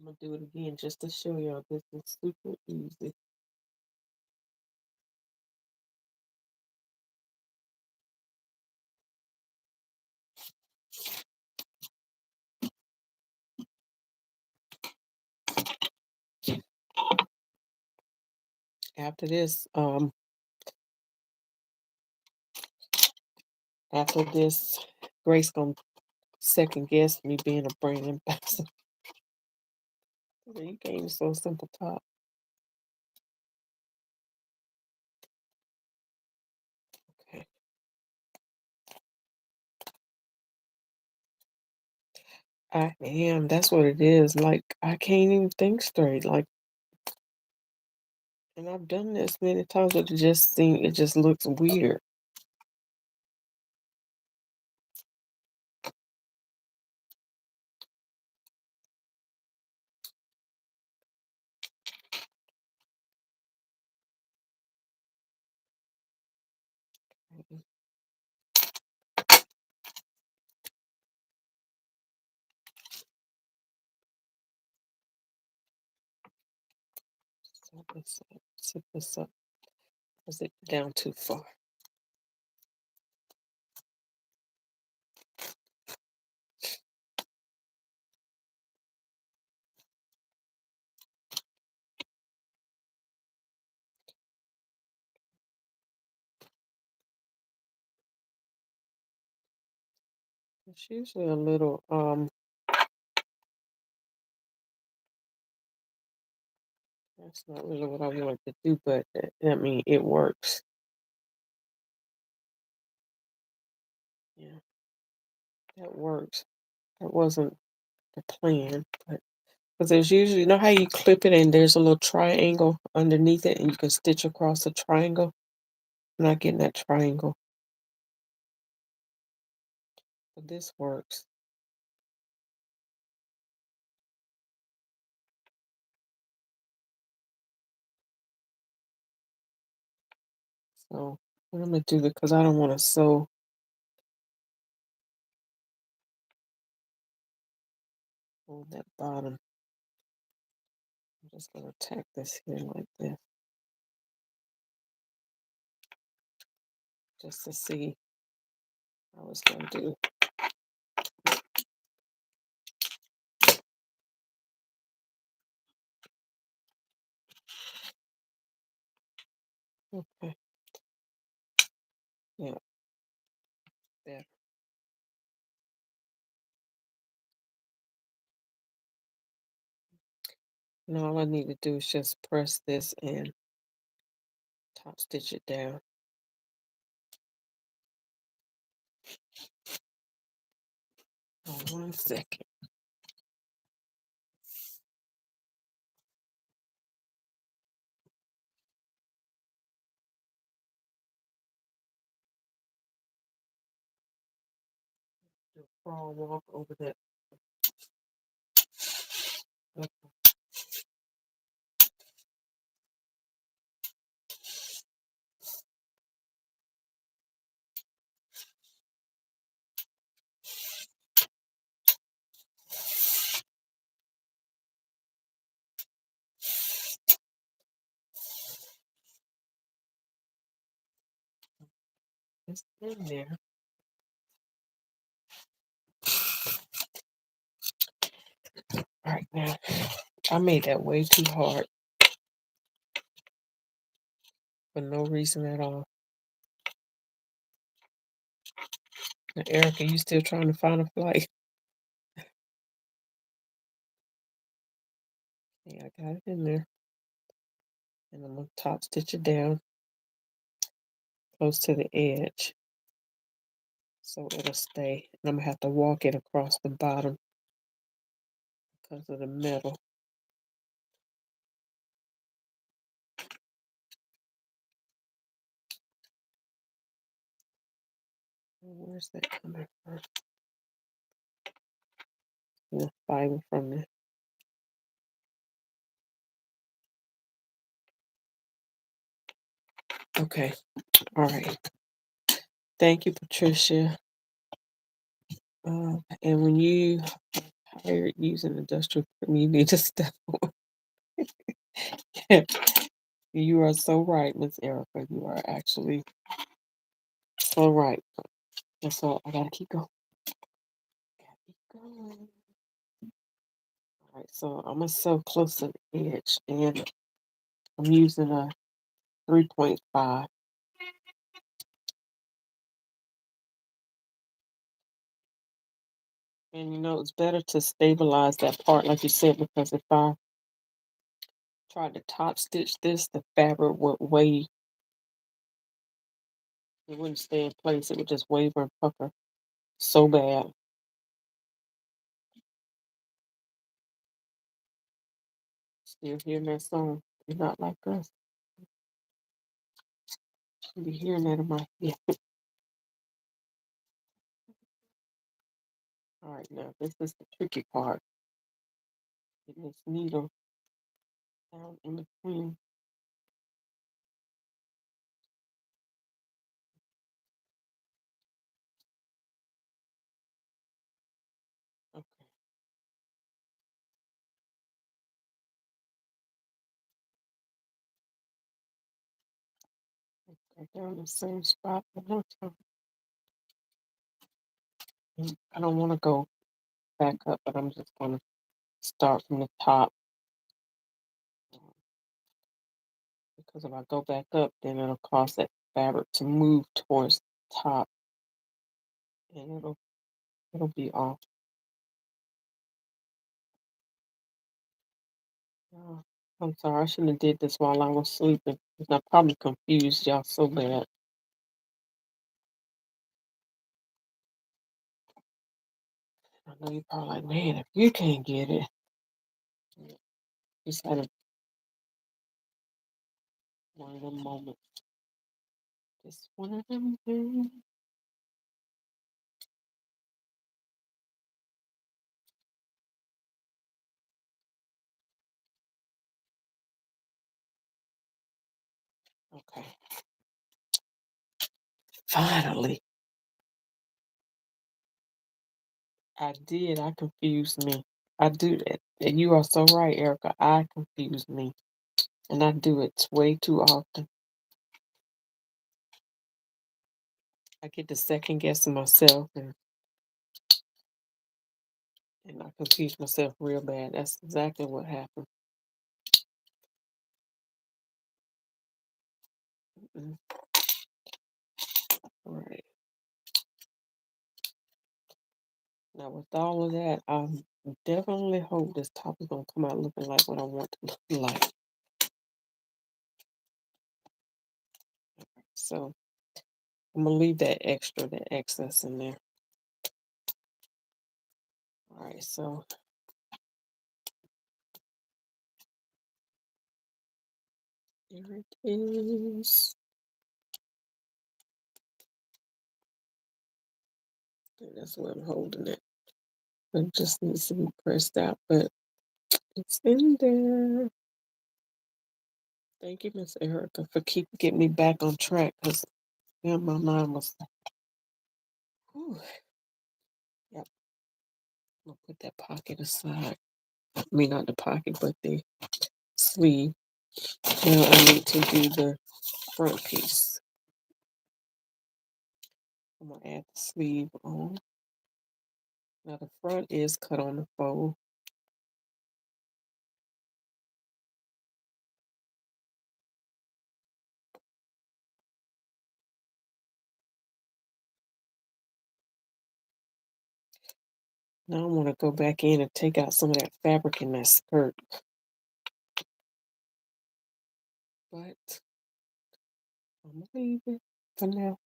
I'm gonna do it again just to show y'all this is super easy. After this, Grace gonna second guess me being a brand ambassador. You gave me so simple top. Okay. I am. That's what it is. Like I can't even think straight. Like, and I've done this many times, but it just looks weird. Set this up. Is it down too far? It's usually a little that's not really what I wanted to do, but I mean it works. Yeah, that works. That wasn't the plan, but because there's usually, you know how you clip it and there's a little triangle underneath it and you can stitch across the triangle? I'm not getting that triangle, but this works. So what I'm gonna do, because I don't want to sew on that bottom. I'm just gonna tack this here like this, just to see how it's gonna do. Okay. Yeah. There. Now all I need to do is just press this and top stitch it down. Oh, 1 second. Crawl walk over that. It's in there. All right, now I made that way too hard for no reason at all. Now, Erica, you still trying to find a flight? Yeah, I got it in there. And I'm gonna top stitch it down close to the edge so it'll stay. And I'm gonna have to walk it across the bottom because of the metal. Where's that coming from? The fiber from it. Okay. All right. Thank you, Patricia. And when you hire using industrial equipment, you need to step on. You are so right, Miss Erica. You are actually so right. And so I gotta keep going. Gotta keep going. All right, so I'm gonna sew close to the edge, and I'm using a 3.5. And it's better to stabilize that part, like you said, because if I tried to top stitch this, the fabric would wave. It wouldn't stay in place. It would just waver and pucker so bad. Still hearing that song. You're not like us. You'll be hearing that in my head. All right, now this is the tricky part. Getting this needle down in between. Okay. Go down the same spot one more time. I don't want to go back up, but I'm just going to start from the top. Because if I go back up, then it'll cause that fabric to move towards the top, and it'll be off. I'm sorry, I shouldn't have did this while I was sleeping, because I probably confused y'all so bad. I know you're probably like, man, if you can't get it, just had one of them moments. Just one of them things. Okay. Finally. I did. I confused me. I do that. And you are so right, Erica. I confuse me. And I do it way too often. I get to second guessing myself and I confuse myself real bad. That's exactly what happened. Mm-mm. All right. Now with all of that, I definitely hope this top is gonna come out looking like what I want to look like. So I'm gonna leave that extra, that excess in there. All right, so here it is. And that's where I'm holding it. It just needs to be pressed out, but it's in there. Thank you, Miss Erica, for keeping getting me back on track because my mind was whew. Yep. I'm gonna put that pocket aside. I mean not the pocket, but the sleeve. Now I need to do the front piece. I'm gonna add the sleeve on. Now the front is cut on the fold. Now I want to go back in and take out some of that fabric in that skirt. But I'm gonna leave it for now.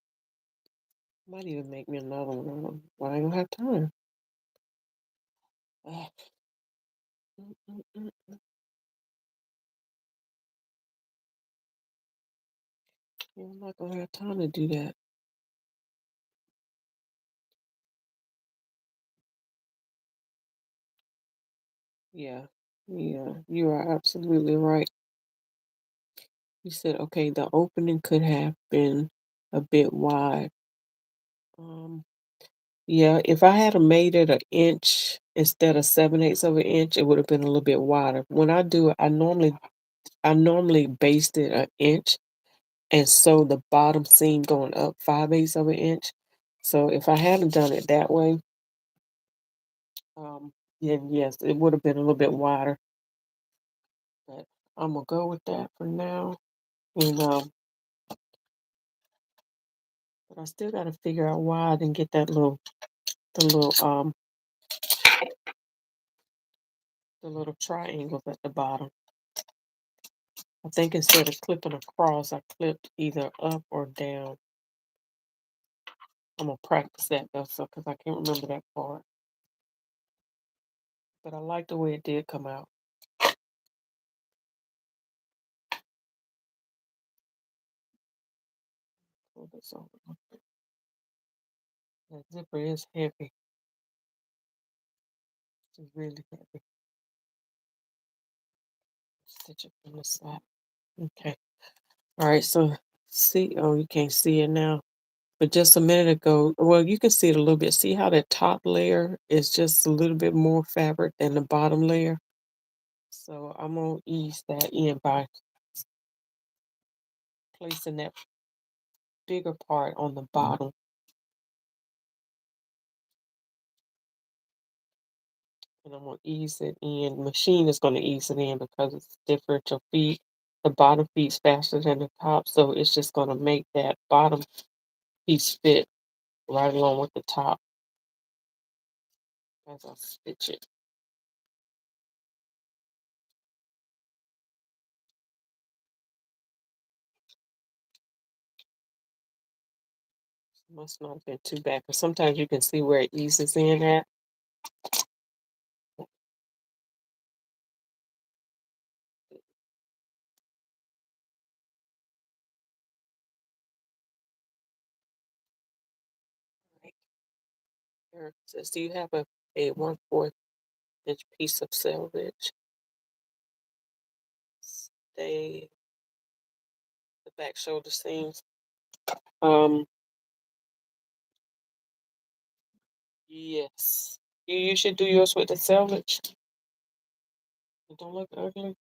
Might even make me another one. But I ain't gonna have time. Ah. Mm, mm, mm. Yeah, I'm not gonna have time to do that. Yeah, yeah, you are absolutely right. You said, okay, the opening could have been a bit wide. Um, yeah, if I had made it an inch instead of 7/8 of an inch, it would have been a little bit wider. When I do it, I normally baste it an inch, and so the bottom seam going up 5/8 of an inch. So if I hadn't done it that way, then yes, it would have been a little bit wider. But I'm gonna go with that for now. And but I still got to figure out why I didn't get that the little triangles at the bottom. I think instead of clipping across, I clipped either up or down. I'm gonna practice that though, so because I can't remember that part. But I like the way it did come out. Pull this over. That zipper is heavy. It's really heavy. Stitch it from the side. Okay. All right. So see. Oh, you can't see it now. But just a minute ago, well, you can see it a little bit. See how that top layer is just a little bit more fabric than the bottom layer? So I'm going to ease that in by placing that bigger part on the bottom. And I'm going to ease it in. Machine is going to ease it in because it's differential feet. The bottom feeds faster than the top. So it's just going to make that bottom piece fit right along with the top as I stitch it. Must not have been too bad because sometimes you can see where it eases in at. Right here it says, do you have a 1/4 inch piece of selvage? Stay the back shoulder seams. Um, yes. You should do yours with the selvage. It don't look ugly.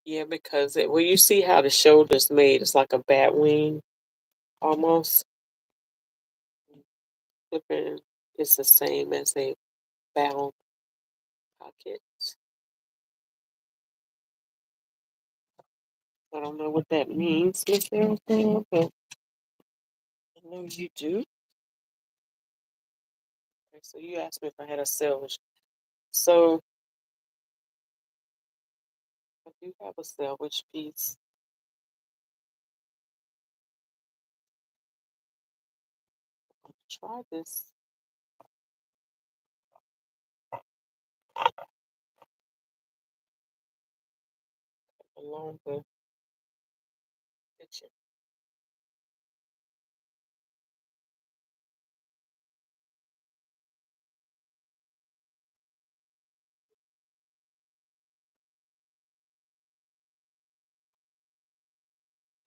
Yeah, because well, you see how the shoulder's made. It's like a bat wing almost. Flipping is the same as a bound pocket. I don't know what that means, Miss Erica, but I know you do. Okay, so you asked me if I had a selvage. So I do have a selvage piece. I'm gonna try this along the kitchen.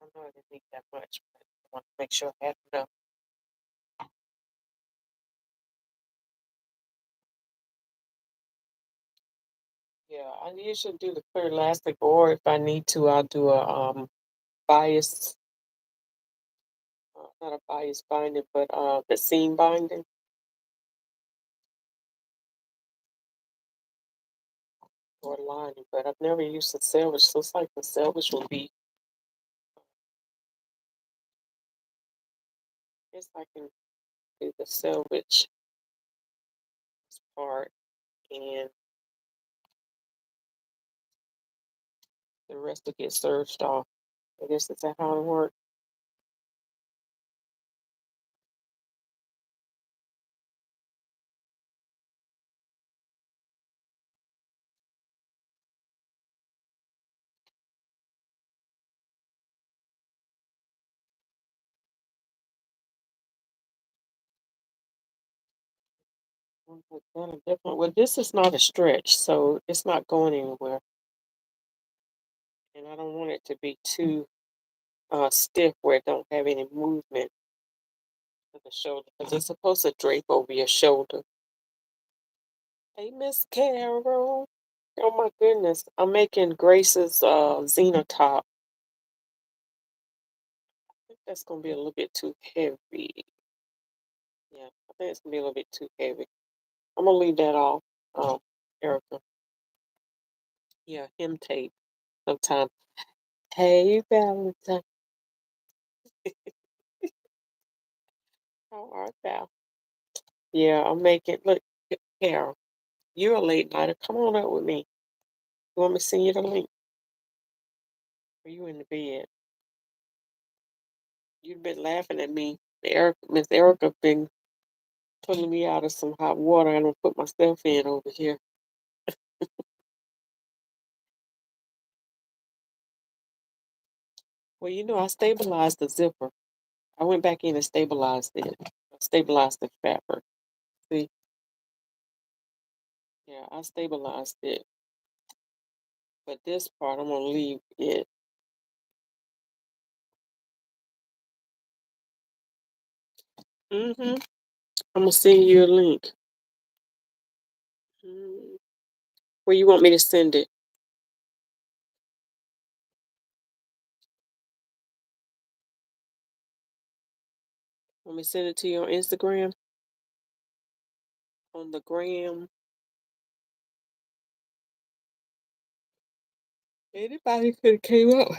I know I didn't need that much, but I want to make sure I had enough. Yeah, I usually do the clear elastic, or if I need to, I'll do a bias, not a bias binding, but the seam binding or lining. But I've never used the selvage, so it's like the selvage will be. I guess I can do the selvage part, and the rest will get serged off. I guess that's how it works. Well, this is not a stretch, so it's not going anywhere. And I don't want it to be too stiff where it don't have any movement to the shoulder because it's supposed to drape over your shoulder. Hey, Miss Carol. Oh my goodness. I'm making Grace's Zena top. I think that's gonna be a little bit too heavy. Yeah, I think it's gonna be a little bit too heavy. I'm gonna leave that off. Erica. Yeah, hem tape sometime. Hey Valentine. How art thou? Yeah, I'm making look, Carol, you're a late nighter. Come on up with me. You want me to send you the link? Are you in the bed? You've been laughing at me. Miss Erica been pulling me out of some hot water and I put myself in over here. Well, I stabilized the zipper. I went back in and stabilized it. I stabilized the fabric. See, yeah, I stabilized it. But this part, I'm gonna leave it. I'm gonna send you a link. Mm, Where you want me to send it? Want me to send it to you on Instagram? On the gram? Anybody could have came up.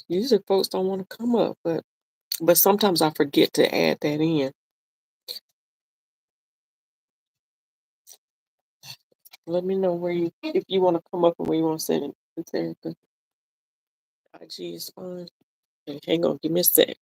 Usually folks don't want to come up, but sometimes I forget to add that in. Let me know if you want to come up and where you want to send it. It's Erica. IG is fine. Okay, hang on, give me a sec.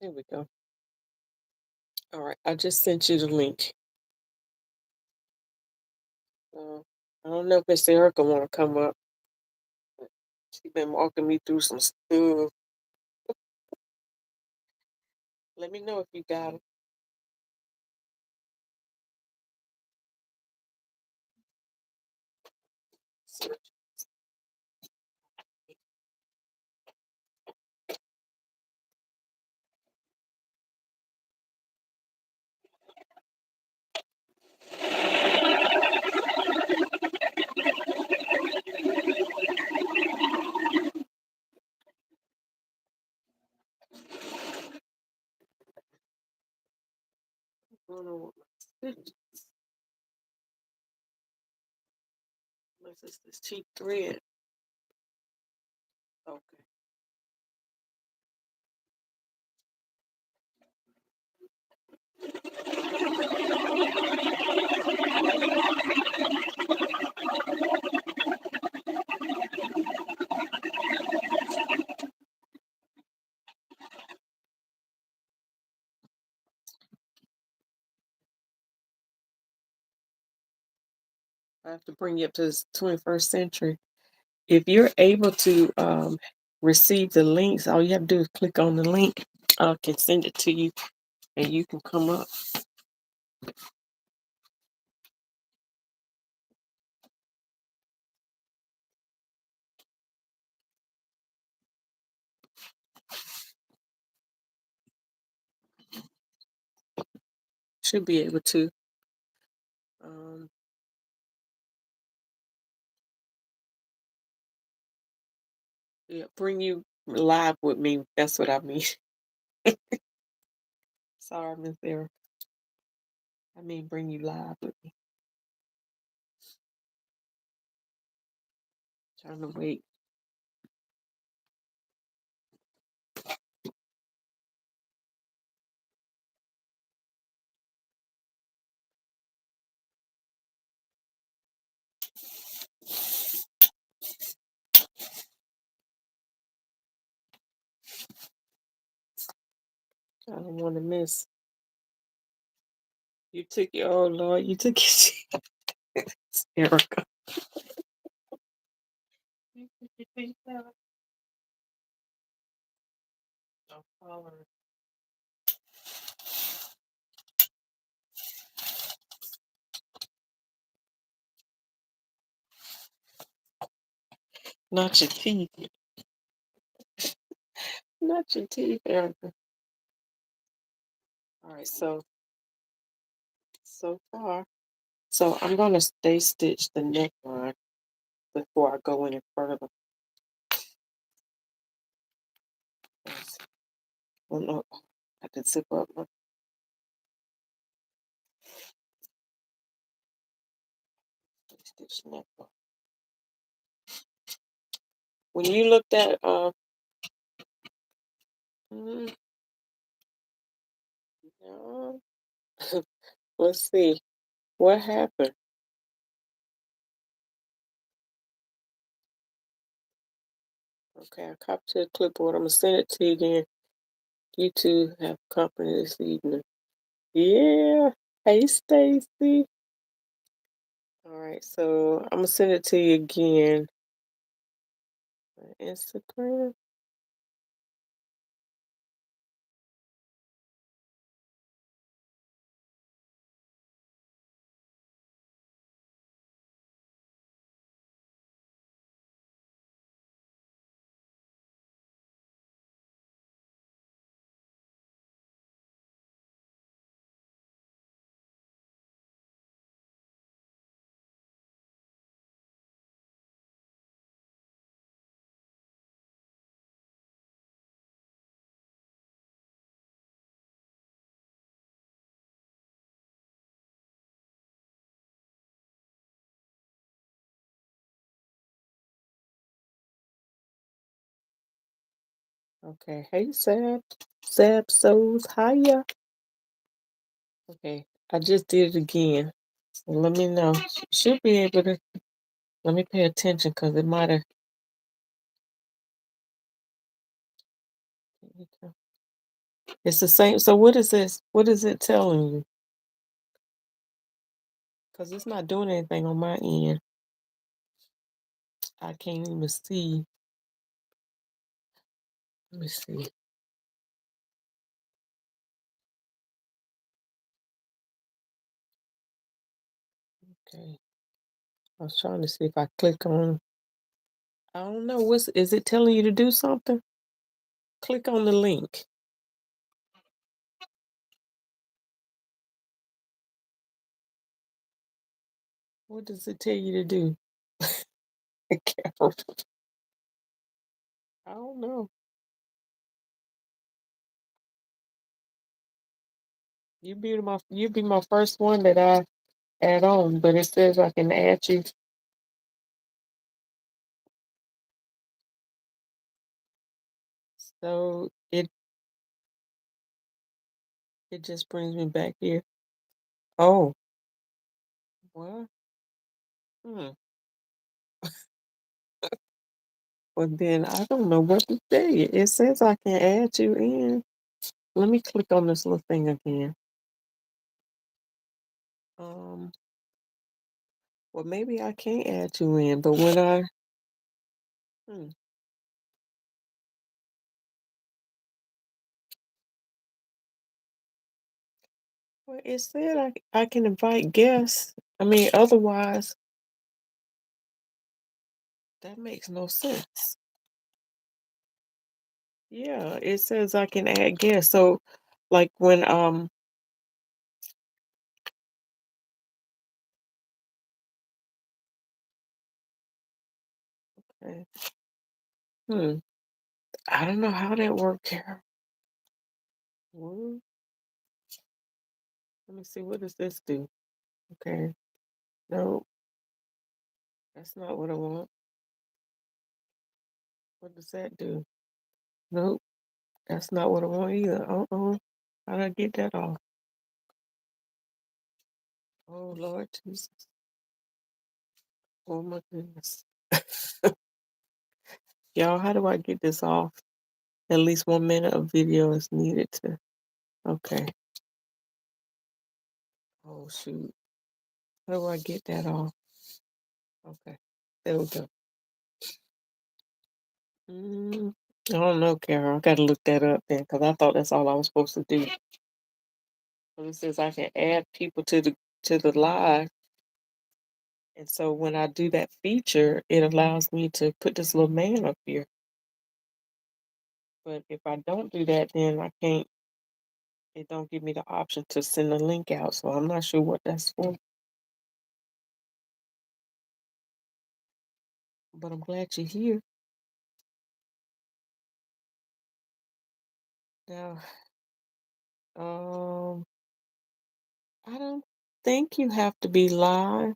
There we go. All right, I just sent you the link. I don't know if Miss Erica want to come up. She's been walking me through some stuff. Let me know if you got it. I don't know what my stitch. Unless it's this cheap thread. Okay. I have to bring you up to this 21st century. If you're able to receive the links, all you have to do is click on the link. I can send it to you and you can come up. Should be able to. Um, yeah, bring you live with me. That's what I mean. Sorry, Miss Erica. I mean, bring you live with me. Trying to wait. I don't want to miss. You took your, oh Lord, you took your Erica. You took your teeth out. I'm following. Not your teeth. Not your teeth, Erica. All right, so far. So I'm gonna stay stitch the neckline before I go any further. Oh no, I can zip up my stitch neckline. When you looked at mm, no, let's see what happened. Okay, I copied to the clipboard. I'm gonna send it to you again. You two have company this evening. Yeah. Hey, Stacy. All right, so I'm gonna send it to you again. Instagram. Okay. Hey, Sab Souls. Hiya. Okay. I just did it again. So let me know. Should be able to. Let me pay attention because it might have. It's the same. So what is this? What is it telling you? Because it's not doing anything on my end. I can't even see. Let me see. Okay. I was trying to see if I click on. I don't know. Is it telling you to do something? Click on the link. What does it tell you to do? Carol? I don't know. You be my first one that I add on, but it says I can add you. So it just brings me back here. Oh, well, hmm. Well then I don't know what to tell you. It says I can add you in. Let me click on this little thing again. Um, well maybe I can't add you in, but when I hmm, well it said I can invite guests. I mean otherwise that makes no sense. Yeah, it says I can add guests. So like when okay, hmm, I don't know how that worked here. Well, let me see, what does this do? Okay, no, that's not what I want. What does that do? Nope, that's not what I want either. How did I get that off? Oh Lord Jesus. Oh my goodness. Y'all, how do I get this off? At least 1 minute of video is needed to. Okay. Oh shoot. How do I get that off? Okay. There we go. I don't know, Carol. I gotta look that up then, because I thought that's all I was supposed to do. But it says I can add people to the live, and so when I do that feature, it allows me to put this little man up here. But if I don't do that, then I can't. It don't give me the option to send a link out, so I'm not sure what that's for. But I'm glad you're here. Now, um, I don't think you have to be live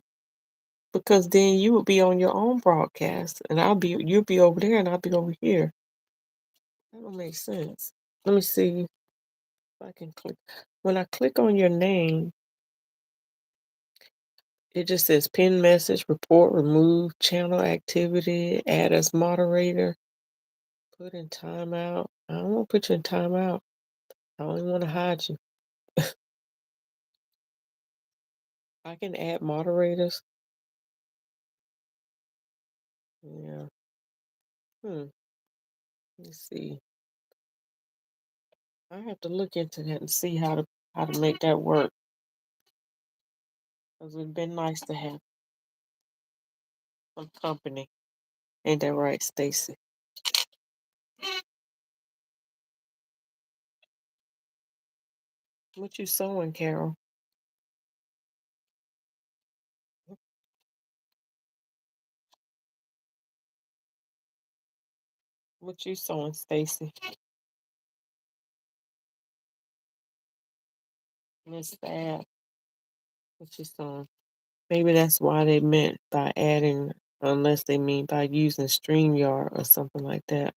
because then you would be on your own broadcast, and you'll be over there, and I'll be over here. That don't make sense. Let me see if I can click. When I click on your name, it just says pin message, report, remove, channel activity, add as moderator, put in timeout. I don't want to put you in timeout. I only want to hide you. I can add moderators. Yeah. Let me see. I have to look into that and see how to make that work. Because it'd been nice to have some company. Ain't that right, Stacy? What you sewing, Carol? What you sewing, Stacy? Miss that. What you sewing? Maybe that's why they meant by adding, unless they mean by using StreamYard or something like that.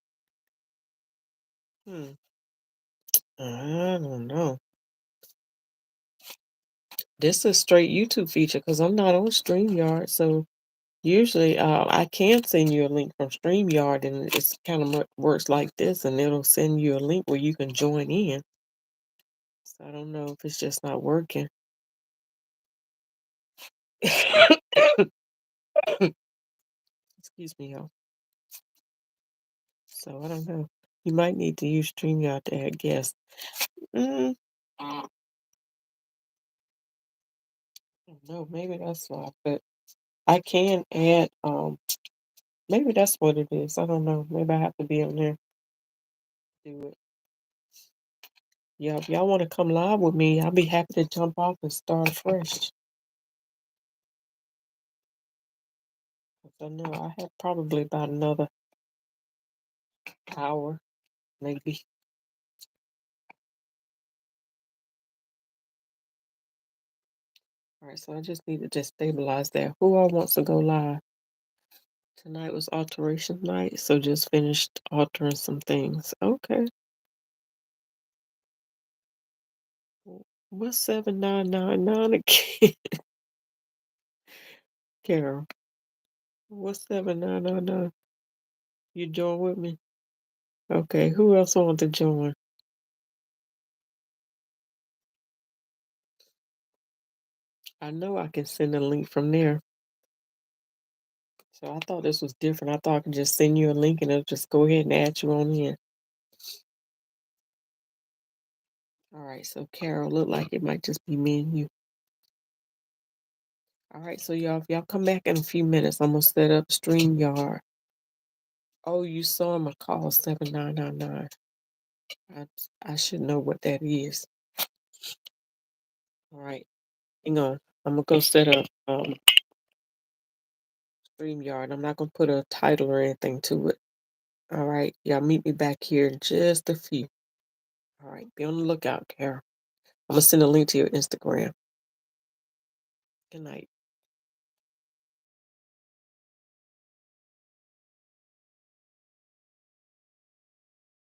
Hmm. I don't know. This is a straight YouTube feature because I'm not on StreamYard, so usually I can send you a link from StreamYard, and it's kind of works like this, and it'll send you a link where you can join in. So I don't know if it's just not working. Excuse me, y'all. So I don't know. You might need to use StreamYard to add guests. Mm, no, maybe that's why. But I can add. Maybe that's what it is. I don't know. Maybe I have to be on there to do it. Yeah, if y'all want to come live with me, I'll be happy to jump off and start fresh. I know I have probably about another hour, maybe. All right, so I just need to just stabilize that. Who all wants to go live? Tonight was alteration night, so just finished altering some things. Okay. What's 7999 again? Carol. What's 7999? You join with me? Okay, who else want to join? I know I can send a link from there. So I thought this was different. I thought I could just send you a link and it'll just go ahead and add you on in. All right, so Carol, look like it might just be me and you. All right, so y'all, if y'all come back in a few minutes, I'm gonna set up StreamYard. Oh, you saw my call 7999. I should know what that is. All right, hang on. I'm gonna go set up StreamYard. I'm not gonna put a title or anything to it. All right, y'all meet me back here in just a few. All right, be on the lookout, Carol. I'm gonna send a link to your Instagram. Good night.